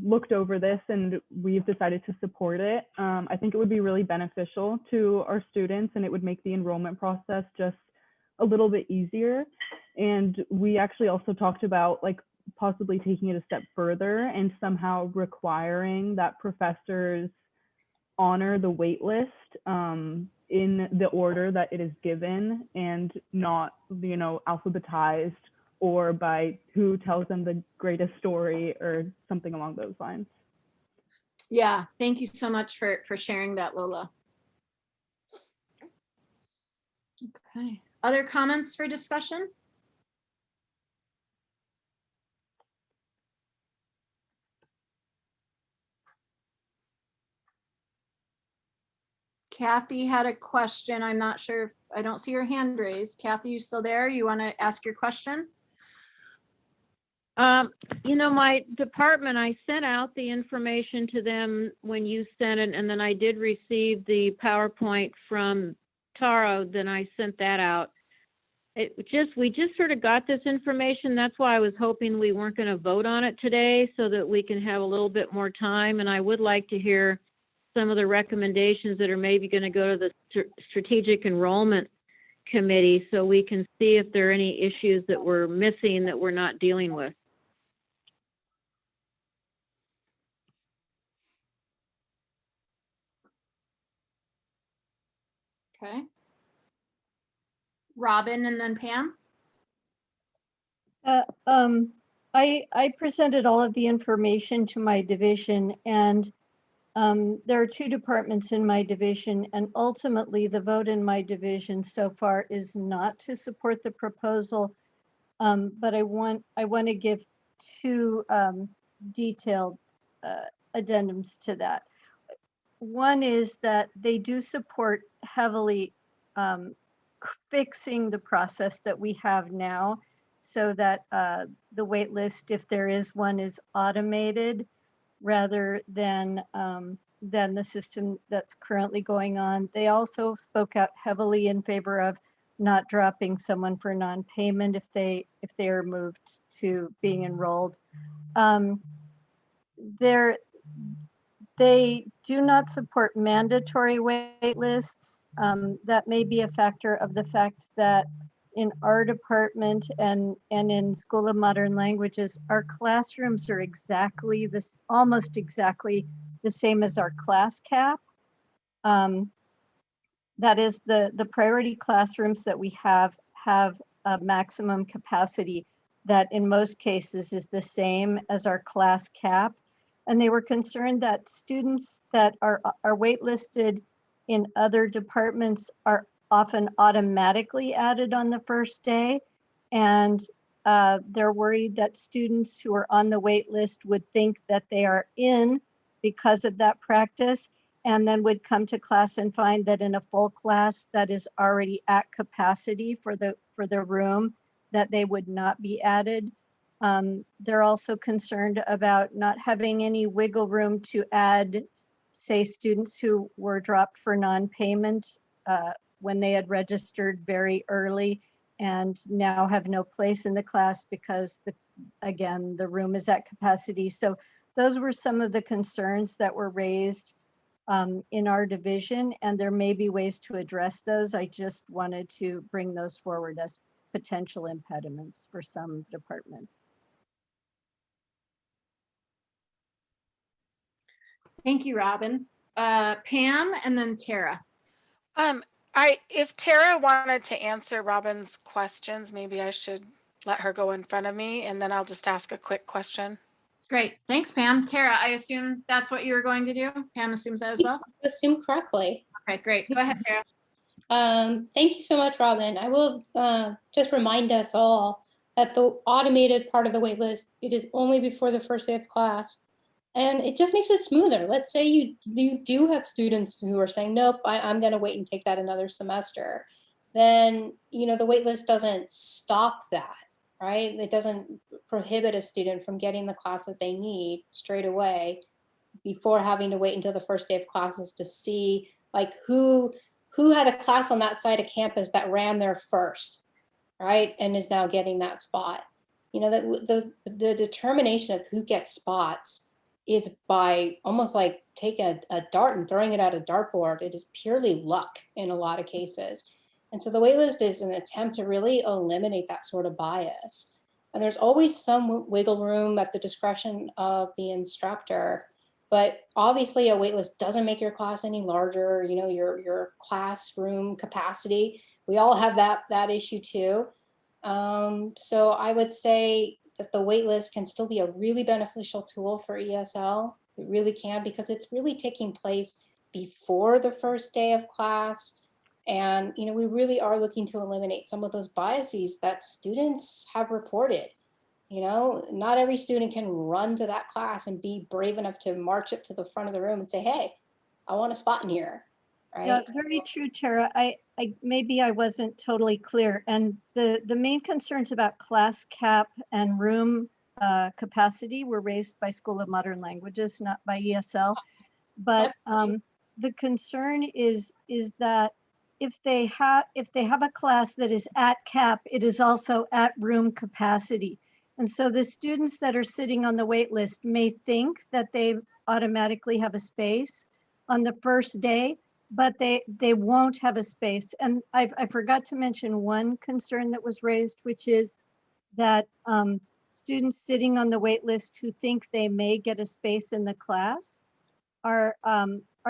looked over this and we've decided to support it. I think it would be really beneficial to our students and it would make the enrollment process just a little bit easier. And we actually also talked about like possibly taking it a step further and somehow requiring that professors honor the wait list in the order that it is given and not, alphabetized or by who tells them the greatest story or something along those lines. Yeah, thank you so much for sharing that, Lola. Okay, other comments for discussion? Kathy had a question. I'm not sure if, I don't see your hand raised. Kathy, you still there? You want to ask your question? My department, I sent out the information to them when you sent it, and then I did receive the PowerPoint from Tara, then I sent that out. We just sort of got this information. That's why I was hoping we weren't going to vote on it today so that we can have a little bit more time. And I would like to hear some of the recommendations that are maybe going to go to the Strategic Enrollment Committee so we can see if there are any issues that we're missing that we're not dealing with. Okay. Robin and then Pam. I presented all of the information to my division, and there are two departments in my division, and ultimately the vote in my division so far is not to support the proposal. But I want to give two detailed addendums to that. One is that they do support heavily fixing the process that we have now, so that the wait list, if there is one, is automated rather than the system that's currently going on. They also spoke out heavily in favor of not dropping someone for non-payment if they are moved to being enrolled. They do not support mandatory wait lists. That may be a factor of the fact that in our department and in School of Modern Languages, our classrooms are almost exactly the same as our class cap. That is, the priority classrooms that we have a maximum capacity that in most cases is the same as our class cap. And they were concerned that students that are waitlisted in other departments are often automatically added on the first day. And they're worried that students who are on the wait list would think that they are in because of that practice, and then would come to class and find that in a full class that is already at capacity for the room, that they would not be added. They're also concerned about not having any wiggle room to add, say, students who were dropped for non-payment when they had registered very early and now have no place in the class because, again, the room is at capacity. So those were some of the concerns that were raised in our division, and there may be ways to address those. I just wanted to bring those forward as potential impediments for some departments. Thank you, Robin. Pam and then Tara. If Tara wanted to answer Robin's questions, maybe I should let her go in front of me, and then I'll just ask a quick question. Great. Thanks, Pam. Tara, I assume that's what you were going to do? Pam assumes that as well? Assume correctly. Okay, great. Go ahead, Tara. Thank you so much, Robin. I will just remind us all that the automated part of the wait list, it is only before the first day of class. And it just makes it smoother. Let's say you do have students who are saying, nope, I'm going to wait and take that another semester. Then, the wait list doesn't stop that, right? It doesn't prohibit a student from getting the class that they need straight away before having to wait until the first day of classes to see like who had a class on that side of campus that ran there first, right? And is now getting that spot. The determination of who gets spots is by almost like take a dart and throwing it at a dartboard. It is purely luck in a lot of cases. And so the waitlist is an attempt to really eliminate that sort of bias. And there's always some wiggle room at the discretion of the instructor, but obviously a waitlist doesn't make your class any larger, your classroom capacity. We all have that issue too. So I would say that the waitlist can still be a really beneficial tool for ESL. It really can, because it's really taking place before the first day of class. And, we really are looking to eliminate some of those biases that students have reported. Not every student can run to that class and be brave enough to march up to the front of the room and say, hey, I want a spot in here, right? Yeah, very true, Tara. Maybe I wasn't totally clear. And the main concerns about class cap and room capacity were raised by School of Modern Languages, not by ESL. But the concern is that if they have a class that is at cap, it is also at room capacity. And so the students that are sitting on the wait list may think that they automatically have a space on the first day, but they won't have a space. And I forgot to mention one concern that was raised, which is that students sitting on the wait list who think they may get a space in the class are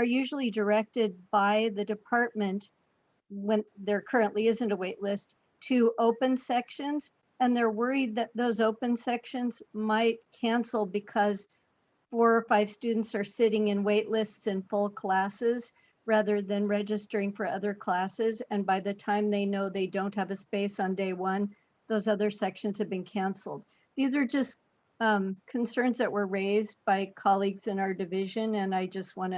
usually directed by the department when there currently isn't a wait list, to open sections. And they're worried that those open sections might cancel because 4 or 5 students are sitting in wait lists in full classes rather than registering for other classes. And by the time they know they don't have a space on day one, those other sections have been canceled. These are just concerns that were raised by colleagues in our division. And I just want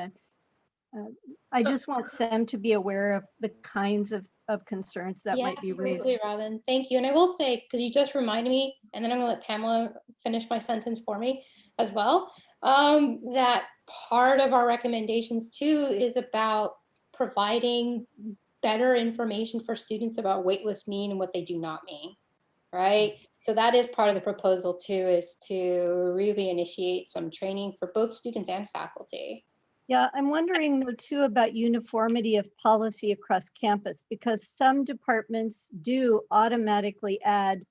SEM to be aware of the kinds of concerns that might be raised. Absolutely, Robin. Thank you. And I will say, because you just reminded me, and then I'm gonna let Pamela finish my sentence for me as well, that part of our recommendations too is about providing better information for students about waitlist mean and what they do not mean, right? So that is part of the proposal too, is to really initiate some training for both students and faculty. Yeah, I'm wondering though too about uniformity of policy across campus, because some departments do automatically add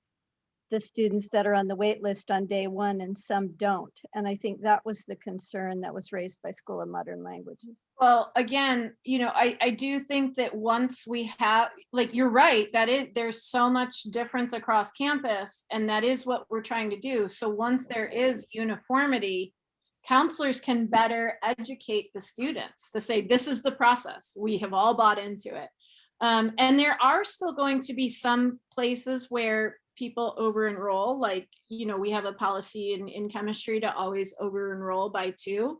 the students that are on the wait list on day one and some don't. And I think that was the concern that was raised by School of Modern Languages. Well, again, I do think that once we have, like, you're right, there's so much difference across campus, and that is what we're trying to do. So once there is uniformity, counselors can better educate the students to say, this is the process. We have all bought into it. And there are still going to be some places where people over enroll, like, we have a policy in chemistry to always over enroll by 2.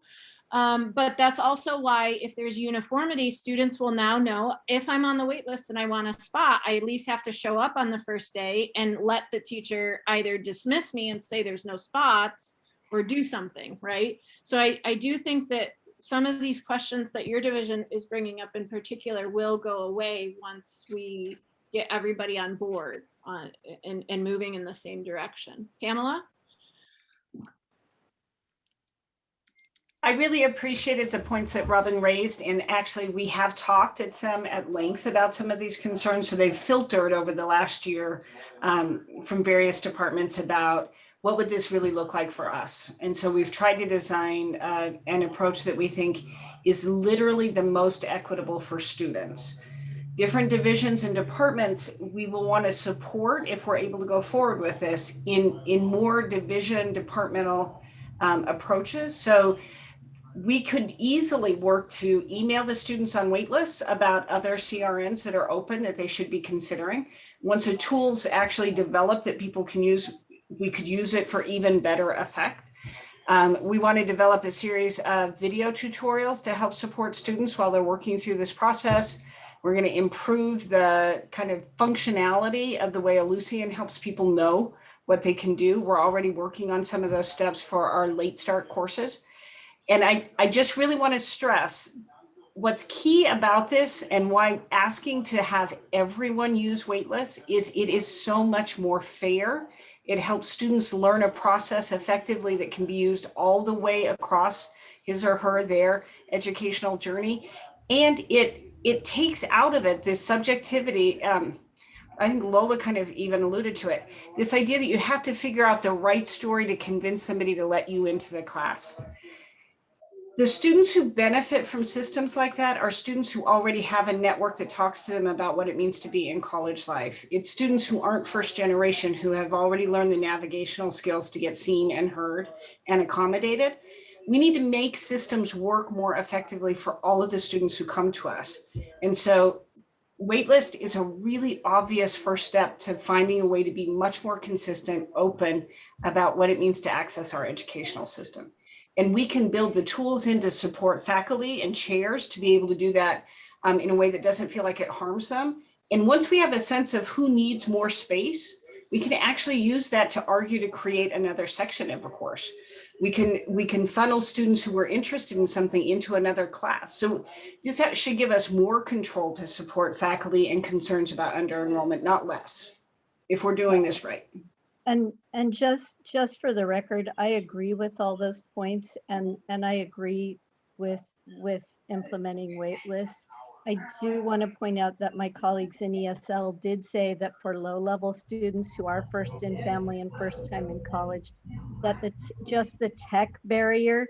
But that's also why, if there's uniformity, students will now know, if I'm on the wait list and I want a spot, I at least have to show up on the first day and let the teacher either dismiss me and say there's no spots or do something, right? So I do think that some of these questions that your division is bringing up in particular will go away once we get everybody on board and moving in the same direction. Pamela? I really appreciated the points that Robin raised, and actually we have talked at length about some of these concerns. So they've filtered over the last year from various departments about what would this really look like for us. And so we've tried to design an approach that we think is literally the most equitable for students. Different divisions and departments, we will want to support, if we're able to go forward with this, in more departmental approaches. So we could easily work to email the students on waitlists about other CRNs that are open that they should be considering. Once the tool's actually developed that people can use, we could use it for even better effect. We want to develop a series of video tutorials to help support students while they're working through this process. We're going to improve the kind of functionality of the way Ellucian helps people know what they can do. We're already working on some of those steps for our late start courses. And I just really want to stress what's key about this, and why asking to have everyone use waitlists is it is so much more fair. It helps students learn a process effectively that can be used all the way across his or her, their educational journey. And it takes out of it this subjectivity. I think Lola kind of even alluded to it, this idea that you have to figure out the right story to convince somebody to let you into the class. The students who benefit from systems like that are students who already have a network that talks to them about what it means to be in college life. It's students who aren't first generation, who have already learned the navigational skills to get seen and heard and accommodated. We need to make systems work more effectively for all of the students who come to us. And so waitlist is a really obvious first step to finding a way to be much more consistent, open about what it means to access our educational system. And we can build the tools in to support faculty and chairs to be able to do that in a way that doesn't feel like it harms them. And once we have a sense of who needs more space, we can actually use that to argue to create another section of a course. We can funnel students who are interested in something into another class. So this should give us more control to support faculty and concerns about under enrollment, not less, if we're doing this right. And just for the record, I agree with all those points, and I agree with implementing wait lists. I do want to point out that my colleagues in ESL did say that for low-level students who are first in family and first time in college, that just the tech barrier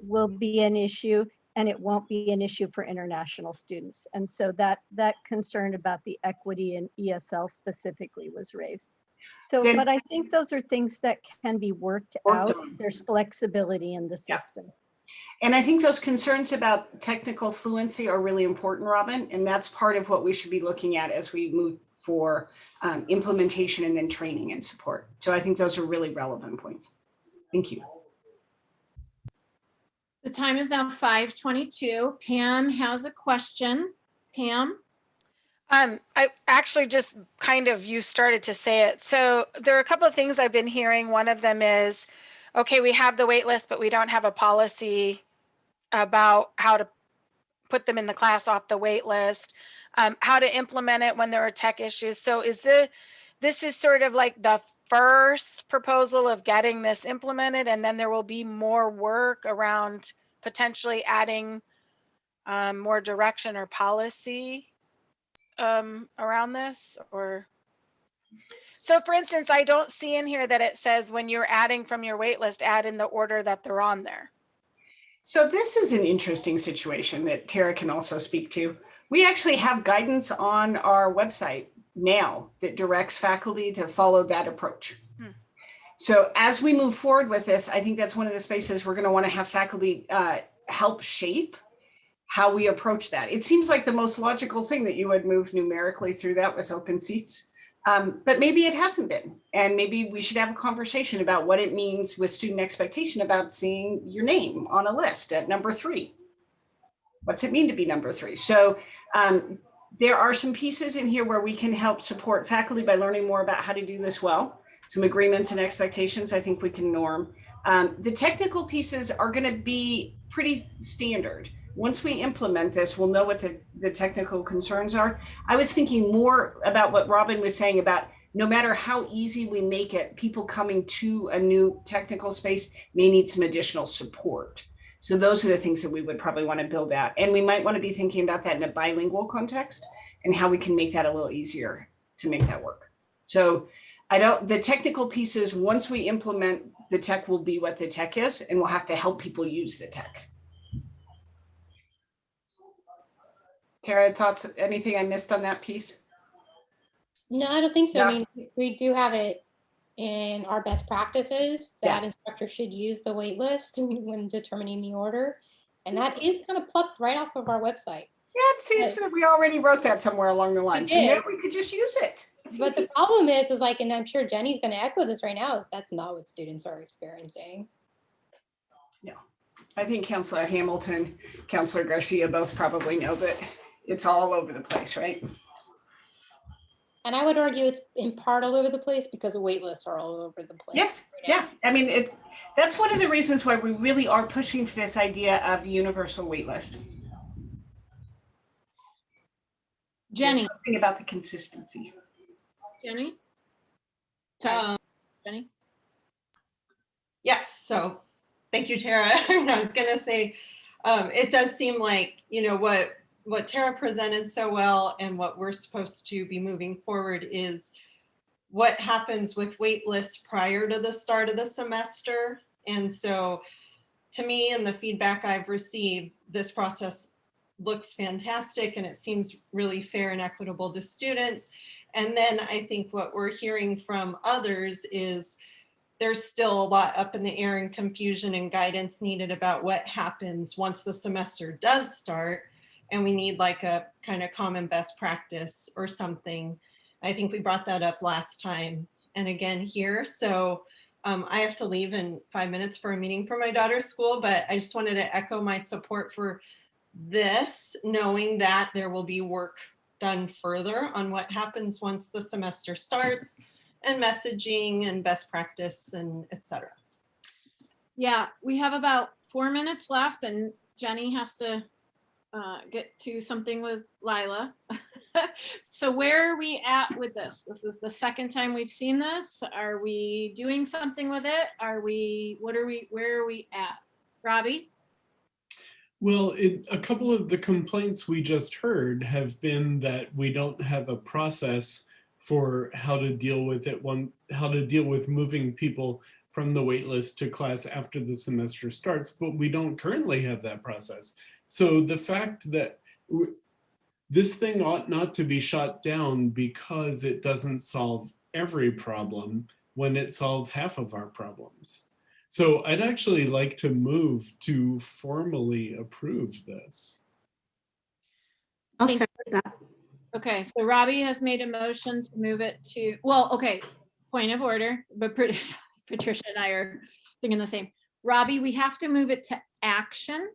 will be an issue. and it won't be an issue for international students. And so that concern about the equity in ESL specifically was raised. So, Then- but I think those are things that can be worked out. There's flexibility in the system. And I think those concerns about technical fluency are really important, Robin, and that's part of what we should be looking at as we move for implementation and then training and support. So I think those are really relevant points. Thank you. The time is now 5:22. Pam has a question. Pam? I actually just kind of, you started to say it. So there are a couple of things I've been hearing. One of them is, okay, we have the wait list, but we don't have a policy about how to put them in the class off the wait list, how to implement it when there are tech issues. So this is sort of like the first proposal of getting this implemented, and then there will be more work around potentially adding more direction or policy around this. Or so, for instance, I don't see in here that it says when you're adding from your wait list, add in the order that they're on there. So this is an interesting situation that Tara can also speak to. We actually have guidance on our website now that directs faculty to follow that approach. So as we move forward with this, I think that's one of the spaces we're going to want to have faculty help shape how we approach that. It seems like the most logical thing that you would move numerically through that with open seats. But maybe it hasn't been. And maybe we should have a conversation about what it means with student expectation about seeing your name on a list at number 3. What's it mean to be number 3? So there are some pieces in here where we can help support faculty by learning more about how to do this well. Some agreements and expectations I think we can norm. The technical pieces are going to be pretty standard. Once we implement this, we'll know what the technical concerns are. I was thinking more about what Robin was saying about no matter how easy we make it, people coming to a new technical space may need some additional support. So those are the things that we would probably want to build out. And we might want to be thinking about that in a bilingual context and how we can make that a little easier to make that work. So the technical pieces, once we implement, the tech will be what the tech is, and we'll have to help people use the tech. Tara, thoughts, anything I missed on that piece? No, I don't think so. Yeah. I mean, we do have it in our best practices that instructors should use the wait list when determining the order. And that is kind of plucked right off of our website. Yeah, it seems that we already wrote that somewhere along the line. So maybe we could just use it. But the problem is like, and I'm sure Jenny's going to echo this right now, is that's not what students are experiencing. No, I think Counselor Hamilton, Counselor Garcia both probably know that it's all over the place, right? And I would argue it's in part all over the place because the wait lists are all over the place. Yes, yeah. I mean, that's one of the reasons why we really are pushing for this idea of universal wait list. Jenny. There's something about the consistency. Jenny? Sorry, Jenny? Yes, so thank you, Tara. I was gonna say, it does seem like, you know, what Tara presented so well and what we're supposed to be moving forward is what happens with wait lists prior to the start of the semester. And so to me, and the feedback I've received, this process looks fantastic and it seems really fair and equitable to students. And then I think what we're hearing from others is there's still a lot up in the air and confusion and guidance needed about what happens once the semester does start. And we need like a kind of common best practice or something. I think we brought that up last time and again here. So I have to leave in 5 minutes for a meeting for my daughter's school, but I just wanted to echo my support for this, knowing that there will be work done further on what happens once the semester starts and messaging and best practice and etc. Yeah, we have about 4 minutes left and Jenny has to get to something with Lila. So where are we at with this? This is the second time we've seen this. Are we doing something with it? Where are we at? Robbie? Well, a couple of the complaints we just heard have been that we don't have a process for how to deal with it, how to deal with moving people from the waitlist to class after the semester starts, but we don't currently have that process. So the fact that this thing ought not to be shot down because it doesn't solve every problem when it solves half of our problems. So I'd actually like to move to formally approve this. I'll second that. Okay, so Robbie has made a motion to move it to, well, okay, point of order, but Patricia and I are thinking the same. Robbie, we have to move it to action.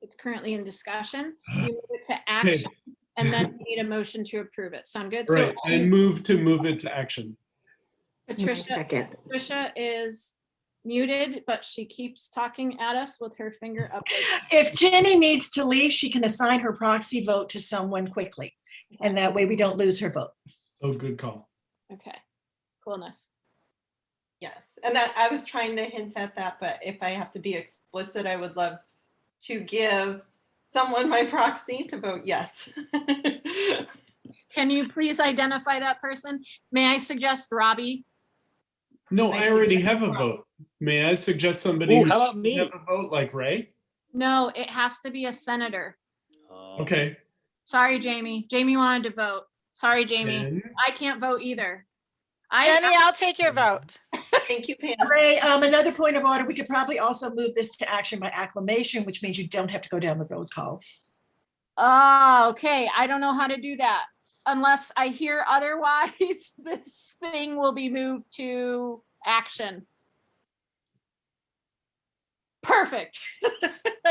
It's currently in discussion. We move it to action, and then we need a motion to approve it. Sound good? Right, So and move it to action. Patricia is muted, but she keeps talking at us with her finger up. If Jenny needs to leave, she can assign her proxy vote to someone quickly. And that way we don't lose her vote. Oh, good call. Okay, coolness. Yes, and that I was trying to hint at that, but if I have to be explicit, I would love to give someone my proxy to vote yes. Can you please identify that person? May I suggest Robbie? No, I already have a vote. May I suggest somebody Ooh, who how about doesn't me? have a vote like Ray? No, it has to be a senator. Okay. Sorry, Jamie. Jamie wanted to vote. Sorry, Jamie. Jen? I can't vote either. Jenny, I'll take your vote. Thank you, Pam. Ray, another point of order, we could probably also move this to action by acclamation, which means you don't have to go down the roll call. Oh, okay. I don't know how to do that. Unless I hear otherwise, this thing will be moved to action. Perfect.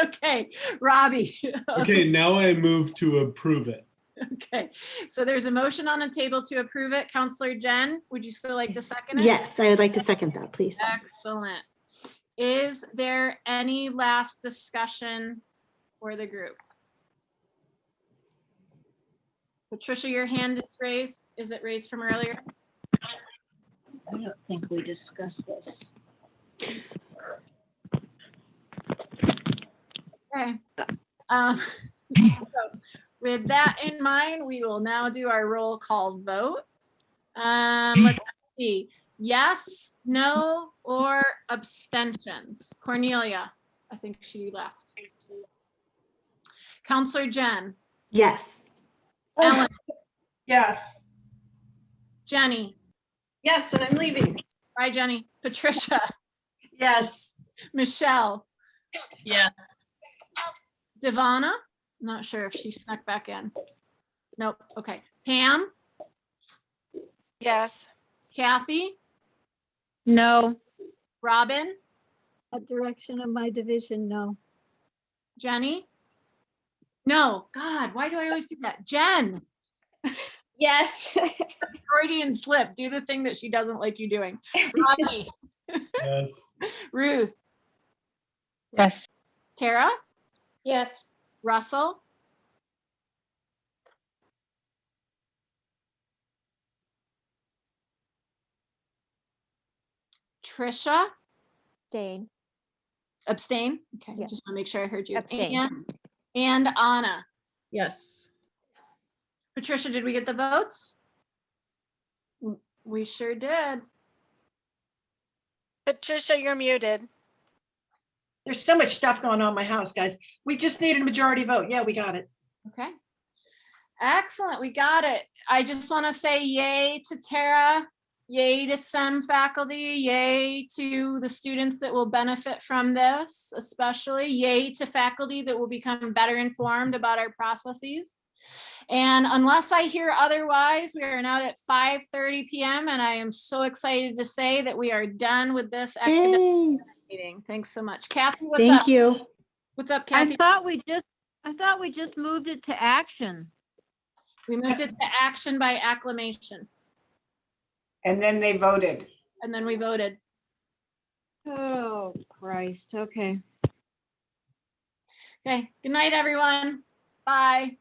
Okay, Robbie. Okay, now I move to approve it. Okay, so there's a motion on the table to approve it. Counselor Jen, would you still like to second it? Yes, I would like to second that, please. Excellent. Is there any last discussion for the group? Patricia, your hand is raised. Is it raised from earlier? I don't think we discussed this. Okay. So with that in mind, we will now do our roll call vote. Let's see. Yes, no, or abstentions. Cornelia, I think she left. Counselor Jen. Yes. Ellen. Yes. Jenny. Yes, and I'm leaving. Bye, Jenny. Patricia. Yes. Michelle. Yes. Devana. I'm not sure if she snuck back in. Nope. Okay. Pam. Yes. Kathy. No. Robin. At direction of my division, no. Jenny. No. God, why do I always do that? Jen. Yes. Freudian slip. Do the thing that she doesn't like you doing. Robbie. Yes. Ruth. Yes. Tara. Yes. Russell. Trisha. Abstain. Abstain. Okay, Yeah. just want to make sure I heard you. Abstain. And Anna. Yes. Patricia, did we get the votes? We sure did. Patricia, you're muted. There's so much stuff going on in my house, guys. We just needed a majority vote. Yeah, we got it. Okay. Excellent. We got it. I just want to say yay to Tara, yay to SEM faculty, yay to the students that will benefit from this, especially yay to faculty that will become better informed about our processes. And unless I hear otherwise, we are now at 5:30 p.m. and I am so excited to say that we are done with this academic meeting. Thanks so much. Kathy, what's up? Thank you. What's up, Kathy? I thought we just moved it to action. We moved it to action by acclamation. And then they voted. And then we voted. Oh, Christ. Okay. Okay. Good night, everyone. Bye.